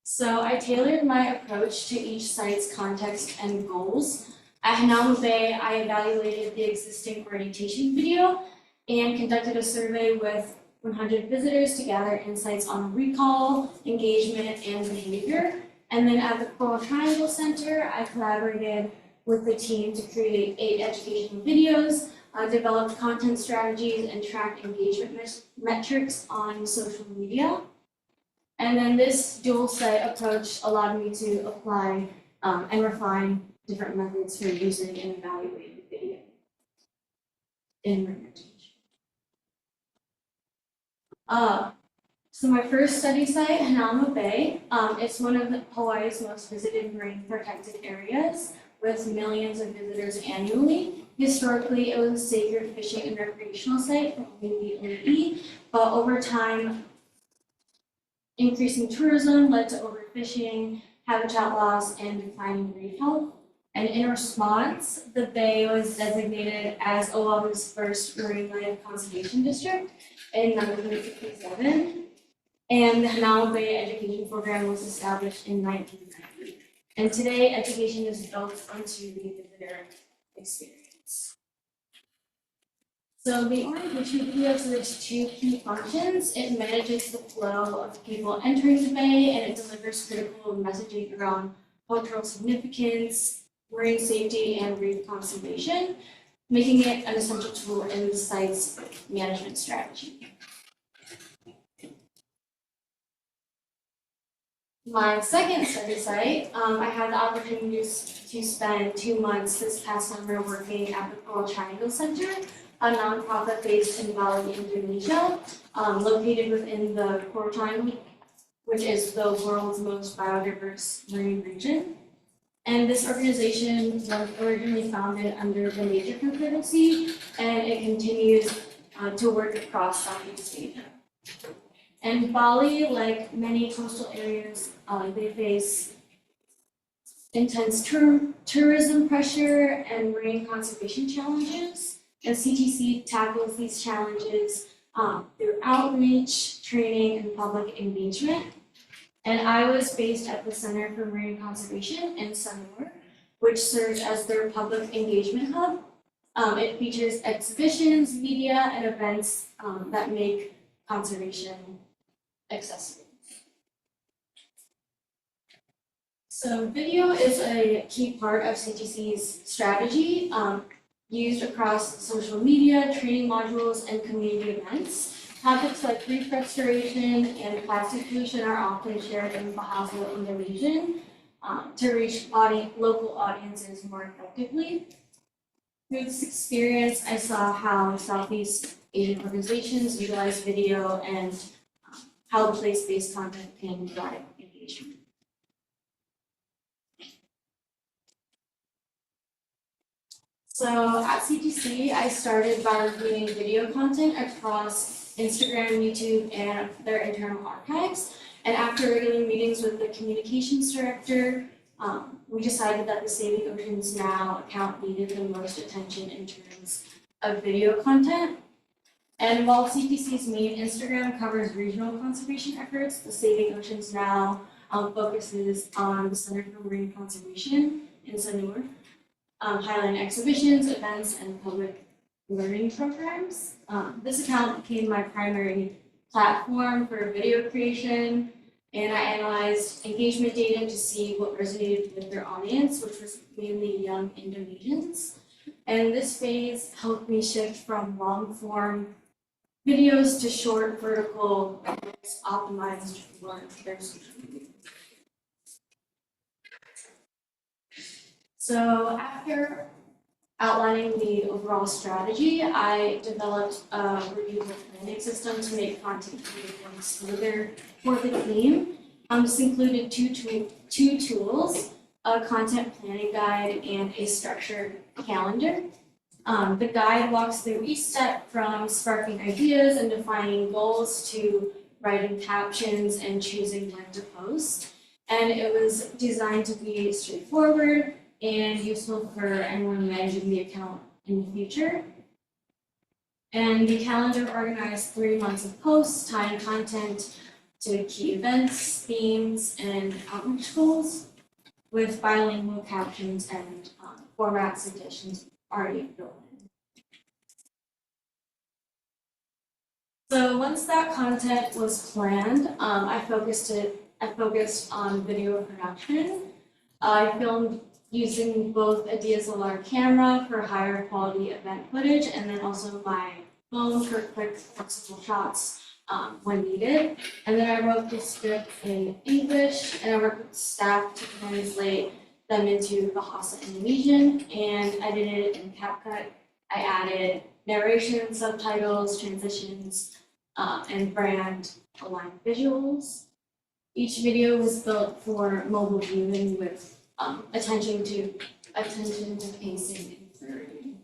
So I tailored my approach to each site's context and goals. At Hāmākualoa, I evaluated the existing orientation video and conducted a survey with 100 visitors to gather insights on recall, engagement, and behavior. And then at the Coral Triangle Center, I collaborated with the team to create 8 educational videos, developed content strategies, and tracked engagement metrics on social media. And then this dual site approach allowed me to apply and refine different methods for using and evaluating video in marine education. So my first study site, Hāmākualoa, it's one of Hawaii's most visited marine protected areas with millions of visitors annually. Historically, it was a sacred fishing and recreational site for community Lilia, but over time, increasing tourism led to overfishing, habitat loss, and declining reef health. And in response, the bay was designated as Oahu's first marine life conservation district in 1957. And the Hāmākualoa Bay Education Program was established in 1990. And today, education is built onto the visitor experience. So the orientation video serves 2 key functions. It manages the flow of people entering the bay, and it delivers critical messaging around cultural significance, marine safety, and reef conservation, making it an essential tool in the site's management strategy. My second study site, I had the opportunity to spend 2 months this past summer working at the Coral Triangle Center, a nonprofit based in Bali, Indonesia, located within the Coral Triangle, which is the world's most biodiverse marine region. And this organization was originally founded under the Nature Conservancy, and it continues to work across Southeast Asia. And Bali, like many coastal areas, they face intense tourism pressure and marine conservation challenges. And CTC tackles these challenges through outreach, training, and public engagement. And I was based at the Center for Marine Conservation in Sanur, which serves as their public engagement hub. It features exhibitions, media, and events that make conservation accessible. So video is a key part of CTC's strategy, used across social media, training modules, and community events. Topics like reef restoration and plastic pollution are often shared in Bahasa Indonesian to reach local audiences more effectively. Through this experience, I saw how Southeast Asian organizations utilize video and how place-based content can drive engagement. So at CTC, I started by reviewing video content across Instagram, YouTube, and their internal archives. And after regular meetings with the communications director, we decided that the Saving Oceans Now account needed the most attention in terms of video content. And while CTC's main Instagram covers regional conservation efforts, the Saving Oceans Now focuses on the Center for Marine Conservation in Sanur, highlighting exhibitions, events, and public learning programs. This account became my primary platform for video creation, and I analyzed engagement data to see what resonated with their audience, which was mainly young Indonesians. And this phase helped me shift from long-form videos to short vertical videos optimized for their social media. So after outlining the overall strategy, I developed a reviewable planning system to make content creation smoother for the team. This included two tools, a content planning guide and a structured calendar. The guide walks through each step from sparking ideas and defining goals to writing captions and choosing when to post. And it was designed to be straightforward and useful for anyone managing the account in the future. And the calendar organized 3 months of posts, tying content to key events, themes, and outreach goals, with bilingual captions and format suggestions already built in. So once that content was planned, I focused on video production. I filmed using both a DSLR camera for higher quality event footage and then also my phone for quick, flexible shots when needed. And then I wrote the script in English and I worked with staff to translate them into Bahasa Indonesian and edited it in CapCut. I added narration, subtitles, transitions, and brand aligned visuals. Each video was built for mobile viewing with attention to pacing and clarity.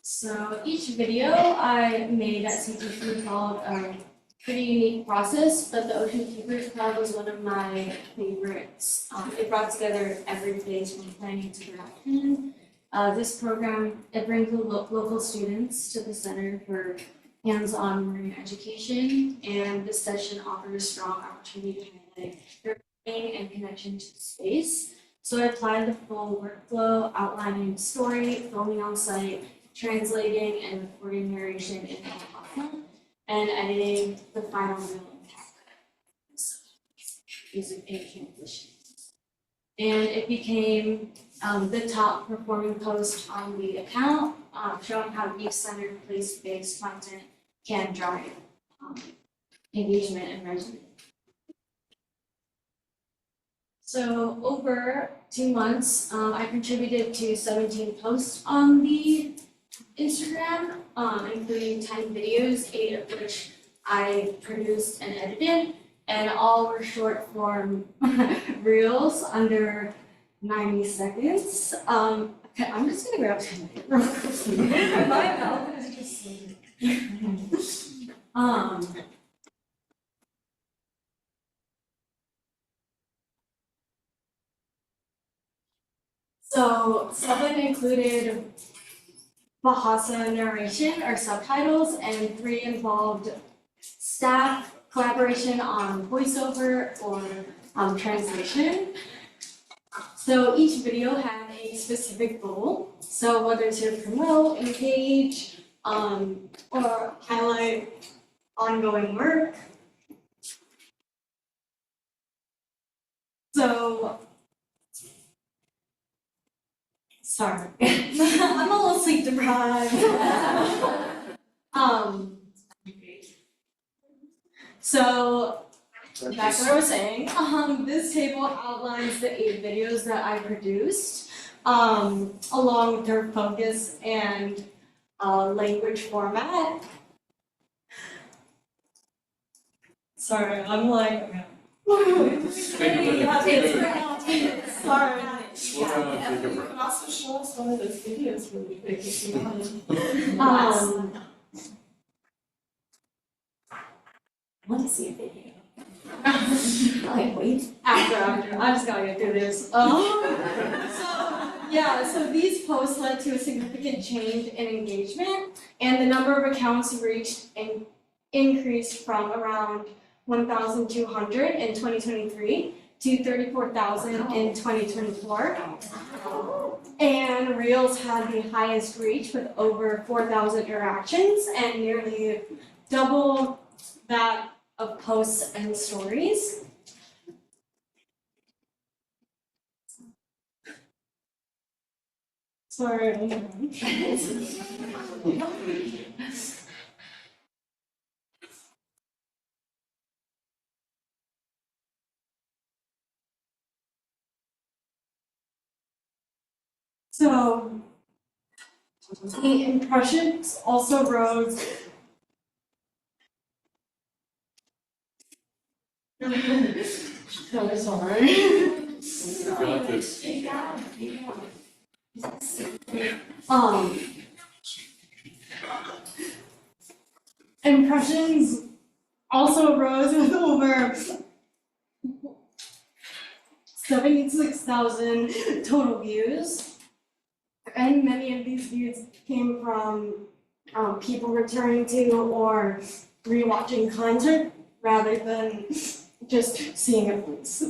So each video I made at CTC followed a pretty unique process, but the Ocean Keepers Club was one of my favorites. It brought together every phase from planning to production. This program, it brings local students to the Center for Hands-on Marine Education, and this session offers a strong opportunity to highlight their learning and connection to the space. So I applied the full workflow, outlining the story, filming on site, translating and recording narration in Hāmākualoa, and editing the final reel in CapCut using a transition. And it became the top performing post on the account, showing how youth-centered place-based content can drive engagement and resonance. So over 2 months, I contributed to 17 posts on the Instagram, including 10 videos, 8 of which I produced and edited, and all were short form reels under 90 seconds. Okay, I'm just gonna grab some real quick. My mouth is just so 7 included Bahasa narration or subtitles, and 3 involved staff collaboration on voiceover or translation. So each video had a specific goal. So whether to promote, engage, or highlight ongoing work. So, sorry, I'm a little sleep deprived. So back to what I was saying, this table outlines the 8 videos that I produced. along with her focus and language format. Sorry, I'm like. Sorry. Slow down and take a breath. can also show us one of those videos really quick if you want. I want to see a video. Like, wait. After, I just gotta get through this. So these posts led to a significant change in engagement, and the number of accounts reached and increased from around 1,200 in 2023 to 34,000 in 2024. And Reels had the highest reach with over 4,000 interactions and nearly double that of posts and stories. Sorry. So the impressions also rose. So sorry. You got this. Impressions also rose with over 76,000 total views. And many of these views came from people returning to or rewatching content rather than just seeing it once.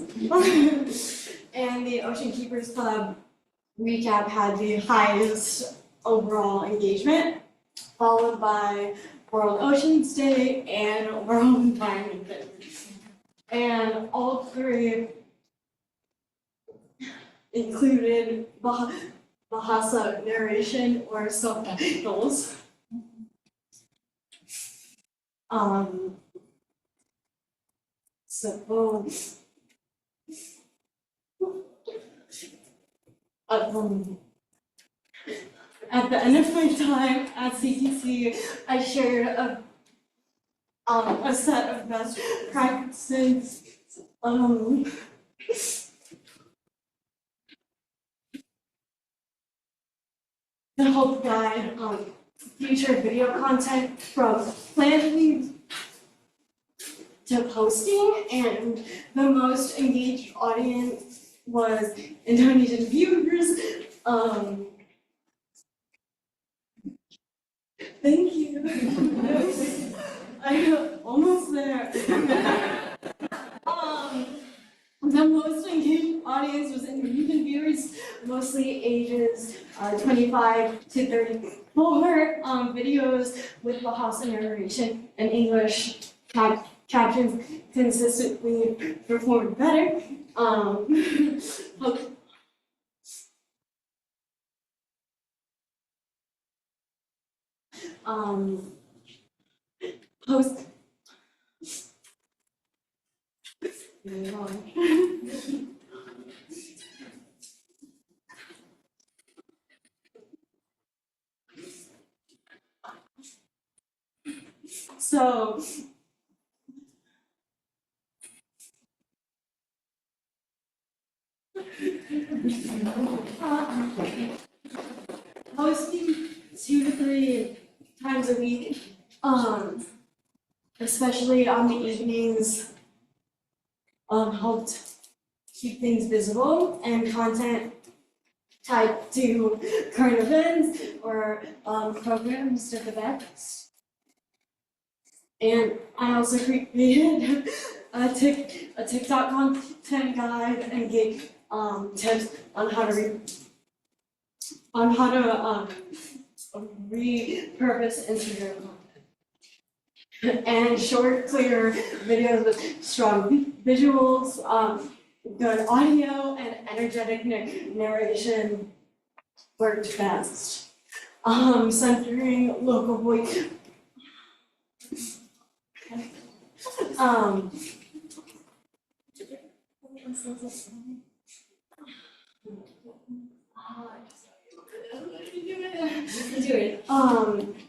And the Ocean Keepers Club recap had the highest overall engagement, followed by World Oceans Day and World Environment Day. And all three included Bahasa narration or subtitles. So at the end of my time at CTC, I shared a set of best practices to help guide future video content from planning to posting, and the most engaged audience was Indonesian viewers. Thank you. I'm almost there. The most engaged audience was Indonesian viewers, mostly ages 25 to 34. Videos with Bahasa narration and English captions consistently performed better. Post. So posting 2 to 3 times a week, especially on the evenings, helped keep things visible and content tied to current events or programs to the best. And I also created a TikTok content guide and gave tips on how to repurpose Instagram content. And short, clear videos with strong visuals, good audio, and energetic narration worked best. Centering local voice.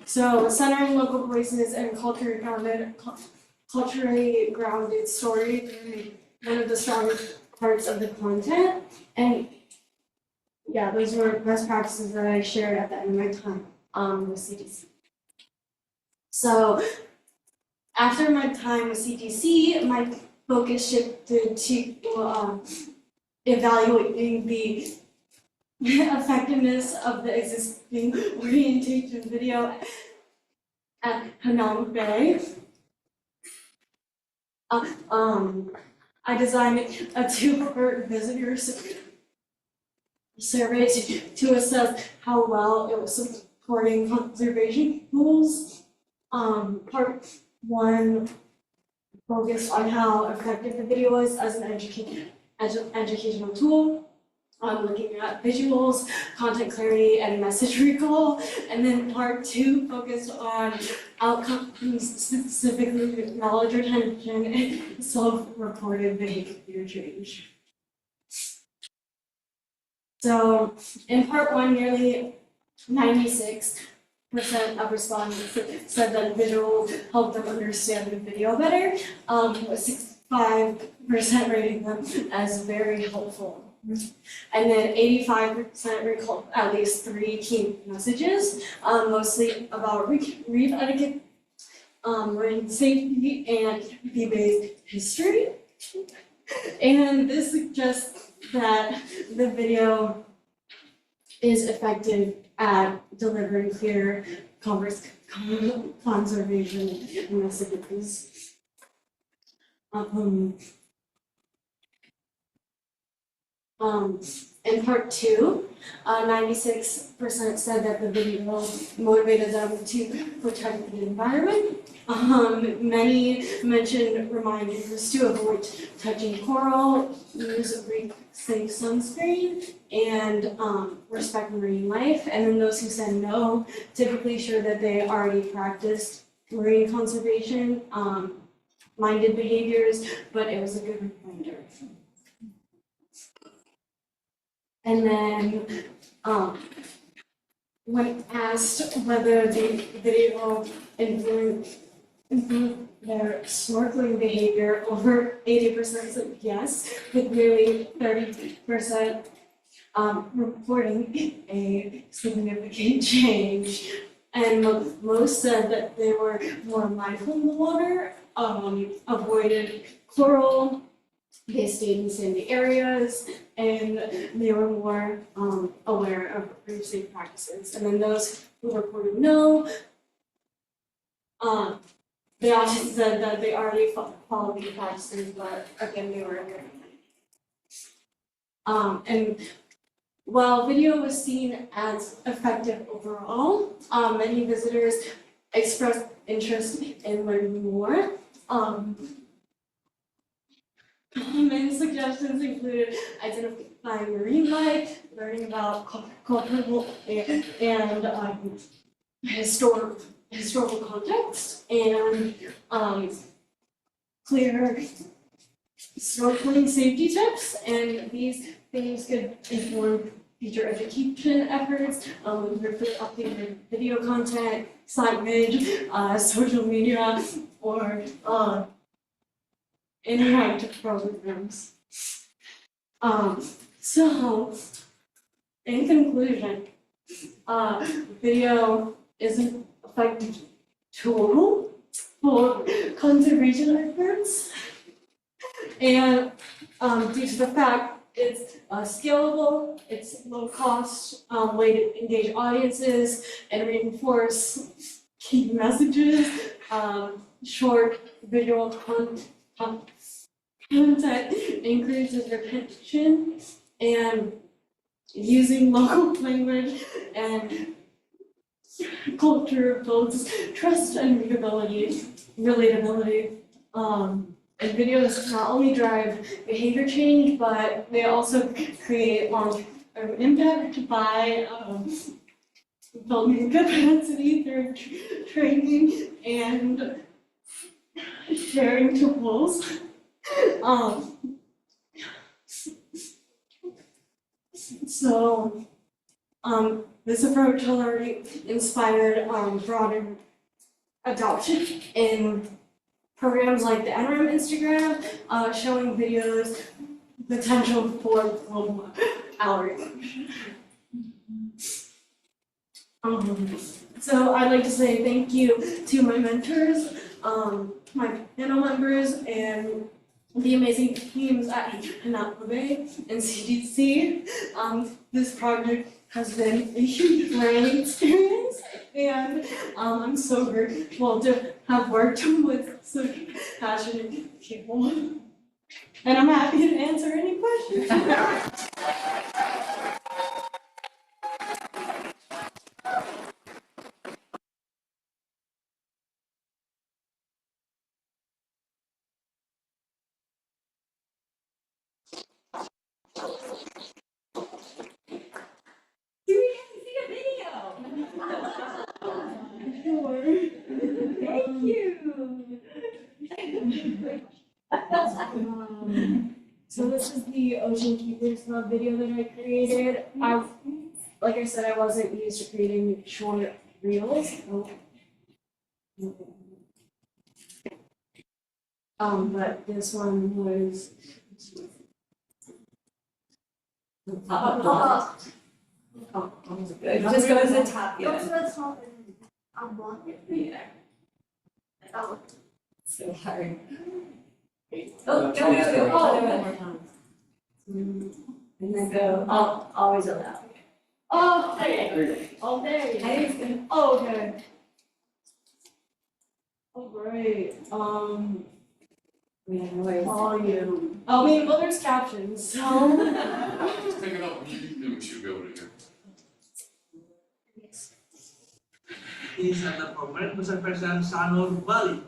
So centering local voices and culturally grounded stories are one of the strongest parts of the content. And yeah, those were best practices that I shared at the end of my time with CTC. So after my time with CTC, my focus shifted to evaluating the effectiveness of the existing orientation video at Hāmākualoa Bay. I designed a 2-part visitor survey to assess how well it was supporting conservation goals. Part 1 focused on how effective the video was as an educational tool. Looking at visuals, content clarity, and message recall. And then part 2 focused on outcomes, specifically knowledge retention and self-reported behavior change. So in part 1, nearly 96% of respondents said that visuals helped them understand the video better, with 65% rating them as very helpful. And then 85% recalled at least 3 key messages, mostly about read etiquette, reading safety, and fee-based history. And this suggests that the video is effective at delivering clear conservation messages. In part 2, 96% said that the video motivated them to protect the environment. Many mentioned reminders to avoid touching coral, use safe sunscreen, and respect marine life. And then those who said no typically showed that they already practiced marine conservation, minded behaviors, but it was a good reminder. And then, when asked whether the video improved their snorkeling behavior, over 80% said yes, with nearly 30% reporting a significant change. And most said that they were more mindful in the water, avoided coral, they stayed in sandy areas, and they were more aware of reef safe practices. And then those who reported no, they often said that they already followed the practices, but again, they were aware. And while video was seen as effective overall, many visitors expressed interest in learning more. Many suggestions included identifying marine life, learning about cultural and historical context, and clear snorkeling safety tips. And these things could inform future education efforts, with updated video content, signage, social media, or interactive programs. So, in conclusion, video is an effective tool for conservation efforts, and due to the fact it's scalable, it's low cost, way to engage audiences and reinforce key messages, short visual content increases retention, and using local language and culture builds trust and relatability. And videos not only drive behavior change, but they also create long-term impact by building capacity through training and sharing tools. So This approach has already inspired broader adoption in programs like the NREM Instagram, showing videos potential for global outreach. So I'd like to say thank you to my mentors, my panel members, and the amazing teams at Hāmākualoa and CDC. This project has been a huge learning experience, and I'm so grateful to have worked with such passionate people. And I'm happy to answer any questions. Thank you. So this is the Ocean Keepers Club video that I created. Like I said, I wasn't used to creating short reels. But this one was. Just go to the top, Go to yeah. the top and unblock it. Yeah. Oh. So hard. Oh, one more time. And then go, always allow. Oh, okay. Oh, there you go. Oh, okay. Oh, great. Volume. I mean, well, there's captions, so. Just take it up, then we should be able to hear. Di Center for Marine Conservation Sanur, Bali.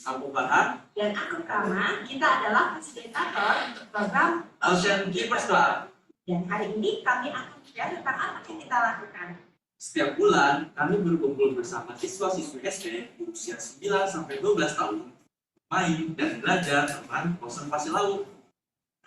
Aku Farhan. Dan aku Prama, kita adalah fasilitator program Ocean Keepers Club. Dan hari ini kami akan bicara tentang apa yang kita lakukan. Setiap bulan, kami berkumpul bersama siswa-siswi SD usia 9 sampai 12 tahun, main dan belajar tentang konservasi laut.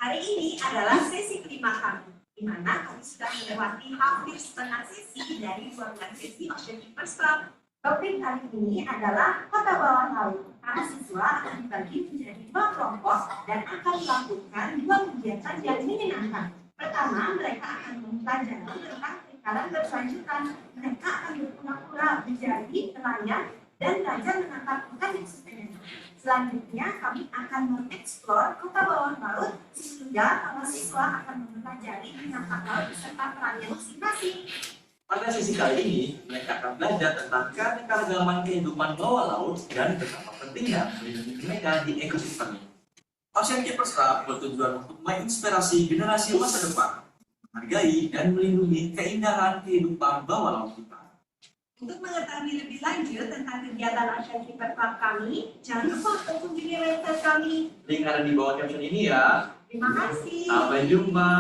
Hari ini adalah sesi kelima kami, di mana kami sudah melewati hampir setengah sesi dari 12 sesi Ocean Keepers Club. Topik kali ini adalah kota bawah laut. Para siswa akan dibagi menjadi 2 kelompok dan akan melakukan 2 kegiatan yang menyenangkan. Pertama, mereka akan mempelajari tentang perikanan berkelanjutan. Mereka akan berpura-pura menjadi nelayan dan belajar menangkap ikan yang sustainable. Selanjutnya, kami akan mengeksplor kota bawah laut sehingga para siswa akan mempelajari menangkap laut beserta perannya masing-masing. Pada sesi kali ini, mereka akan belajar tentang keanekaragaman kehidupan bawah laut dan betapa pentingnya melindungi mereka di ekosistem. Ocean Keepers Club bertujuan untuk menginspirasi generasi masa depan, menghargai dan melindungi keindahan kehidupan bawah laut kita. Untuk mengetahui lebih lanjut tentang kegiatan Ocean Keepers Club kami, jangan lupa untuk kunjungi website kami. Link ada di bawah caption ini ya. Terima kasih. Sampai jumpa.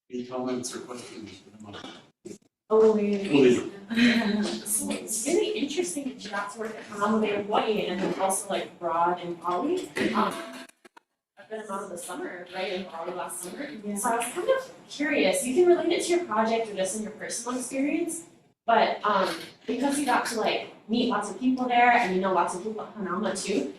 Any comments or questions? Olivia. So it's really interesting that you got to work at Hāmākualoa, Hawaiian, and then also like abroad in Bali. I've been around the summer, right, in Bali last summer. Yeah. So I was kind of curious, you can relate it to your project or just in your personal experience, but because you got to like meet lots of people there and you know lots of people at Hānāma too,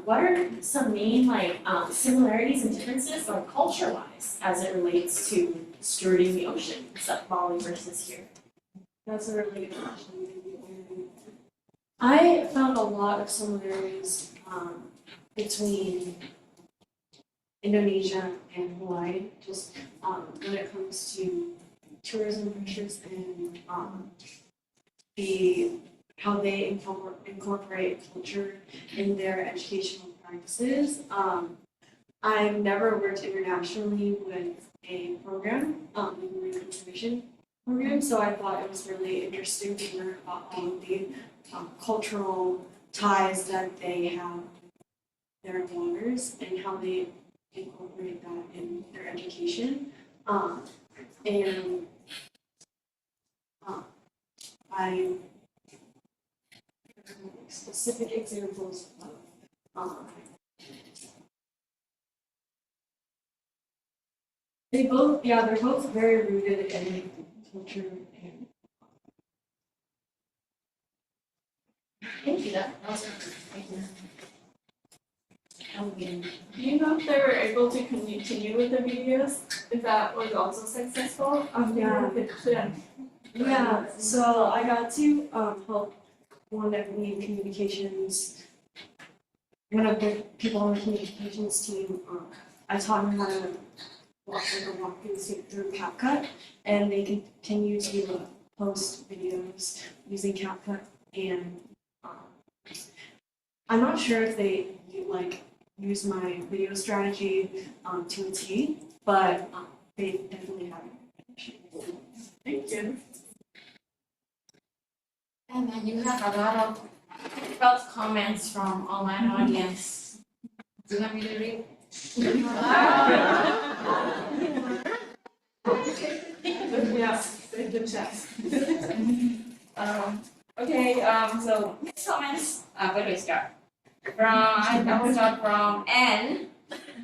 what are some main like similarities and differences like culture-wise as it relates to stewarding the ocean, except Bali versus here? That's a really good question. I found a lot of similarities between Indonesia and Hawaii, just when it comes to tourism pressures and how they incorporate culture in their educational practices. I've never worked internationally with a program, marine conservation program, so I thought it was really interesting to learn about all of the cultural ties that they have with their waters and how they incorporate that in their education. I specific examples examples of they're both very rooted in culture and Thank you, that was thank you. Do you know if they were able to continue with the videos? If that was also successful? Yeah, so I got to help one of the people on the communications team. I taught them how to walk through CapCut, and they continue to post videos using CapCut. And I'm not sure if they use my video strategy to a T, but they definitely have it. Thank you. And then you have a lot of difficult comments from online audience. Do you want me to read? Yes, good chat. So next comments, where do we start? I will start from N.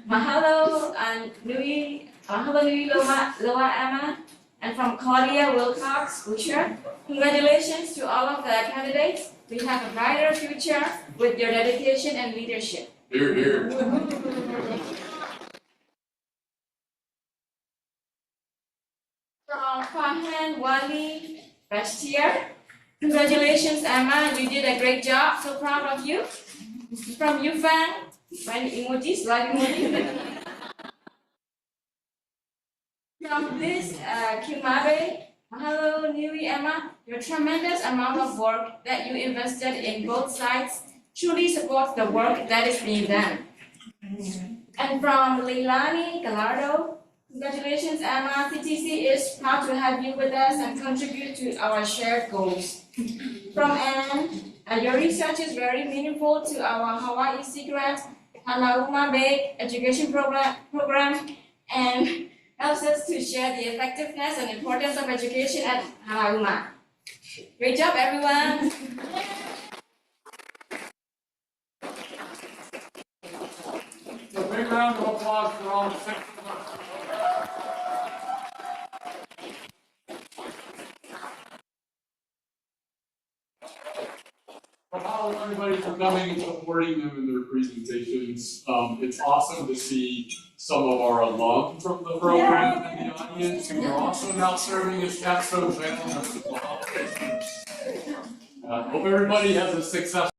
Mahalo and Louis Loa Emma, and from Claudia Wilcox Boucher. Congratulations to all of the candidates. We have a brighter future with your dedication and leadership. Here, here. From Farhan Wali Bashir. Congratulations, Emma. You did a great job. So proud of you. From Yufan, my emojis, like emojis. From this Kimabe, hello, Newly Emma. Your tremendous amount of work that you invested in both sides truly supports the work that is being done. And from Leilani Gallardo, congratulations, Emma. CTC is proud to have you with us and contribute to our shared goals. From Anne, your research is very meaningful to our Hawaii Sea Grant Hanauma Bay education program and helps us to share the effectiveness and importance of education at Hanauma. Great job, everyone. A big round of applause for all 6 of us. Well, everybody for coming and supporting them in their presentations. It's awesome to see some of our alums from the program in the audience who are also now serving as Capstone panelists as well. Hope everybody has a successful